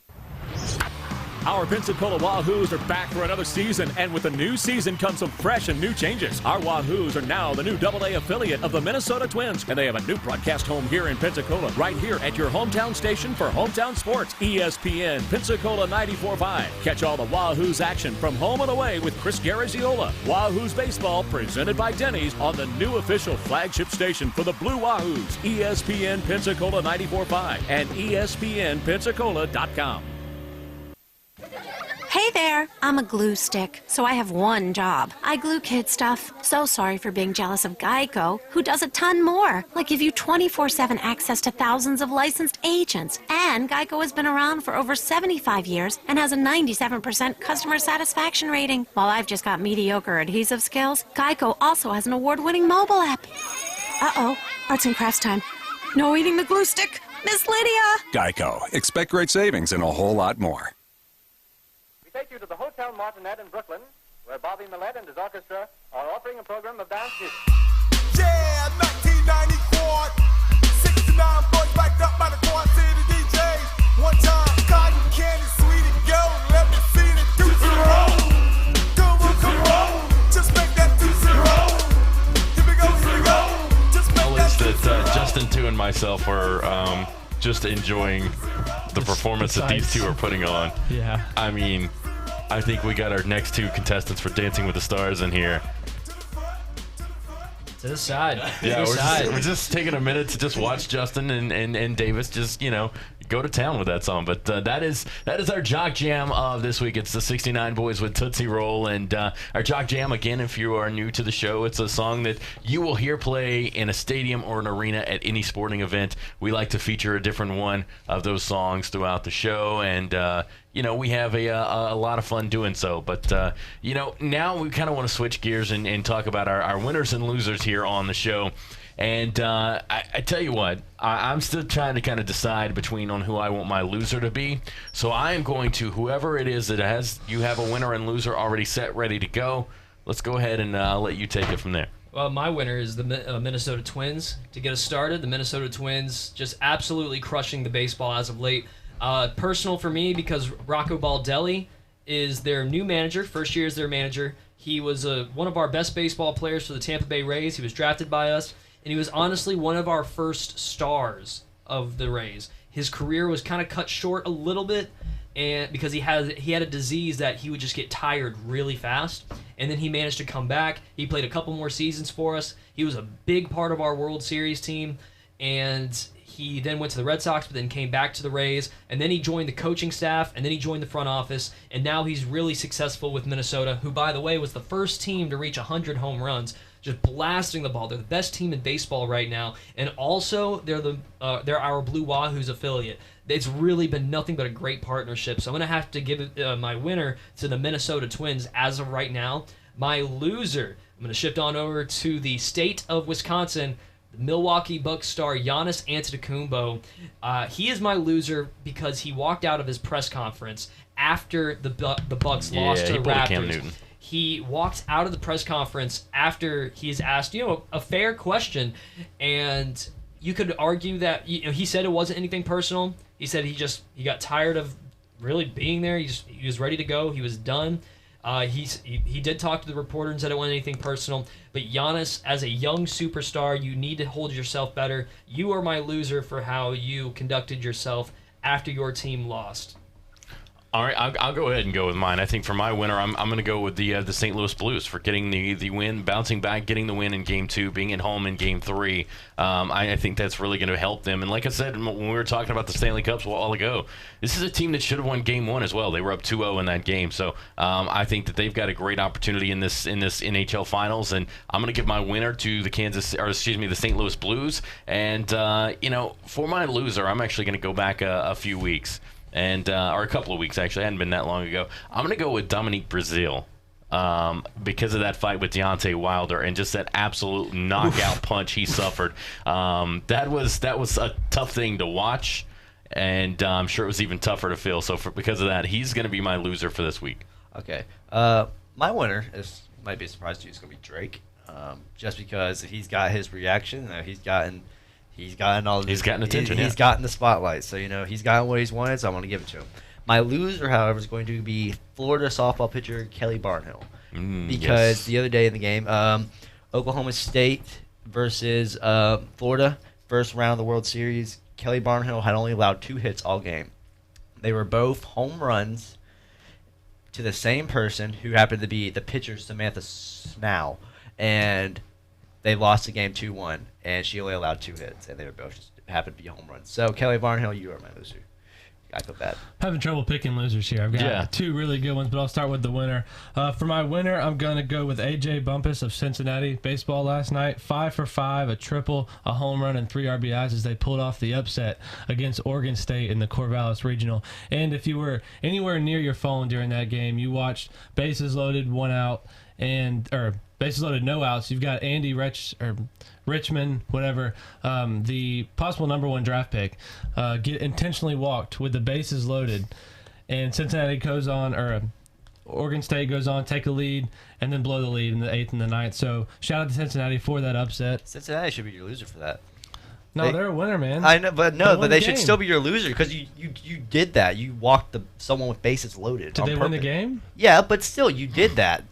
Our Pensacola Wahoos are back for another season, and with the new season comes some fresh and new changes. Our Wahoos are now the new AA affiliate of the Minnesota Twins, and they have a new broadcast home here in Pensacola, right here at your hometown station for hometown sports, ESPN Pensacola 94.5. Catch all the Wahoos action from home and away with Chris Garagiola. Wahoos baseball presented by Denny's on the new official flagship station for the Blue Wahoos, ESPN Pensacola 94.5 and ESPNpensacola.com. Hey there, I'm a glue stick, so I have one job. I glue kid stuff. So sorry for being jealous of Geico, who does a ton more, like give you 24/7 access to thousands of licensed agents. And Geico has been around for over 75 years and has a 97% customer satisfaction rating. While I've just got mediocre adhesive skills, Geico also has an award-winning mobile app. Uh-oh, arts and crafts time. No eating the glue stick. Miss Lydia! Geico. Expect great savings and a whole lot more. We take you to the Hotel Martinet in Brooklyn, where Bobby Millett and his orchestra are offering a program of dance music. Yeah, 1990 quad. 69 boys backed up by the Quad City DJs. One time, cotton candy, sweet and gold. Let me see the deuce roll. Come on. Just make that deuce roll. Here we go. Just make that deuce roll. Justin 2 and myself were just enjoying the performance that these two are putting on. Yeah. I mean, I think we got our next 2 contestants for Dancing with the Stars in here. To the side. Yeah, to the side. we're just taking a minute to just watch Justin and Davis just, go to town with that song. But that is our Jock Jam of this week. It's the 69 Boys with Tootsie Roll. And our Jock Jam, again, if you are new to the show, it's a song that you will hear play in a stadium or an arena at any sporting event. We like to feature a different one of those songs throughout the show. And, we have a lot of fun doing so. But, now we kind of want to switch gears and talk about our winners and losers here on the show. And I tell you what, I'm still trying to kind of decide on who I want my loser to be. So I am going to, whoever it is that you have a winner and loser already set, ready to go. Let's go ahead and I'll let you take it from there. Well, my winner is the Minnesota Twins. To get us started, the Minnesota Twins just absolutely crushing the baseball as of late. Personal for me because Rocco Baldelli is their new manager, first year as their manager. He was one of our best baseball players for the Tampa Bay Rays. He was drafted by us, and he was honestly one of our first stars of the Rays. His career was kind of cut short a little bit, and because he had a disease that he would just get tired really fast, and then he managed to come back. He played a couple more seasons for us. He was a big part of our World Series team, and he then went to the Red Sox, but then came back to the Rays, and then he joined the coaching staff, and then he joined the front office, and now he's really successful with Minnesota, who, by the way, was the first team to reach 100 home runs, just blasting the ball. They're the best team in baseball right now, and also they're our Blue Wahoos affiliate. It's really been nothing but a great partnership, so I'm going to have to give my winner to the Minnesota Twins as of right now. My loser, I'm going to shift on over to the state of Wisconsin. The Milwaukee Bucks star Giannis Antetokounmpo. He is my loser because he walked out of his press conference after the Bucks lost to the Raptors. Cam Newton. He walked out of the press conference after he's asked, a fair question, and you could argue that he said it wasn't anything personal. He said he got tired of really being there. He was ready to go. He was done. He did talk to the reporter and said it wasn't anything personal. But Giannis, as a young superstar, you need to hold yourself better. You are my loser for how you conducted yourself after your team lost. All right, I'll go ahead and go with mine. I think for my winner, I'm going to go with the St. Louis Blues for getting the win, bouncing back, getting the win in Game 2, being at home in Game 3. I think that's really going to help them. And like I said, when we were talking about the Stanley Cups a while ago, this is a team that should have won Game 1 as well. They were up 2-0 in that game. So I think that they've got a great opportunity in this NHL Finals. And I'm going to give my winner to the St. Louis Blues. And, for my loser, I'm actually going to go back a few weeks. Or a couple of weeks, actually. It hadn't been that long ago. I'm going to go with Dominique Brazil because of that fight with Deontay Wilder and just that absolute knockout punch he suffered. That was a tough thing to watch, and I'm sure it was even tougher to feel. So because of that, he's going to be my loser for this week. Okay. My winner might be a surprise to you. It's going to be Drake, just because he's got his reaction. He's gotten attention. He's gotten the spotlight. So he's gotten what he's wanted. So I want to give it to him. My loser, however, is going to be Florida softball pitcher Kelly Barnhill, because the other day in the game, Oklahoma State versus Florida, first round of the World Series, Kelly Barnhill had only allowed 2 hits all game. They were both home runs to the same person, who happened to be the pitcher Samantha Snow, and they lost the game 2-1, and she only allowed 2 hits, and they were both just happened to be home runs. So, Kelly Barnhill, you are my loser. I feel bad. Having trouble picking losers here. I've got 2 really good ones, but I'll start with the winner. For my winner, I'm going to go with A.J. Bumpus of Cincinnati. Baseball last night, 5 for 5, a triple, a home run, and 3 RBIs as they pulled off the upset against Oregon State in the Corvallis Regional. And if you were anywhere near your phone during that game, you watched bases loaded, 1 out, bases loaded, no outs. You've got Andy Richmond, whatever, the possible number 1 draft pick, get intentionally walked with the bases loaded, and Cincinnati goes on, or Oregon State goes on, take a lead, and then blow the lead in the 8th and the 9th. So shout out to Cincinnati for that upset. Cincinnati should be your loser for that. No, they're a winner, man. I know, but they should game. still be your loser because you did that. You walked someone with bases loaded. Did they win the game? Yeah, but still, you did that.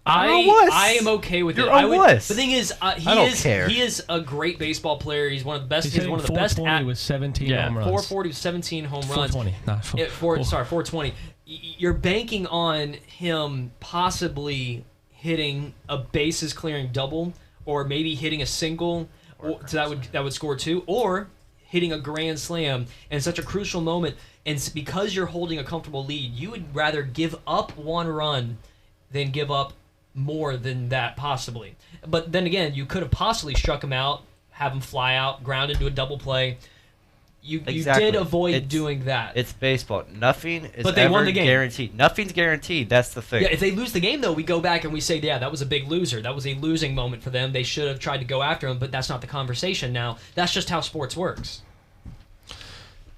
I am okay with You're it. a wuss. The thing is, he is a great baseball player. He's one of the best. He's one of the best. 420 with 17 home runs. 440 with 17 home runs. 420, not 420. You're banking on him possibly hitting a bases clearing double, or maybe hitting a single, that would score 2, or hitting a grand slam in such a crucial moment. And because you're holding a comfortable lead, you would rather give up 1 run than give up more than that, possibly. But then again, you could have possibly struck him out, have him fly out, ground into a double play. You did avoid doing that. It's baseball. Nothing is but they ever won the game. guaranteed. Nothing's guaranteed. That's the thing. Yeah, if they lose the game, though, we go back and we say, yeah, that was a big loser. That was a losing moment for them. They should have tried to go after him, but that's not the conversation now. That's just how sports works.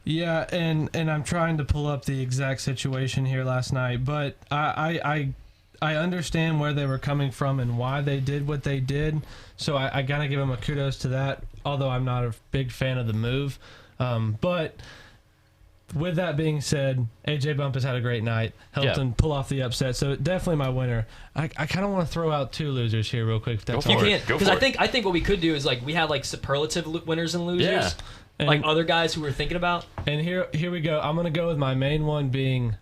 Yeah, and I'm trying to pull up the exact situation here last night, but I understand where they were coming from and why they did what they did, so I gotta give them a kudos to that, although I'm not a big fan of the move. But with that being said, AJ Bump has had a great night, helped him pull off the upset, so definitely my winner. I kind of want to throw out 2 losers here real quick. If that's you can, because I think what we could do is we have superlative winners and losers. Yeah. Like other guys who we're thinking about. And here we go. I'm going to go with my main one being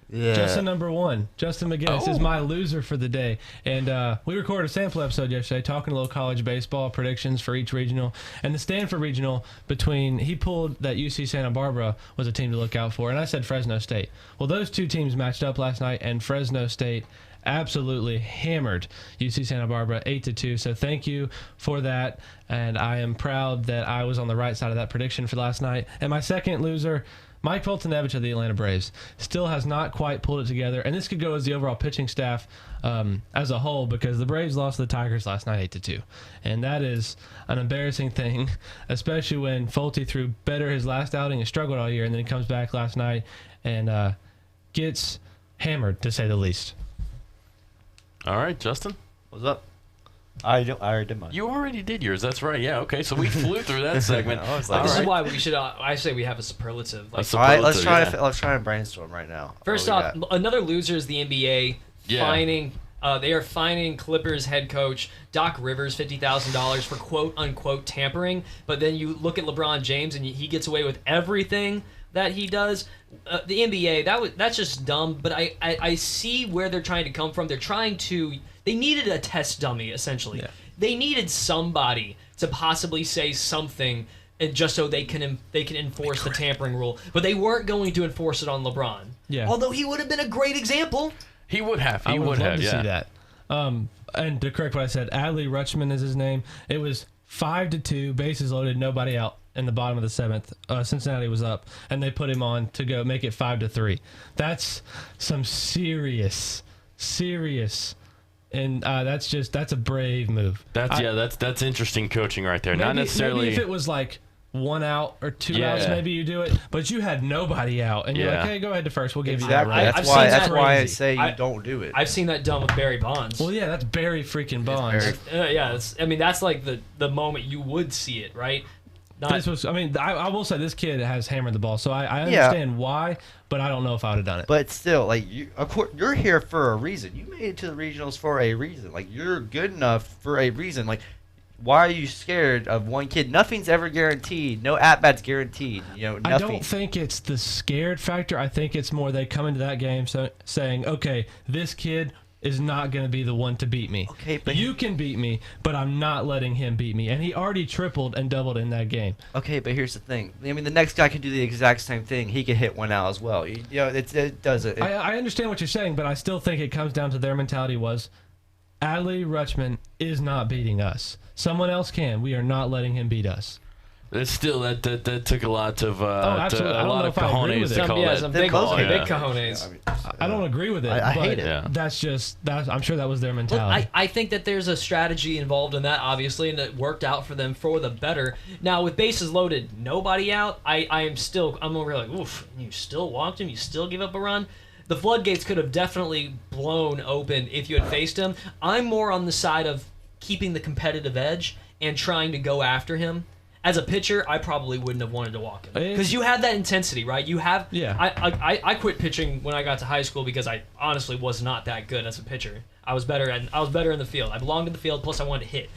Justin number 1. Justin McGinnis is my loser for the day. And we recorded a sample episode yesterday talking a little college baseball predictions for each regional. And the Stanford regional, he pulled that UC Santa Barbara was a team to look out for. And I said Fresno State. Well, those 2 teams matched up last night, and Fresno State absolutely hammered UC Santa Barbara 8-2. So thank you for that, and I am proud that I was on the right side of that prediction for last night. And my second loser, Mike Poltonevich of the Atlanta Braves, still has not quite pulled it together, and this could go as the overall pitching staff as a whole, because the Braves lost to the Tigers last night 8-2, and that is an embarrassing thing, especially when Folty threw better his last outing and struggled all year, and then he comes back last night and gets hammered, to say the least. All right, Justin. What's up? I already did mine. You already did yours. That's right. Yeah. Okay. So we flew through that segment. I was like, this is why we should. I say we have a superlative. All right, let's try and brainstorm right now. First off, another loser is the NBA fining. They are fining Clippers head coach Doc Rivers $50,000 for quote unquote tampering. But then you look at LeBron James and he gets away with everything that he does. The NBA, that's just dumb. But I see where they're trying to come from. They needed a test dummy, essentially. Yeah. They needed somebody to possibly say something, and just so they can enforce the tampering rule. But they weren't going to enforce it on LeBron. Yeah. Although he would have been a great example. He would have. I would love to see that. And to correct what I said, Adley Rutschman is his name. It was 5-2, bases loaded, nobody out in the bottom of the 7th. Cincinnati was up, and they put him on to go make it 5-3. That's some serious. And that's a brave move. That's interesting coaching right there. Not necessarily. Maybe if it was like 1 out or 2 outs, maybe you do it. But you had nobody out, and you're like, "Hey, go ahead to first. We'll give you that." Right. That's why I say you don't do it. I've seen that done with Barry Bonds. Well, yeah, that's Barry freaking Bonds. That's like the moment you would see it, right? I will say this kid has hammered the ball, so I understand why, but I don't know if I would have done it. But still, you're here for a reason. You made it to the regionals for a reason. You're good enough for a reason. Why are you scared of one kid? Nothing's ever guaranteed. No at-bats guaranteed. Nothing. I don't think it's the scared factor. I think it's more they come into that game saying, okay, this kid is not going to be the one to beat me. Okay, but you can beat me, but I'm not letting him beat me. And he already tripled and doubled in that game. Okay, but here's the thing. I mean, the next guy can do the exact same thing. He could hit 1 out as well. It does it. I understand what you're saying, but I still think it comes down to their mentality was, Adley Rutschman is not beating us. Someone else can. We are not letting him beat us. It's still that took a lot of absolutely. a lot of cojones to call yeah, that. some big cojones. I don't agree with it. I but hate it. That's I'm sure that was their mentality. Look, I think that there's a strategy involved in that, obviously, and it worked out for them for the better. Now, with bases loaded, nobody out, I'm over like, oof, you still walked him? You still give up a run? The floodgates could have definitely blown open if you had faced him. I'm more on the side of keeping the competitive edge and trying to go after him. As a pitcher, I probably wouldn't have wanted to walk him because you have that intensity, right? You have. Yeah. I quit pitching when I got to high school because I honestly was not that good as a pitcher. I was better in the field. I belonged in the field. Plus, I wanted to hit.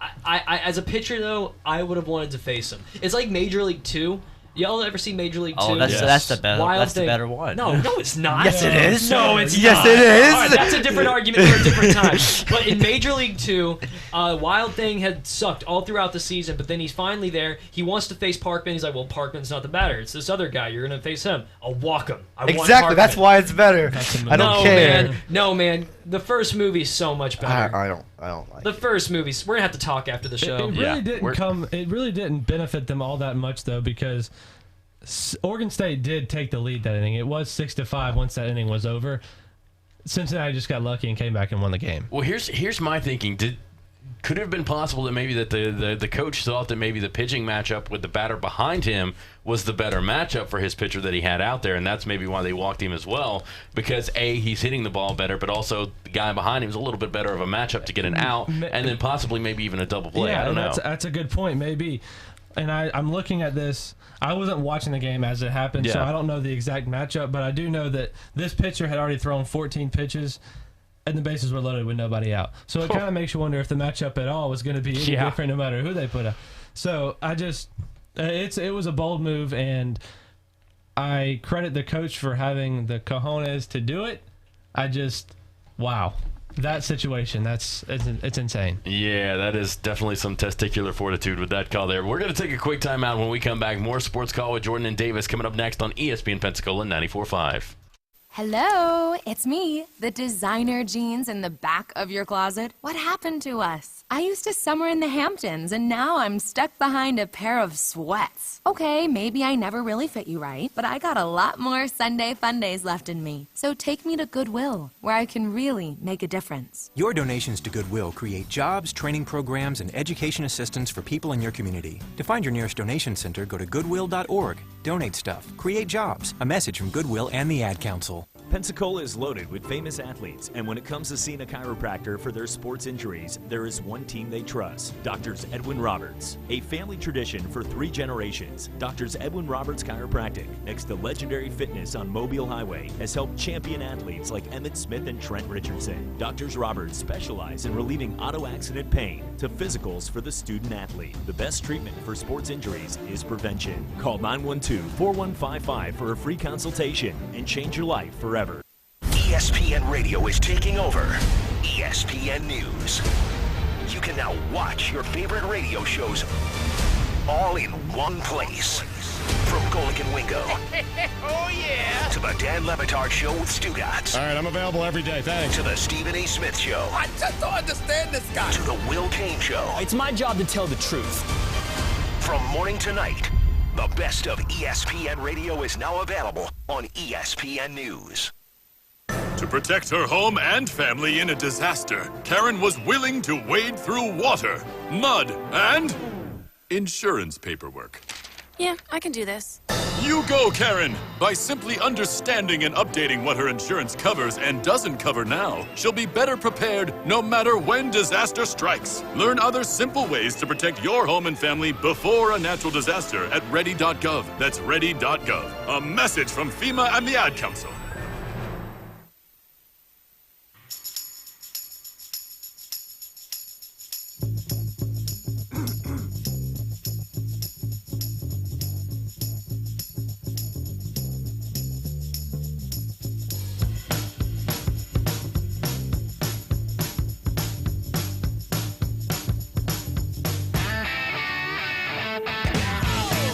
I as a pitcher though, I would have wanted to face him. It's like Major League 2. Y'all ever see Major League 2? Oh, that's the better. That's the better one. No, it's not. Yes, it is. No, it's yes, not. it is. All right, that's a different argument for a different time. But in Major League 2, Wild Thing had sucked all throughout the season, but then he's finally there. He wants to face Parkman. He's like, well, Parkman's not the batter. It's this other guy. You're going to face him. I'll walk him. I want Exactly. Parkman. That's why it's better. I don't care. No, man. The first movie's so much better. I don't like the first movie's. We're going to have to talk after the show. It really didn't benefit them all that much though, because Oregon State did take the lead that inning. It was 6-5 once that inning was over. Cincinnati just got lucky and came back and won the game. Well, here's my thinking. Could it have been possible that maybe that the coach thought that maybe the pitching matchup with the batter behind him was the better matchup for his pitcher that he had out there, and that's maybe why they walked him as well, because A, he's hitting the ball better, but also the guy behind him is a little bit better of a matchup to get an out, and then possibly maybe even a double play. Yeah, I don't know. That's a good point, maybe. And I'm looking at this. I wasn't watching the game as it happened, so I don't know the exact matchup, but I do know that this pitcher had already thrown 14 pitches, and the bases were loaded with nobody out. So it kind of makes you wonder if the matchup at all was going to be any different no matter who they put out. So it was a bold move, and I credit the coach for having the cojones to do it. Wow. That situation, it's insane. Yeah, that is definitely some testicular fortitude with that call there. We're going to take a quick timeout. When we come back, more Sports Call with Jordan and Davis coming up next on ESPN Pensacola 94.5. Hello, it's me, the designer jeans in the back of your closet. What happened to us? I used to summer in the Hamptons, and now I'm stuck behind a pair of sweats. Okay, maybe I never really fit you right, but I got a lot more Sunday fun days left in me. So take me to Goodwill, where I can really make a difference. Your donations to Goodwill create jobs, training programs, and education assistance for people in your community. To find your nearest donation center, go to goodwill.org. Donate stuff. Create jobs. A message from Goodwill and the Ad Council. Pensacola is loaded with famous athletes, and when it comes to seeing a chiropractor for their sports injuries, there is one team they trust, Doctors Edwin Roberts. A family tradition for 3 generations, Doctors Edwin Roberts Chiropractic, next to Legendary Fitness on Mobile Highway, has helped champion athletes like Emmett Smith and Trent Richardson. Doctors Roberts specialize in relieving auto accident pain to physicals for the student athlete. The best treatment for sports injuries is prevention. Call 912-4155 for a free consultation and change your life forever. ESPN Radio is taking over ESPN News. You can now watch your favorite radio shows all in one place. From Golic and Wingo. Oh, yeah. To the Dan Levitard Show with Stugotz. All right, I'm available every day, thanks. To the Stephen A. Smith Show. I just don't understand this guy. To the Will Kane Show. It's my job to tell the truth. From morning to night, the best of ESPN Radio is now available on ESPN News. To protect her home and family in a disaster, Karen was willing to wade through water, mud, and insurance paperwork. Yeah, I can do this. You go, Karen! By simply understanding and updating what her insurance covers and doesn't cover now, she'll be better prepared no matter when disaster strikes. Learn other simple ways to protect your home and family before a natural disaster at ready.gov. That's ready.gov. A message from FEMA and the Ad Council.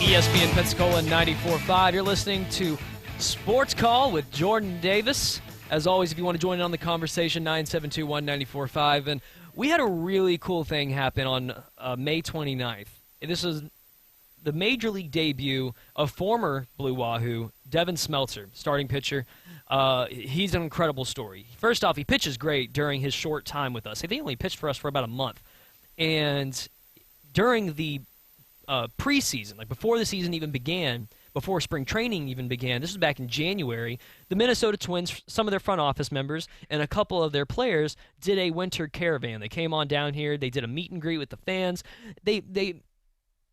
ESPN Pensacola 94.5. You're listening to Sports Call with Jordan Davis. As always, if you want to join in on the conversation, 972-194.5. And we had a really cool thing happen on May 29th. This is the major league debut of former Blue Wahoo Devin Smeltzer, starting pitcher. He's an incredible story. First off, he pitches great during his short time with us. I think he only pitched for us for about a month. And during the preseason, like before the season even began, before spring training even began, this was back in January, the Minnesota Twins, some of their front office members, and a couple of their players did a winter caravan. They came on down here. They did a meet and greet with the fans. They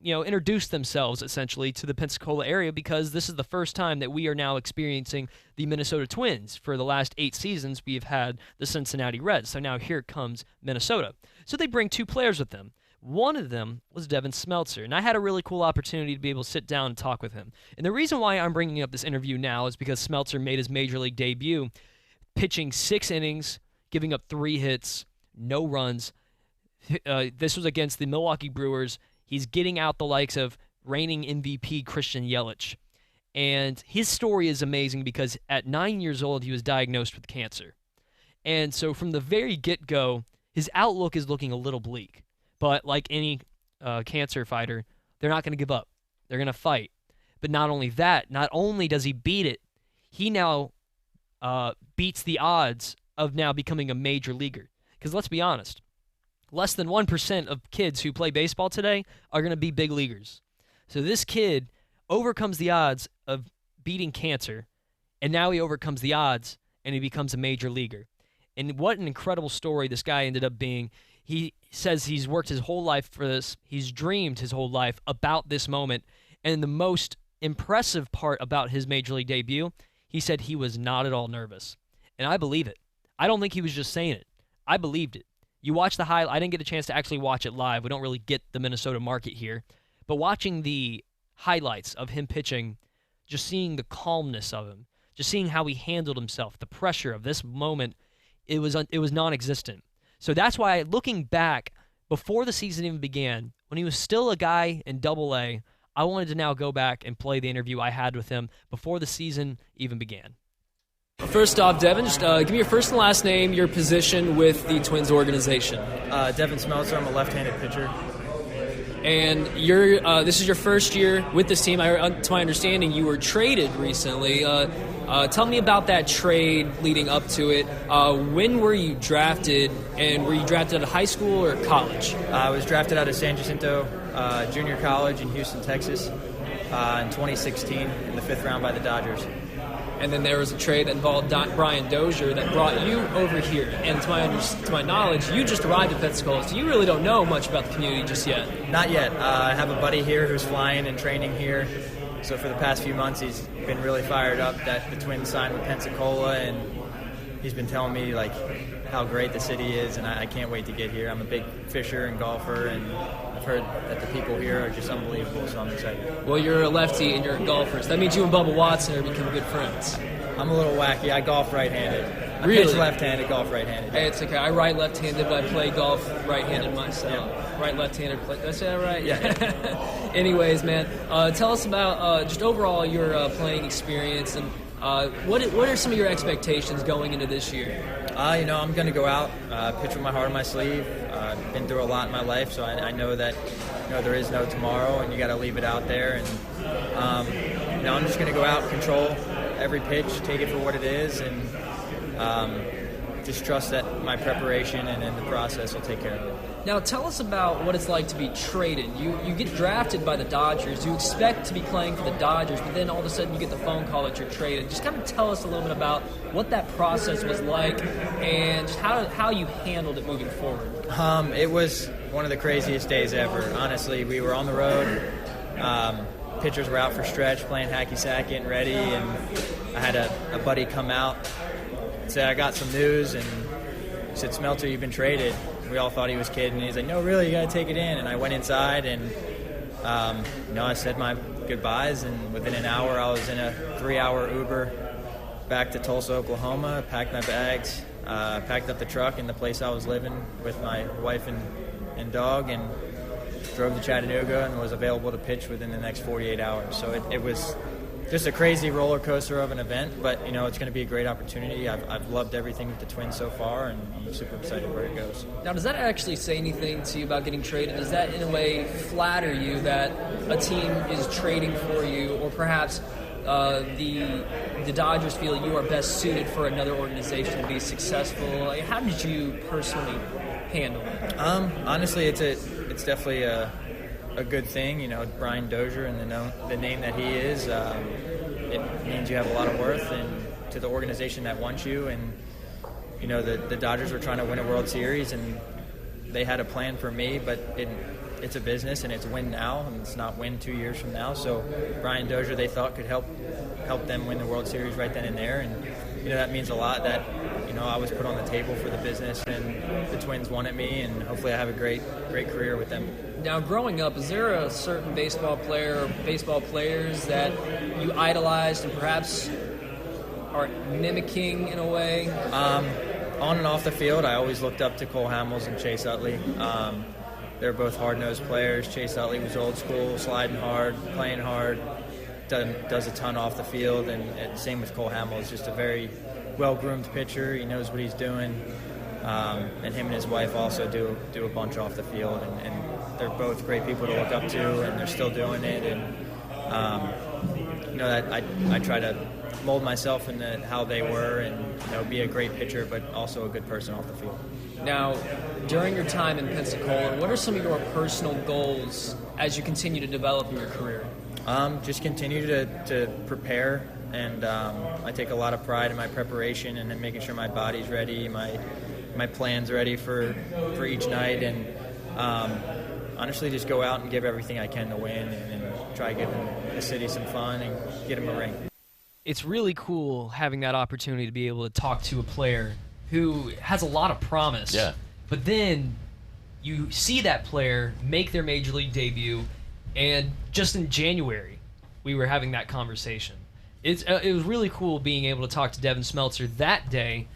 introduced themselves essentially to the Pensacola area because this is the first time that we are now experiencing the Minnesota Twins. For the last 8 seasons, we've had the Cincinnati Reds. So now here comes Minnesota. So they bring 2 players with them. One of them was Devin Smeltzer, and I had a really cool opportunity to be able to sit down and talk with him. And the reason why I'm bringing up this interview now is because Smeltzer made his major league debut pitching 6 innings, giving up 3 hits, no runs. This was against the Milwaukee Brewers. He's getting out the likes of reigning MVP Christian Yelich. And his story is amazing because at 9 years old, he was diagnosed with cancer. And so from the very get-go, his outlook is looking a little bleak. But like any cancer fighter, they're not going to give up. They're going to fight. But not only that, not only does he beat it, he now beats the odds of now becoming a major leaguer. Because let's be honest, less than 1% of kids who play baseball today are going to be big leaguers. So this kid overcomes the odds of beating cancer, and now he overcomes the odds, and he becomes a major leaguer. And what an incredible story this guy ended up being. He says he's worked his whole life for this. He's dreamed his whole life about this moment. And the most impressive part about his major league debut, he said he was not at all nervous. And I believe it. I don't think he was just saying it. I believed it. You watch the highlight. I didn't get a chance to actually watch it live. We don't really get the Minnesota market here. But watching the highlights of him pitching, just seeing the calmness of him, just seeing how he handled himself, the pressure of this moment, it was non-existent. So that's why, looking back, before the season even began, when he was still a guy in Double-A, I wanted to now go back and play the interview I had with him before the season even began. First off, Devin, just give me your first and last name, your position with the Twins organization. Devin Smeltzer. I'm a left-handed pitcher. And this is your first year with this team. To my understanding, you were traded recently. Tell me about that trade leading up to it. When were you drafted, and were you drafted out of high school or college? I was drafted out of San Jacinto Junior College in Houston, Texas, in 2016 in the 5th round by the Dodgers. And then there was a trade that involved Brian Dozier that brought you over here. And to my knowledge, you just arrived at Pensacola, so you really don't know much about the community just yet. Not yet. I have a buddy here who's flying and training here. So for the past few months, he's been really fired up that the Twins signed with Pensacola, and he's been telling me like how great the city is, and I can't wait to get here. I'm a big fisher and golfer, and I've heard that the people here are just unbelievable, so I'm excited. Well, you're a lefty and you're a golfer, so that means you and Bubba Watson are becoming good friends. I'm a little wacky. I golf right-handed. I Really? pitch left-handed, golf right-handed. Hey, it's okay. I write left-handed, but I play golf right-handed myself. Yeah. Right left-handed play. Did I say that right? Yeah. Anyways, man, tell us about just overall your playing experience, and what are some of your expectations going into this year? I'm going to go out, pitch with my heart on my sleeve. I've been through a lot in my life, so I know that there is no tomorrow, and you got to leave it out there. And I'm just going to go out, control every pitch, take it for what it is, and just trust that my preparation and the process will take care of it. Now, tell us about what it's like to be traded. You get drafted by the Dodgers. You expect to be playing for the Dodgers, but then all of a sudden you get the phone call that you're traded. Just kind of tell us a little bit about what that process was like and just how you handled it moving forward. It was one of the craziest days ever. Honestly, we were on the road. Pitchers were out for stretch, playing hacky-sack, getting ready, and I had a buddy come out and say, I got some news, and he said, Smeltzer, you've been traded. We all thought he was kidding. He's like, no, really, you got to take it in. And I went inside, and I said my goodbyes, and within an hour I was in a 3-hour Uber back to Tulsa, Oklahoma, packed my bags, packed up the truck in the place I was living with my wife and dog, and drove to Chattanooga and was available to pitch within the next 48 hours. So it was just a crazy roller coaster of an event, but it's going to be a great opportunity. I've loved everything with the Twins so far, and I'm super excited where it goes. Now, does that actually say anything to you about getting traded? Does that in a way flatter you that a team is trading for you, or perhaps the Dodgers feel you are best suited for another organization to be successful? Like, how did you personally handle it? Honestly, it's definitely a good thing. Brian Dozier and the name that he is, it means you have a lot of worth and to the organization that wants you. And the Dodgers were trying to win a World Series, and they had a plan for me, but it's a business, and it's win now, and it's not win 2 years from now. So Brian Dozier, they thought, could help them win the World Series right then and there, and that means a lot that I was put on the table for the business, and the Twins wanted me, and hopefully I have a great career with them. Now, growing up, is there a certain baseball player or baseball players that you idolized and perhaps are mimicking in a way? On and off the field, I always looked up to Cole Hamels and Chase Utley. They're both hard-nosed players. Chase Utley was old school, sliding hard, playing hard, does a ton off the field, and same with Cole Hamels, just a very well-groomed pitcher. He knows what he's doing, and him and his wife also do a bunch off the field, and they're both great people to look up to, and they're still doing it. And that I try to mold myself into how they were, and be a great pitcher, but also a good person off the field. Now, during your time in Pensacola, what are some of your personal goals as you continue to develop in your career? Just continue to prepare, and I take a lot of pride in my preparation and in making sure my body's ready, my plan's ready for each night, and honestly just go out and give everything I can to win, and try giving the city some fun and get him a ring. It's really cool having that opportunity to be able to talk to a player who has a lot of promise. Yeah. But then you see that player make their major league debut, and just in January, we were having that conversation. It was really cool being able to talk to Devin Smeltzer that day,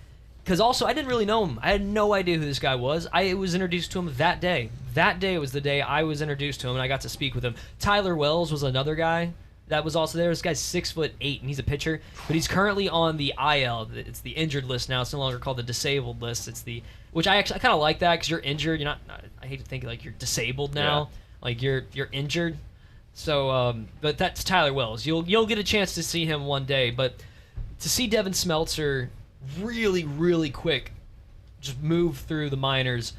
because also I didn't really know him. I had no idea who this guy was. I was introduced to him that day. That day was the day I was introduced to him, and I got to speak with him. Tyler Wells was another guy that was also there. This guy's 6'8", and he's a pitcher, but he's currently on the IL. It's the injured list now. It's no longer called the disabled list. Which I kind of like that, because you're injured. You're not. I hate to think like you're disabled now. Yeah. Like you're injured. So, but that's Tyler Wells. You'll get a chance to see him one day. But to see Devin Smeltzer really, really quick just move through the minors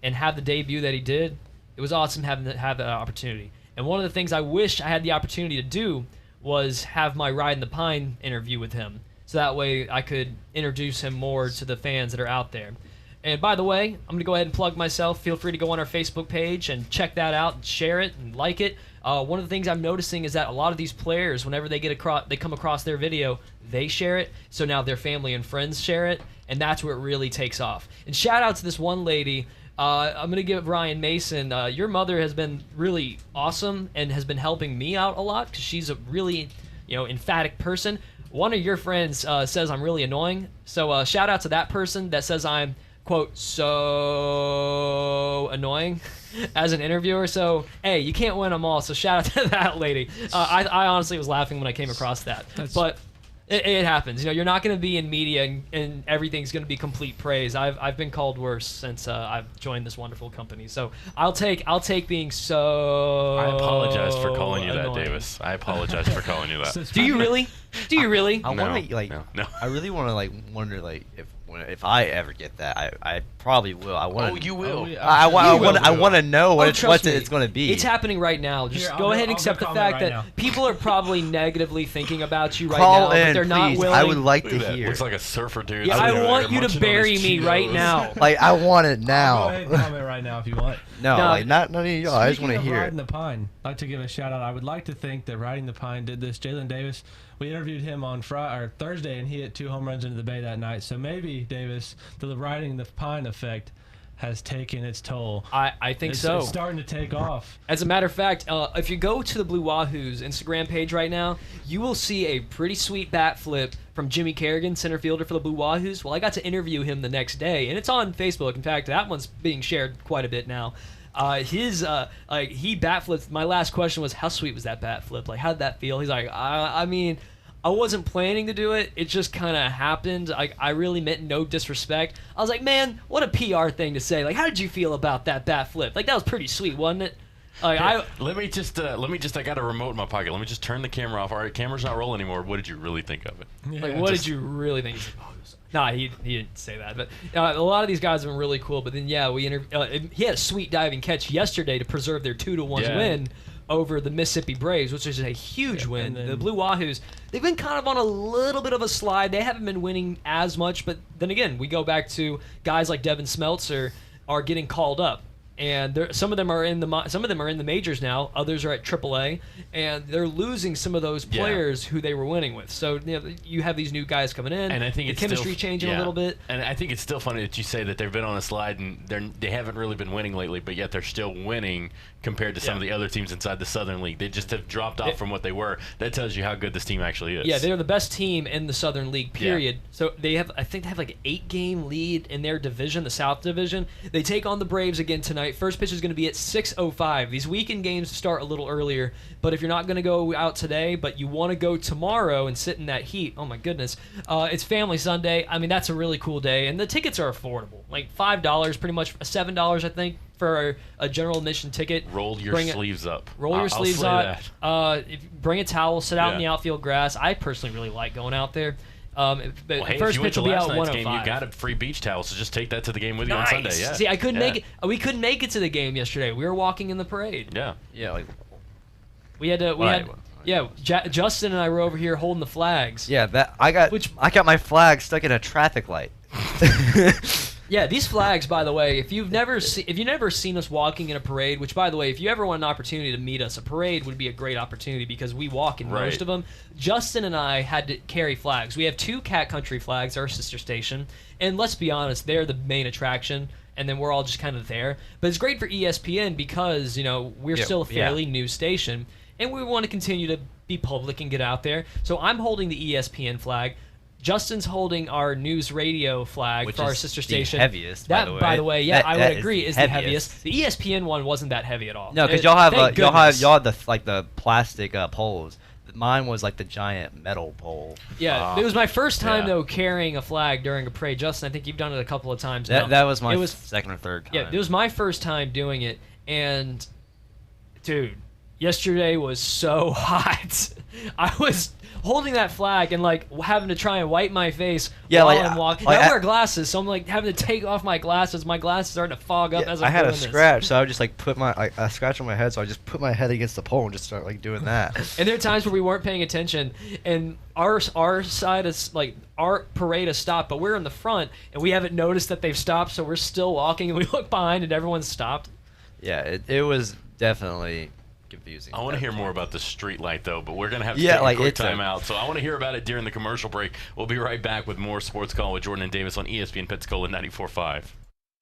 and have the debut that he did, it was awesome having have that opportunity. And one of the things I wish I had the opportunity to do was have my Ride in the Pine interview with him, so that way I could introduce him more to the fans that are out there. And by the way, I'm going to go ahead and plug myself. Feel free to go on our Facebook page and check that out and share it and like it. One of the things I'm noticing is that a lot of these players, whenever they come across their video, they share it. So now their family and friends share it, and that's where it really takes off. And shout out to this one lady. I'm going to give Ryan Mason. Your mother has been really awesome and has been helping me out a lot, because she's a really, emphatic person. One of your friends says I'm really annoying. So shout out to that person that says I'm, quote, so annoying as an interviewer. So, hey, you can't win them all. So shout out to that lady. I honestly was laughing when I came across that. But it happens. You're not going to be in media and everything's going to be complete praise. I've been called worse since I've joined this wonderful company. So I'll take being so. I apologize for calling you annoying. that, Davis. I apologize for calling you that. Do you really? Do you really? I want to No. I really want to wonder if I ever get that, I probably will. I want. Oh, you will. I want to know what it's going to be. It's happening right now. Just go ahead and accept the fact that people are probably negatively thinking about you right Call now, in, but they're not please. willing. I would like to hear. Looks like a surfer dude. Yeah, I want you to bury me right now. I want it now. Go ahead and comment right now if you want. No, not none of y'all. I just want to hear it. Riding the Pine, I'd like to give a shout out. I would like to think that Riding the Pine did this. Jalen Davis, we interviewed him on Thursday, and he hit 2 home runs into the Bay that night. So maybe, Davis, the Riding the Pine effect has taken its toll. I think so. It's starting to take off. As a matter of fact, if you go to the Blue Wahoos Instagram page right now, you will see a pretty sweet bat flip from Jimmy Kerrigan, center fielder for the Blue Wahoos. Well, I got to interview him the next day, and it's on Facebook. In fact, that one's being shared quite a bit now. He bat flipped. My last question was, how sweet was that bat flip? Like, how'd that feel? He's like, I mean, I wasn't planning to do it. It just kind of happened. I really meant no disrespect. I was like, man, what a PR thing to say. Like, how did you feel about that bat flip? Like, that was pretty sweet, wasn't it? Like, let me just. I got a remote in my pocket. Let me just turn the camera off. All right, camera's not rolling anymore. What did you really think of it? What did you really think? Nah, he didn't say that. But a lot of these guys have been really cool. But then, yeah, he had a sweet diving catch yesterday to preserve their 2-1 win over the Mississippi Braves, which is a huge win. The Blue Wahoos, they've been kind of on a little bit of a slide. They haven't been winning as much. But then again, we go back to guys like Devin Smeltzer are getting called up. And some of them are in the majors now. Others are at AAA, and they're losing some of those players who they were winning with. So you have these new guys coming in, and I think the chemistry changing a little bit. And I think it's still funny that you say that they've been on a slide and they haven't really been winning lately, but yet they're still winning compared to some of the other teams inside the Southern League. They just have dropped off from what they were. That tells you how good this team actually is. Yeah, they're the best team in the Southern League, period. Yeah. So I think they have like an 8-game lead in their division, the South Division. They take on the Braves again tonight. First pitch is going to be at 6:05. These weekend games start a little earlier, but if you're not going to go out today, but you want to go tomorrow and sit in that heat, oh my goodness, it's Family Sunday. I mean, that's a really cool day, and the tickets are affordable, like $5, pretty much $7, I think, for a general admission ticket. Roll your sleeves up. Roll your sleeves up. Bring a towel. Sit out in the outfield grass. I personally really like going out there. First pitch will be out 1:05. Game, you got a free beach towel, so just take that to the game with you on Sunday. Yeah. See, I couldn't make it. We couldn't make it to the game yesterday. We were walking in the parade. Yeah. Yeah. Like, we had. Justin and I were over here holding the flags. Yeah, I got my flag stuck in a traffic light. Yeah, these flags, by the way, if you've never seen us walking in a parade, which, by the way, if you ever want an opportunity to meet us, a parade would be a great opportunity because we walk in most of them. Justin and I had to carry flags. We have 2 Cat Country flags, our sister station, and let's be honest, they're the main attraction, and then we're all just kind of there. But it's great for ESPN because, we're still a fairly new station, and we want to continue to be public and get out there. So I'm holding the ESPN flag. Justin's holding our news radio flag which for our sister station. The heaviest, by the way. I would agree, is the heaviest. The ESPN one wasn't that heavy at all. No, because y'all have the plastic poles. Mine was like the giant metal pole. Yeah, it was my first time though carrying a flag during a parade. Justin, I think you've done it a couple of times. That was my second or third time. Yeah, it was my first time doing it, and dude, yesterday was so hot. I was holding that flag and having to try and wipe my face while I'm walking. I wear glasses, so I'm having to take off my glasses. My glasses starting to fog up as I'm doing this. I had a scratch, so I would just put a scratch on my head, so I just put my head against the pole and just start doing that. And there are times where we weren't paying attention, and our side is our parade has stopped, but we're in the front and we haven't noticed that they've stopped, so we're still walking and we look behind and everyone's stopped. Yeah, it was definitely confusing. I want to hear more about the street light, though, but we're going to have to take a quick time out. So I want to hear about it during the commercial break. We'll be right back with more Sports Call with Jordan and Davis on ESPN Pensacola 94.5.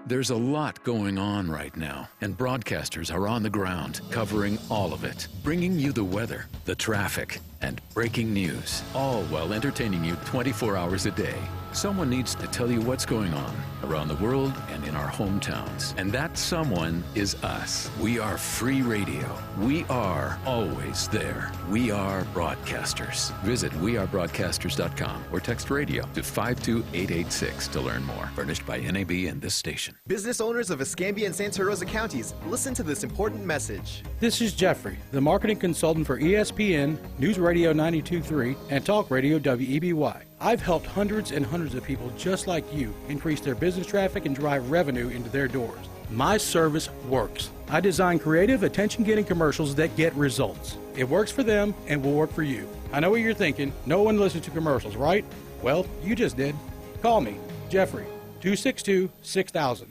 There's a lot going on right now, and broadcasters are on the ground covering all of it, bringing you the weather, the traffic, and breaking news, all while entertaining you 24 hours a day. Someone needs to tell you what's going on around the world and in our hometowns. And that someone is us. We are free radio. We are always there. We are broadcasters. Visit wearebroadcasters.com or text radio to 52886 to learn more. Furnished by NAB and this station. Business owners of Escambia and Santa Rosa counties, listen to this important message. This is Jeffrey, the marketing consultant for ESPN, News Radio 92.3, and Talk Radio WEBY. I've helped hundreds and hundreds of people just like you increase their business traffic and drive revenue into their doors. My service works. I design creative, attention-getting commercials that get results. It works for them and will work for you. I know what you're thinking. No one listens to commercials, right? Well, you just did. Call me, Jeffrey, 262-6000.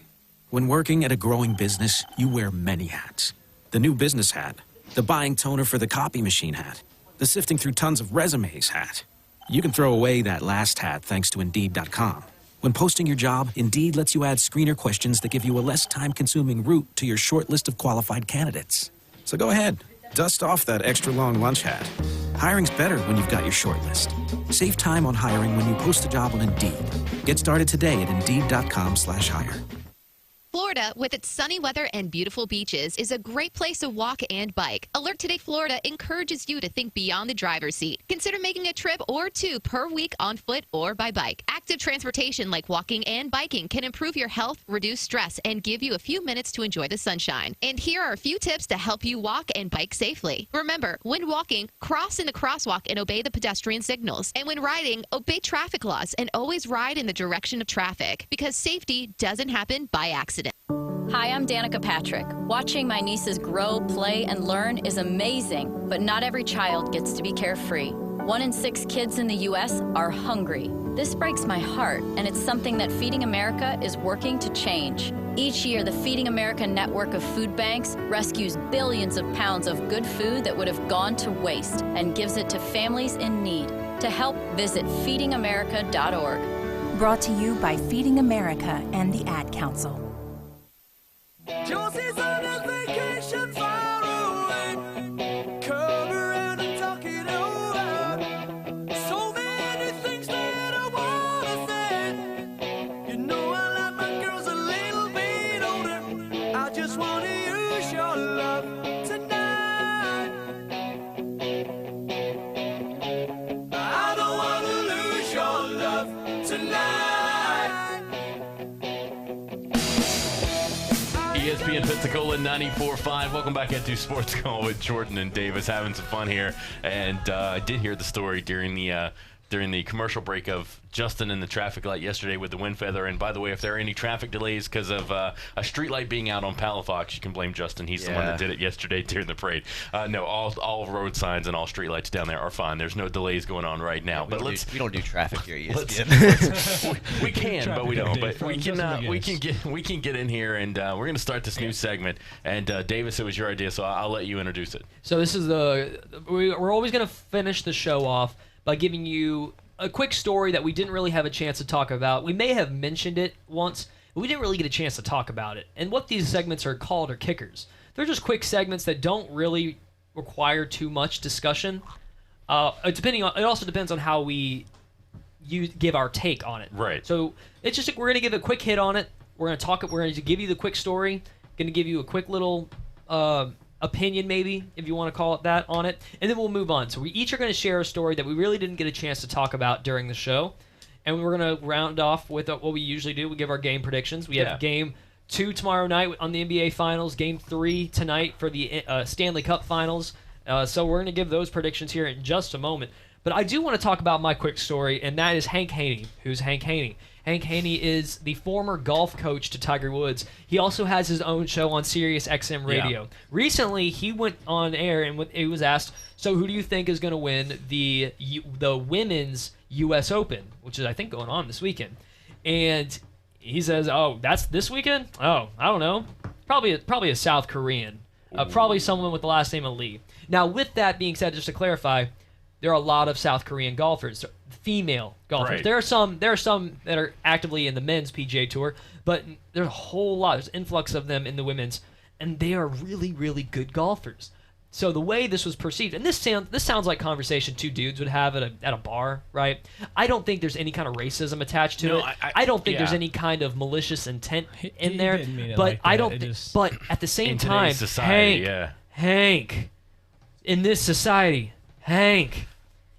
When working at a growing business, you wear many hats. The new business hat, the buying toner for the copy machine hat, the sifting through tons of resumes hat. You can throw away that last hat thanks to Indeed.com. When posting your job, Indeed lets you add screener questions that give you a less time-consuming route to your short list of qualified candidates. So go ahead, dust off that extra long lunch hat. Hiring's better when you've got your short list. Save time on hiring when you post a job on Indeed. Get started today at Indeed.com/hire. Florida, with its sunny weather and beautiful beaches, is a great place to walk and bike. Alert Today Florida encourages you to think beyond the driver's seat. Consider making a trip or two per week on foot or by bike. Active transportation like walking and biking can improve your health, reduce stress, and give you a few minutes to enjoy the sunshine. And here are a few tips to help you walk and bike safely. Remember, when walking, cross in the crosswalk and obey the pedestrian signals. And when riding, obey traffic laws and always ride in the direction of traffic, because safety doesn't happen by accident. Hi, I'm Danica Patrick. Watching my nieces grow, play, and learn is amazing, but not every child gets to be carefree. 1 in 6 kids in the U.S. are hungry. This breaks my heart, and it's something that Feeding America is working to change. Each year, the Feeding America network of food banks rescues billions of pounds of good food that would have gone to waste and gives it to families in need. To help, visit feedingamerica.org. Brought to you by Feeding America and the Ad Council. Josie's on his vacation far away. Come around and talk it over. So many things that I wanna say. You know I like my girls a little bit older. I just wanna use your love tonight. I don't wanna lose your love tonight. ESPN Pensacola 94.5. Welcome back into Sports Call with Jordan and Davis, having some fun here. And I did hear the story during the commercial break of Justin in the traffic light yesterday with the wind feather. And by the way, if there are any traffic delays because of a street light being out on Palafox, you can blame Justin. He's the one that did it yesterday during the parade. No, all road signs and all street lights down there are fine. There's no delays going on right now. We don't do traffic here. We can, but we don't. But we can get in here, and we're going to start this new segment. And Davis, it was your idea, so I'll let you introduce it. So this is we're always going to finish the show off by giving you a quick story that we didn't really have a chance to talk about. We may have mentioned it once, but we didn't really get a chance to talk about it. And what these segments are called are kickers. They're just quick segments that don't really require too much discussion. It also depends on how we give our take on it. Right. So it's just we're going to give a quick hit on it. We're going to talk it. We're going to give you the quick story. Going to give you a quick little opinion, maybe, if you want to call it that, on it, and then we'll move on. So we each are going to share a story that we really didn't get a chance to talk about during the show, and we're going to round off with what we usually do. We give our game predictions. We have Game 2 tomorrow night on the NBA Finals, Game 3 tonight for the Stanley Cup Finals. So we're going to give those predictions here in just a moment. But I do want to talk about my quick story, and that is Hank Haney. Who's Hank Haney? Hank Haney is the former golf coach to Tiger Woods. He also has his own show on Sirius XM Radio. Yeah. Recently, he went on air and he was asked, so who do you think is going to win the women's U.S. Open, which is, I think, going on this weekend? And he says, oh, that's this weekend? Oh, I don't know. Probably a South Korean. Probably someone with the last name of Lee. Now, with that being said, just to clarify, there are a lot of South Korean golfers, female golfers. Right. There are some that are actively in the men's PGA Tour, but there's a whole lot. There's an influx of them in the women's, and they are really, really good golfers. So the way this was perceived, and this sounds like conversation two dudes would have at a bar, right? I don't think there's any kind of racism attached to it. I don't think there's any kind of malicious intent in there. But like I don't. But at the same time, Hank, in this society, Hank,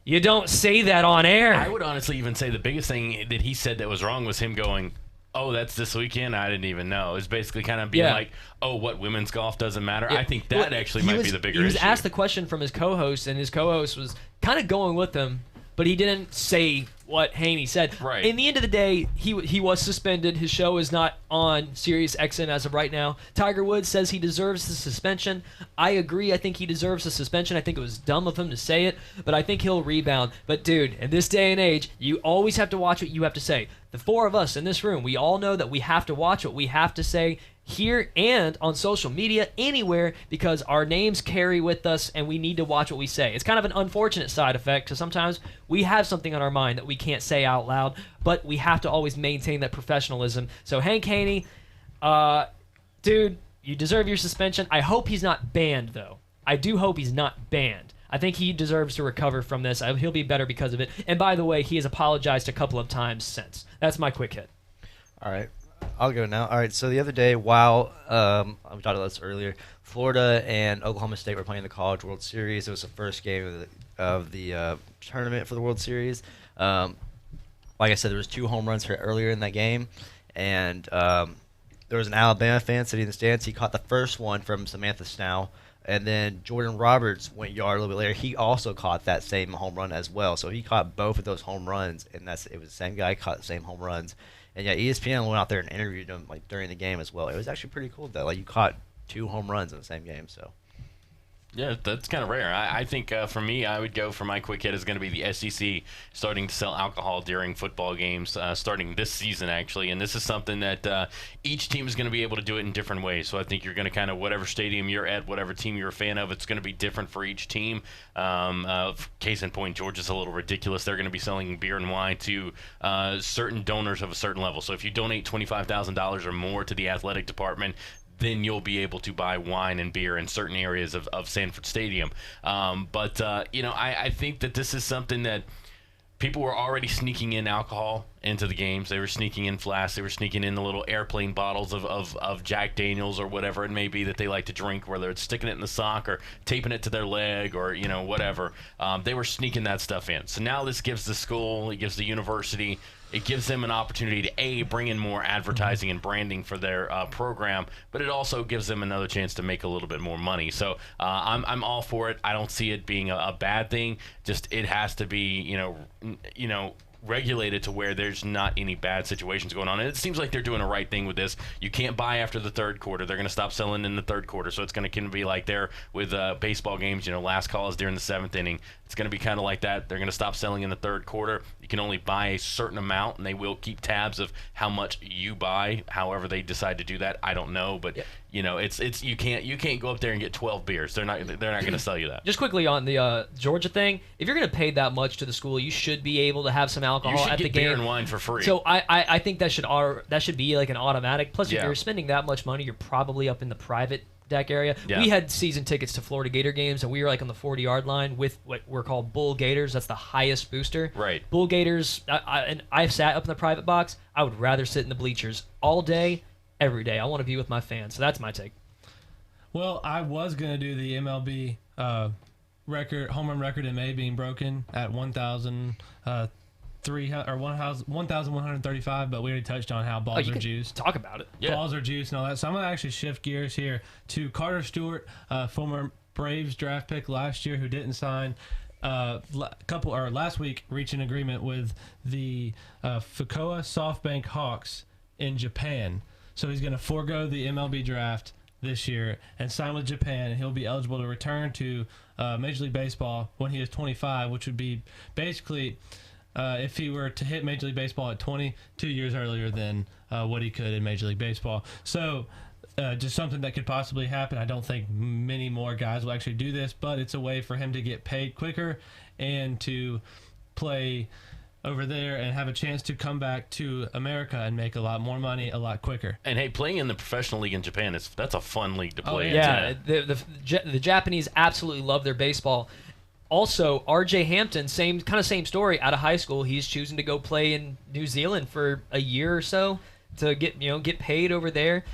you don't say that on air. I would honestly even say the biggest thing that he said that was wrong was him going, oh, that's this weekend? I didn't even know. It's basically kind of being like, oh, what, women's golf doesn't matter? Yeah. I think that actually might be the bigger issue. He was asked the question from his co-host, and his co-host was kind of going with him, but he didn't say what Haney said. Right. In the end of the day, he was suspended. His show is not on Sirius XM as of right now. Tiger Woods says he deserves the suspension. I agree. I think he deserves the suspension. I think it was dumb of him to say it, but I think he'll rebound. But, dude, in this day and age, you always have to watch what you have to say. The four of us in this room, we all know that we have to watch what we have to say here and on social media, anywhere, because our names carry with us and we need to watch what we say. It's kind of an unfortunate side effect because sometimes we have something on our mind that we can't say out loud, but we have to always maintain that professionalism. So Hank Haney, dude, you deserve your suspension. I hope he's not banned, though. I do hope he's not banned. I think he deserves to recover from this. He'll be better because of it. And by the way, he has apologized a couple of times since. That's my quick hit. All right. I'll go now. All right. So the other day, while we talked about this earlier, Florida and Oklahoma State were playing the College World Series. It was the first game of the tournament for the World Series. Like I said, there was 2 home runs earlier in that game, and there was an Alabama fan sitting in the stands. He caught the first one from Samantha Snow, and then Jordan Roberts went yard a little bit later. He also caught that same home run as well. So he caught both of those home runs, and it was the same guy caught the same home runs. And yeah, ESPN went out there and interviewed him like during the game as well. It was actually pretty cool though. Like you caught 2 home runs in the same game. So. Yeah, that's kind of rare. I think for me, I would go for my quick hit is going to be the SEC starting to sell alcohol during football games starting this season, actually. And this is something that each team is going to be able to do it in different ways. So I think you're going to kind of, whatever stadium you're at, whatever team you're a fan of, it's going to be different for each team. Case in point, Georgia's a little ridiculous. They're going to be selling beer and wine to certain donors of a certain level. So if you donate $25,000 or more to the athletic department, then you'll be able to buy wine and beer in certain areas of Sanford Stadium. I think that this is something that people were already sneaking in alcohol into the games. They were sneaking in flasks. They were sneaking in the little airplane bottles of Jack Daniels or whatever it may be that they like to drink, whether it's sticking it in the sock or taping it to their leg or, whatever. They were sneaking that stuff in. So now this gives the school, it gives the university, it gives them an opportunity to, bring in more advertising and branding for their program, but it also gives them another chance to make a little bit more money. So I'm all for it. I don't see it being a bad thing. Just it has to be, regulated to where there's not any bad situations going on. And it seems like they're doing the right thing with this. You can't buy after the third quarter. They're going to stop selling in the third quarter. So it's going to be like there with baseball games, last call is during the 7th inning. It's going to be kind of like that. They're going to stop selling in the third quarter. You can only buy a certain amount, and they will keep tabs of how much you buy. However they decide to do that, I don't know. But it's you can't go up there and get 12 beers. They're not going to sell you that. Just quickly on the Georgia thing, if you're going to pay that much to the school, you should be able to have some alcohol at the game. Beer and wine for free. So I think that should be like an automatic. Plus, if you're spending that much money, you're probably up in the private deck area. Yeah. We had season tickets to Florida Gator games, and we were like on the 40-yard line with what were called Bull Gators. That's the highest booster. Right. Bull Gators. And I've sat up in the private box. I would rather sit in the bleachers all day, every day. I want to be with my fans. So that's my take. Well, I was gonna do the MLB home run record in May being broken at 1,135, but we already touched on how balls are juiced. Talk about it. Yeah. Balls are juiced and all that. So I'm gonna actually shift gears here to Carter Stewart, former Braves draft pick last year, who didn't sign. Last week, reached an agreement with the Fukuoka SoftBank Hawks in Japan. So he's gonna forego the MLB draft this year and sign with Japan, and he'll be eligible to return to Major League Baseball when he is 25, which would be basically if he were to hit Major League Baseball at 22 years earlier than what he could in Major League Baseball. So just something that could possibly happen. I don't think many more guys will actually do this, but it's a way for him to get paid quicker and to play over there and have a chance to come back to America and make a lot more money a lot quicker. And hey, playing in the professional league in Japan, that's a fun league to play in. Yeah, the Japanese absolutely love their baseball. Also, R.J. Hampton, same story. Out of high school, he's choosing to go play in New Zealand for a year or so to get paid over there.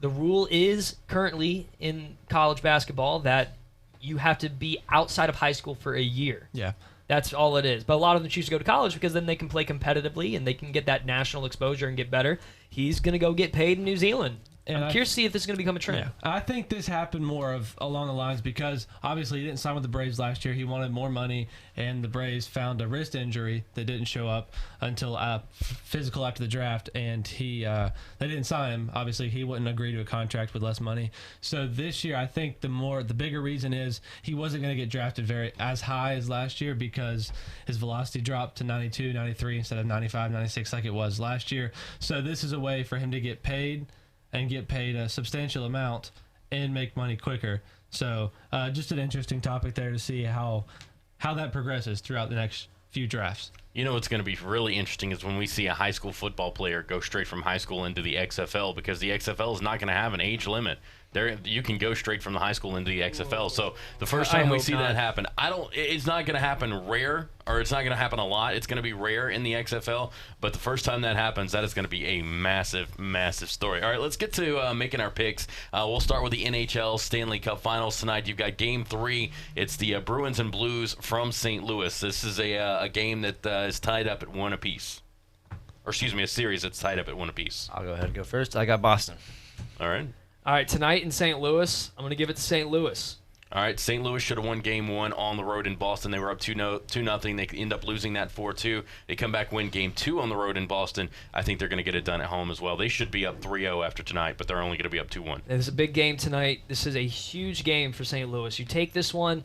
The rule is currently in college basketball that you have to be outside of high school for a year. Yeah. That's all it is. But a lot of them choose to go to college because then they can play competitively and they can get that national exposure and get better. He's going to go get paid in New Zealand. And I'm curious to see if this is going to become a trend. Yeah. I think this happened more along the lines because obviously he didn't sign with the Braves last year. He wanted more money, and the Braves found a wrist injury that didn't show up until physical after the draft, and they didn't sign him. Obviously, he wouldn't agree to a contract with less money. So this year, I think the bigger reason is he wasn't going to get drafted as high as last year because his velocity dropped to 92, 93 instead of 95, 96 like it was last year. So this is a way for him to get paid and get paid a substantial amount and make money quicker. So just an interesting topic there to see how that progresses throughout the next few drafts. You know what's going to be really interesting is when we see a high school football player go straight from high school into the XFL, because the XFL is not going to have an age limit. There, you can go straight from the high school into the XFL. So the first time we see that happen, it's not going to happen rare, or it's not going to happen a lot. It's going to be rare in the XFL. But the first time that happens, that is going to be a massive, massive story. All right, let's get to making our picks. We'll start with the NHL Stanley Cup Finals tonight. You've got Game 3. It's the Bruins and Blues from St. Louis. This is a game that is tied up at 1 apiece. Or excuse me, a series that's tied up at 1 apiece. I'll go ahead and go first. I got Boston. All right. All right, tonight in St. Louis, I'm going to give it to St. Louis. All right, St. Louis should have won Game 1 on the road in Boston. They were up 2-0. They end up losing that 4-2. They come back, win Game 2 on the road in Boston. I think they're going to get it done at home as well. They should be up 3-0 after tonight, but they're only going to be up 2-1. It's a big game tonight. This is a huge game for St. Louis. You take this one,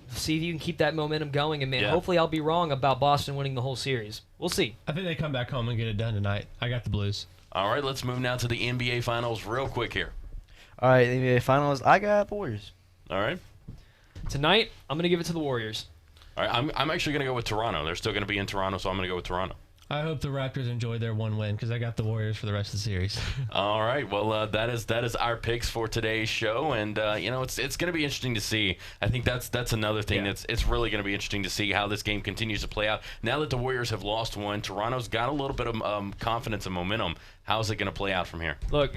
see if you can keep that momentum going, and hopefully I'll be wrong about Boston winning the whole series. We'll see. I think they come back home and get it done tonight. I got the Blues. All right, let's move now to the NBA Finals real quick here. All right, NBA Finals. I got the Warriors. All right. Tonight, I'm going to give it to the Warriors. All right, I'm actually going to go with Toronto. They're still going to be in Toronto, so I'm going to go with Toronto. I hope the Raptors enjoy their one win because I got the Warriors for the rest of the series. All right, well, that is our picks for today's show, and it's going to be interesting to see. I think that's another thing it's really going to be interesting to see how this game continues to play out. Now that the Warriors have lost one, Toronto's got a little bit of confidence and momentum. How's it going to play out from here? Look,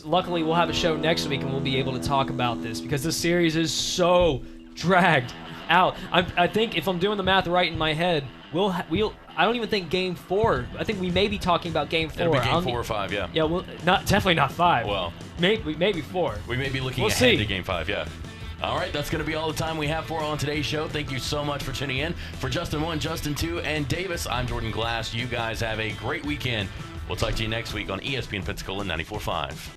luckily we'll have a show next week and we'll be able to talk about this because this series is so dragged out. I think if I'm doing the math right in my head, I don't even think Game 4. I think we may be talking about Game 4. It'll be Game 4 or 5, yeah. Yeah, well, definitely not 5. Well, maybe 4. We may be looking ahead to Game 5, yeah. All right, that's going to be all the time we have for on today's show. Thank you so much for tuning in. For Justin 1, Justin 2, and Davis, I'm Jordan Glass. You guys have a great weekend. We'll talk to you next week on ESPN Pensacola 94.5.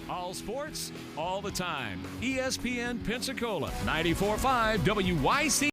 All sports, all the time. ESPN Pensacola 94.5 WYC.